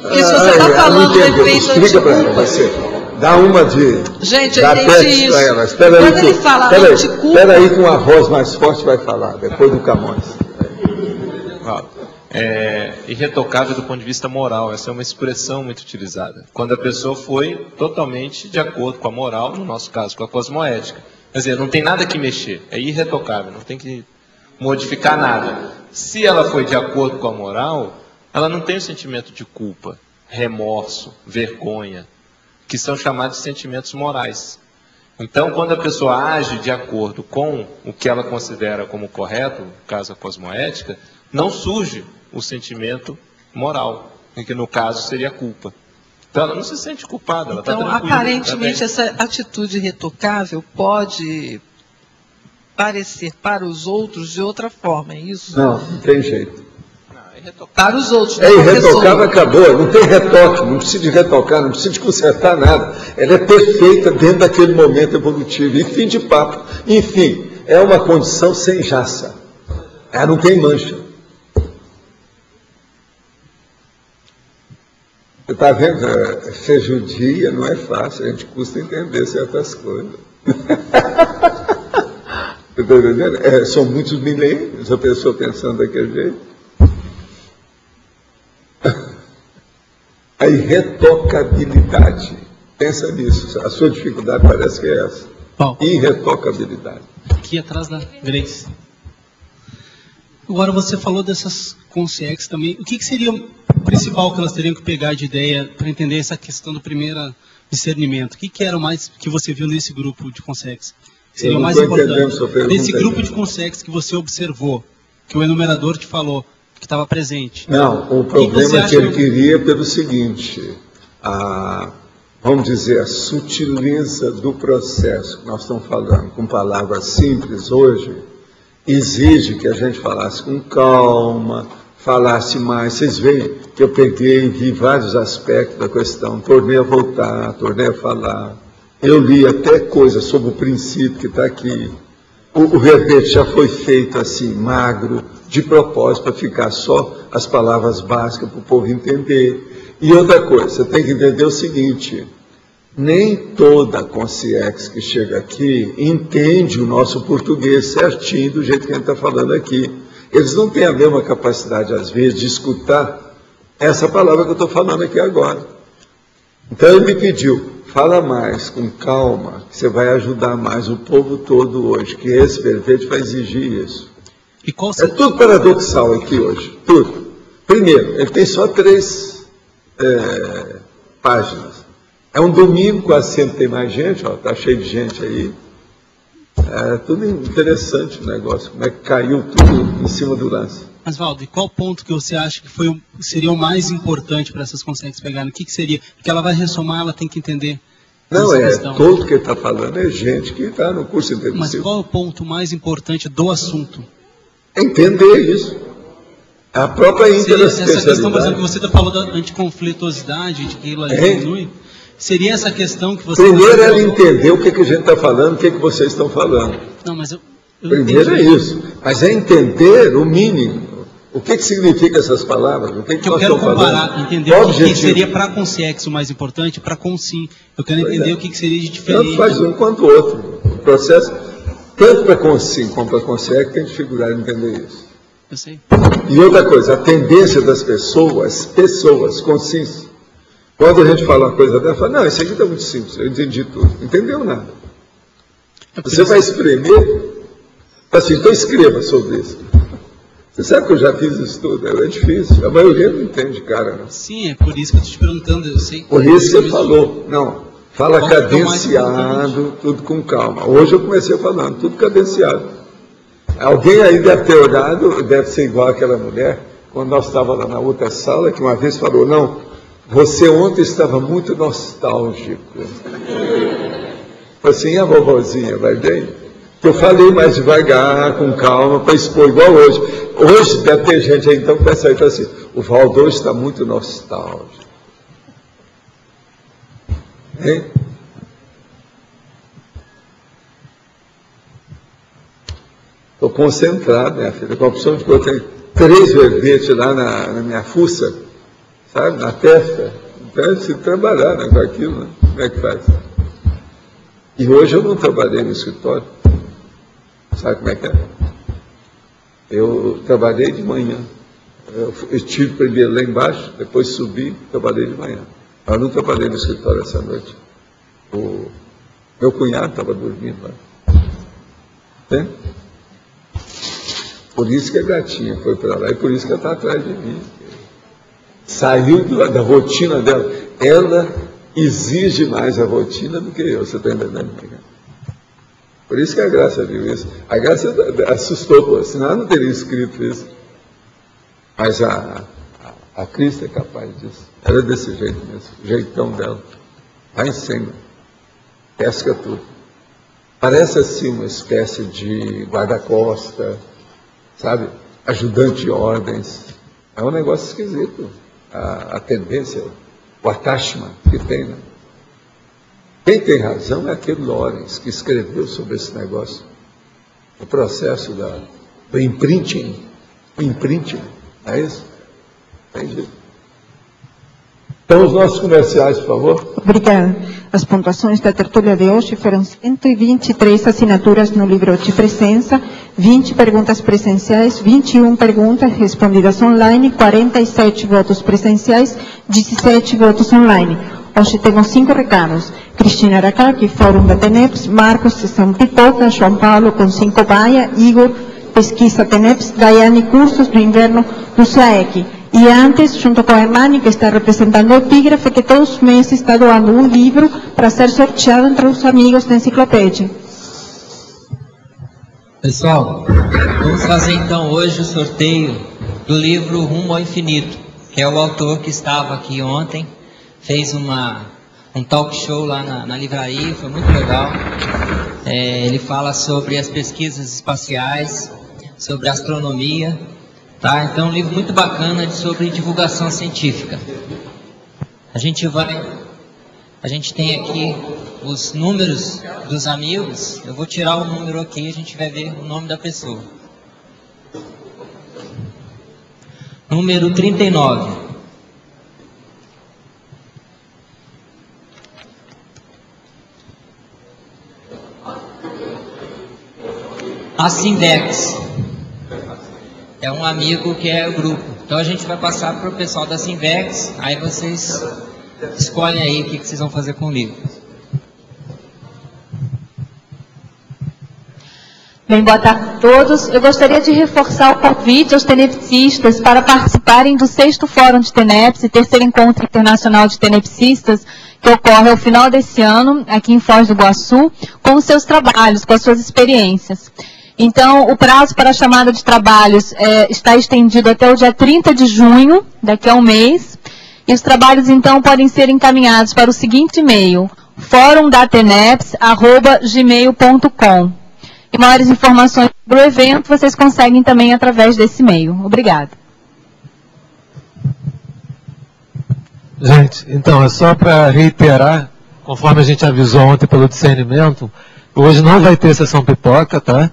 Speaker 12: Porque se você está falando do efeito
Speaker 1: explica para você. Dá uma de...
Speaker 12: Gente, eu entendi isso.
Speaker 1: Espera aí,
Speaker 12: quando ele fala anticulpa...
Speaker 1: Espera aí que uma voz mais forte vai falar, depois do Camões.
Speaker 2: Irretocável do ponto de vista moral, essa é uma expressão muito utilizada. Quando a pessoa foi totalmente de acordo com a moral, no nosso caso, com a cosmoética. Quer dizer, não tem nada que mexer, é irretocável, não tem que modificar nada. Se ela foi de acordo com a moral, ela não tem o sentimento de culpa, remorso, vergonha, que são chamados de sentimentos morais. Então, quando a pessoa age de acordo com o que ela considera como correto, no caso a cosmoética, não surge o sentimento moral, que no caso seria a culpa. Então, ela não se sente culpada, ela está tranquila.
Speaker 12: Então, aparentemente, essa atitude retocável pode parecer para os outros de outra forma, é isso?
Speaker 1: Não tem jeito.
Speaker 12: Para os outros.
Speaker 1: Irretocável acabou, não tem retoque, não precisa de retocar, não precisa de consertar nada. Ela é perfeita dentro daquele momento evolutivo. E fim de papo. Enfim, é uma condição sem jaça. Ela não tem mancha. Você está vendo? Ser judia não é fácil, a gente custa entender certas coisas. Você está entendendo? São muitos milênios a pessoa pensando daquele jeito. A irretocabilidade. Pensa nisso. A sua dificuldade parece que é essa. Irretocabilidade.
Speaker 13: Aqui atrás da Grace. Agora você falou dessas consciências também. O que seria o principal que elas teriam que pegar de ideia para entender essa questão do primeiro discernimento? O que era o mais que você viu nesse grupo de consciências? Seria o mais importante. Nesse grupo de consciências que você observou, que o enumerador te falou, que estava presente.
Speaker 1: Não, o problema que ele queria pelo seguinte, vamos dizer, a sutileza do processo que nós estamos falando, com palavras simples hoje, exige que a gente falasse com calma, falasse mais. Vocês veem que eu peguei e vi vários aspectos da questão, tornei a voltar, tornei a falar. Eu li até coisas sobre o princípio que está aqui. O verbete já foi feito assim, magro, de propósito, para ficar só as palavras básicas para o povo entender. E outra coisa, você tem que entender o seguinte, nem toda consciência que chega aqui entende o nosso português certinho do jeito que a gente está falando aqui. Eles não têm a mesma capacidade, às vezes, de escutar essa palavra que eu estou falando aqui agora. Então ele me pediu, fala mais, com calma, que você vai ajudar mais o povo todo hoje, que esse verbete vai exigir isso. É tudo paradoxal aqui hoje, tudo. Primeiro, ele tem só 3 páginas. É um domingo, quase sempre tem mais gente, está cheio de gente aí. É tudo interessante o negócio, como é que caiu tudo em cima do lance.
Speaker 13: Mas, Valdo, e qual ponto que você acha que seria o mais importante para essas consegues pegarem? O que seria? Porque ela vai ressomar, ela tem que entender.
Speaker 1: Não, todo que ele está falando é gente que está no curso intensivo.
Speaker 13: Mas qual é o ponto mais importante do assunto?
Speaker 1: Entender isso. A própria interespecialidade.
Speaker 13: Essa questão, por exemplo, você falou da anticonflituosidade, de que aquilo ali diminui. Seria essa questão que você...
Speaker 1: Primeiro ela entender o que a gente está falando, o que vocês estão falando.
Speaker 13: Não, mas eu
Speaker 1: primeiro
Speaker 13: entendi.
Speaker 1: É isso. Mas é entender o mínimo. O que significa essas palavras? O que nós estamos falando?
Speaker 13: Entender o que seria para a Consex o mais importante e para a Consim. Eu quero entender o que seria de diferente.
Speaker 1: Tanto faz um quanto o outro. O processo, tanto para a Consim como para a Consex, tem dificuldade em entender isso.
Speaker 13: Eu sei.
Speaker 1: E outra coisa, a tendência das pessoas, Consims, quando a gente fala uma coisa dela, fala, não, isso aqui está muito simples, eu entendi tudo. Entendeu nada. Você vai espremer, assim, então escreva sobre isso. Você sabe que eu já fiz isso tudo, é difícil. A maioria não entende, cara. Não.
Speaker 13: Sim, é por isso que eu estou te perguntando, eu sei.
Speaker 1: Por isso que você falou. Não, fala cadenciado, tudo com calma. Hoje eu comecei falando, tudo cadenciado. Alguém aí deve ter olhado, deve ser igual aquela mulher, quando nós estávamos lá na outra sala, que uma vez falou, não, você ontem estava muito nostálgico. Assim, a vovozinha, vai bem? Eu falei mais devagar, com calma, para expor igual hoje. Hoje deve ter gente aí, então, que vai sair e fala assim, o Valdo está muito nostálgico. Hein? Estou concentrado, minha filha, com a opção de que eu tenho 3 verbetes lá na minha fuça, sabe, na testa. Então, eu preciso trabalhar, né, com aquilo, né? Como é que faz? E hoje eu não trabalhei no escritório. Sabe como é que é? Eu trabalhei de manhã. Eu estive primeiro lá embaixo, depois subi, trabalhei de manhã. Eu não trabalhei no escritório essa noite. O meu cunhado estava dormindo lá. Entende? Por isso que a gatinha foi para lá e por isso que ela está atrás de mim. Saiu da rotina dela. Ela exige mais a rotina do que eu, você está entendendo? Por isso que a Graça viu isso. A Graça assustou, senão ela não teria escrito isso. Mas a Cristo é capaz disso. Ela é desse jeito mesmo, o jeitão dela. Vai em cima, pesca tudo. Parece assim uma espécie de guarda-costa, sabe? Ajudante de ordens. É um negócio esquisito. A tendência, o attachment que tem, né? Quem tem razão é aquele Lawrence que escreveu sobre esse negócio. O processo do imprinting. O imprinting, não é isso? Entendi. Então, os nossos comerciais, por favor.
Speaker 14: Obrigada. As pontuações da tertúlia de hoje foram 123 assinaturas no livro de presença, 20 perguntas presenciais, 21 perguntas respondidas online, 47 votos presenciais, 17 votos online. Hoje temos 5 recados. Cristina Aracaki, Fórum da TENEPS, Marcos, Sessão Pipoca, João Paulo, com 5 Baia, Igor, Pesquisa TENEPS, Daiane, Cursos do Inverno do SAEC. E antes, junto com a Hernani, que está representando o Epígrafe, que todos os meses está doando um livro para ser sorteado entre os amigos da enciclopédia.
Speaker 15: Pessoal, vamos fazer então hoje o sorteio do livro Rumo ao Infinito, que é o autor que estava aqui ontem, fez um talk show lá na livraria, foi muito legal. Ele fala sobre as pesquisas espaciais, sobre astronomia. Tá? Então, um livro muito bacana sobre divulgação científica. A gente tem aqui os números dos amigos. Eu vou tirar o número aqui e a gente vai ver o nome da pessoa. Número 39. A Sindex. É um amigo que é o grupo. Então a gente vai passar para o pessoal da Sinvex, aí vocês escolhem aí o que vocês vão fazer com o livro.
Speaker 16: Bem, boa tarde a todos. Eu gostaria de reforçar o convite aos tenepsistas para participarem do 6º Fórum de TENEPS, terceiro encontro internacional de tenepsistas, que ocorre ao final desse ano, aqui em Foz do Iguaçu, com os seus trabalhos, com as suas experiências. Então, o prazo para a chamada de trabalhos está estendido até o dia 30 de junho, daqui a um mês, e os trabalhos, então, podem ser encaminhados para o seguinte e-mail, forumdateneps@gmail.com. E maiores informações sobre o evento vocês conseguem também através desse e-mail. Obrigada.
Speaker 17: Gente, então, é só para reiterar, conforme a gente avisou ontem pelo discernimento, hoje não vai ter sessão pipoca, tá?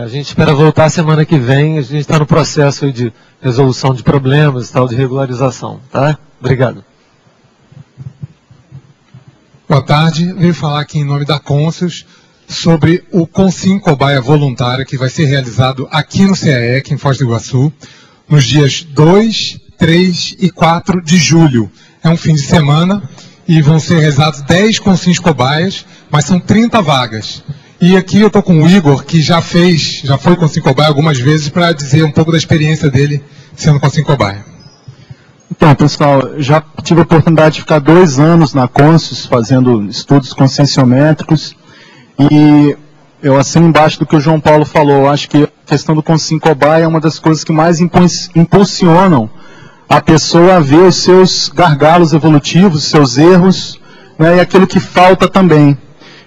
Speaker 17: A gente espera voltar semana que vem, a gente está no processo aí de resolução de problemas e tal, de regularização, tá? Obrigado.
Speaker 18: Boa tarde, venho falar aqui em nome da Consus sobre o Consim Cobaia Voluntária, que vai ser realizado aqui no CAEC, em Foz do Iguaçu, nos dias 2, 3 e 4 de julho. É um fim de semana e vão ser realizados 10 Consins Cobaias, mas são 30 vagas. E aqui eu estou com o Igor, que já foi Consim Cobaia algumas vezes, para dizer um pouco da experiência dele sendo Consim Cobaia.
Speaker 19: Então, pessoal, já tive a oportunidade de ficar 2 anos na Consus, fazendo estudos conscienciométricos, e eu assino embaixo do que o João Paulo falou. Eu acho que a questão do Consim Cobaia é uma das coisas que mais impulsionam a pessoa a ver os seus gargalos evolutivos, os seus erros, né, e aquilo que falta também.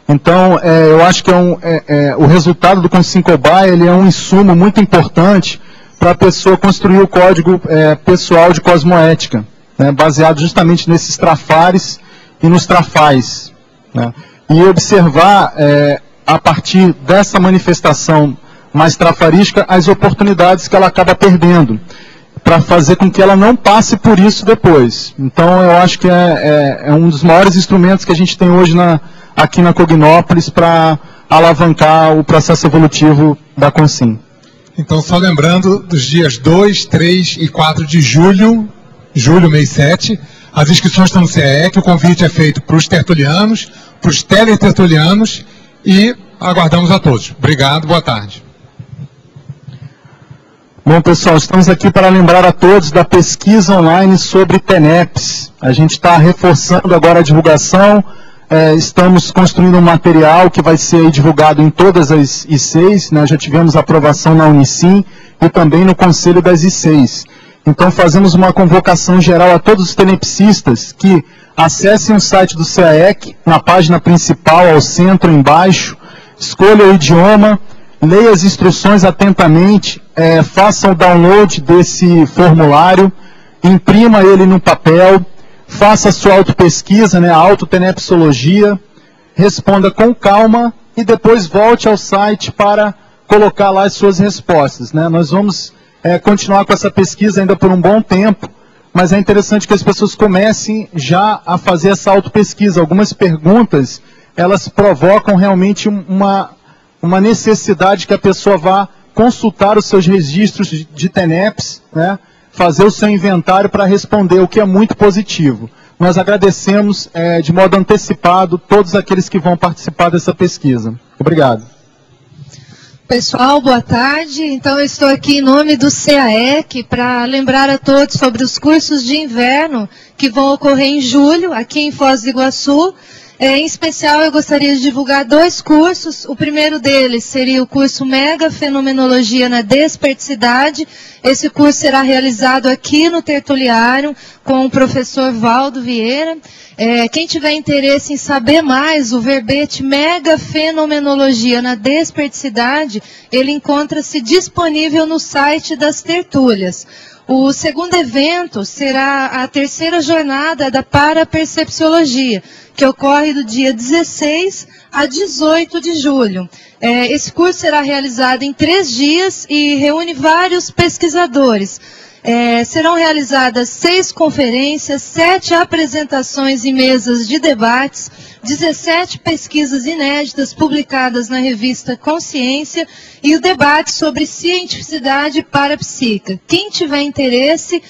Speaker 19: Então, eu acho que o resultado do Consim Cobaia, ele é um insumo muito importante para a pessoa construir o código pessoal de cosmoética, né, baseado justamente nesses trafares e nos trafais, né. E observar, a partir dessa manifestação mais trafarística, as oportunidades que ela acaba perdendo, para fazer com que ela não passe por isso depois. Então, eu acho que é um dos maiores instrumentos que a gente tem hoje aqui na Cognópolis para alavancar o processo evolutivo da Consim.
Speaker 18: Então, só lembrando, dos dias 2, 3 e 4 de julho, mês 7, as inscrições estão no CAEC, o convite é feito para os tertulianos, para os teletertulianos, e aguardamos a todos. Obrigado, boa tarde.
Speaker 19: Bom, pessoal, estamos aqui para lembrar a todos da pesquisa online sobre TENEPS. A gente está reforçando agora a divulgação, estamos construindo um material que vai ser divulgado em todas as ICs, né? Já tivemos aprovação na Unicim e também no Conselho das ICs. Então fazemos uma convocação geral a todos os tenepsistas que acessem o site do CAEC, na página principal, ao centro, embaixo, escolha o idioma, leia as instruções atentamente, faça o download desse formulário, imprima ele no papel, faça a sua autopesquisa, né, a autotenepsologia, responda com calma e depois volte ao site para colocar lá as suas respostas, né. Nós vamos continuar com essa pesquisa ainda por um bom tempo, mas é interessante que as pessoas comecem já a fazer essa autopesquisa. Algumas perguntas, elas provocam realmente uma necessidade que a pessoa vá consultar os seus registros de TENEPS, né, fazer o seu inventário para responder, o que é muito positivo. Nós agradecemos de modo antecipado todos aqueles que vão participar dessa pesquisa. Obrigado.
Speaker 11: Pessoal, boa tarde. Então, eu estou aqui em nome do CAEC para lembrar a todos sobre os cursos de inverno que vão ocorrer em julho, aqui em Foz do Iguaçu. Em especial, eu gostaria de divulgar 2 cursos. O primeiro deles seria o curso Mega Fenomenologia na Desperticidade. Esse curso será realizado aqui no Tertuliário com o professor Valdo Vieira. Quem tiver interesse em saber mais, o verbete Mega Fenomenologia na Desperticidade, ele encontra-se disponível no site das tertúlias. O segundo evento será a terceira jornada da Parapercepciologia, que ocorre do dia 16 a 18 de julho. Esse curso será realizado em 3 dias e reúne vários pesquisadores. Serão realizadas 6 conferências, 7 apresentações e mesas de debates, 17 pesquisas inéditas publicadas na revista Consciência e o debate sobre cientificidade parapsíquica. Quem tiver interesse,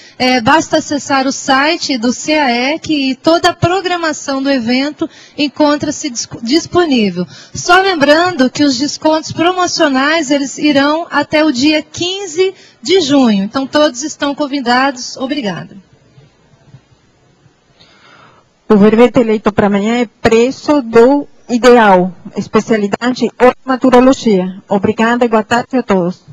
Speaker 11: basta acessar o site do CAEC e toda a programação do evento encontra-se disponível. Só lembrando que os descontos promocionais eles irão até o dia 15 de junho. Então todos estão convidados. Obrigada.
Speaker 14: O verbete eleito para amanhã é preço do ideal, especialidade ortomaturologia. Obrigada e boa tarde a todos.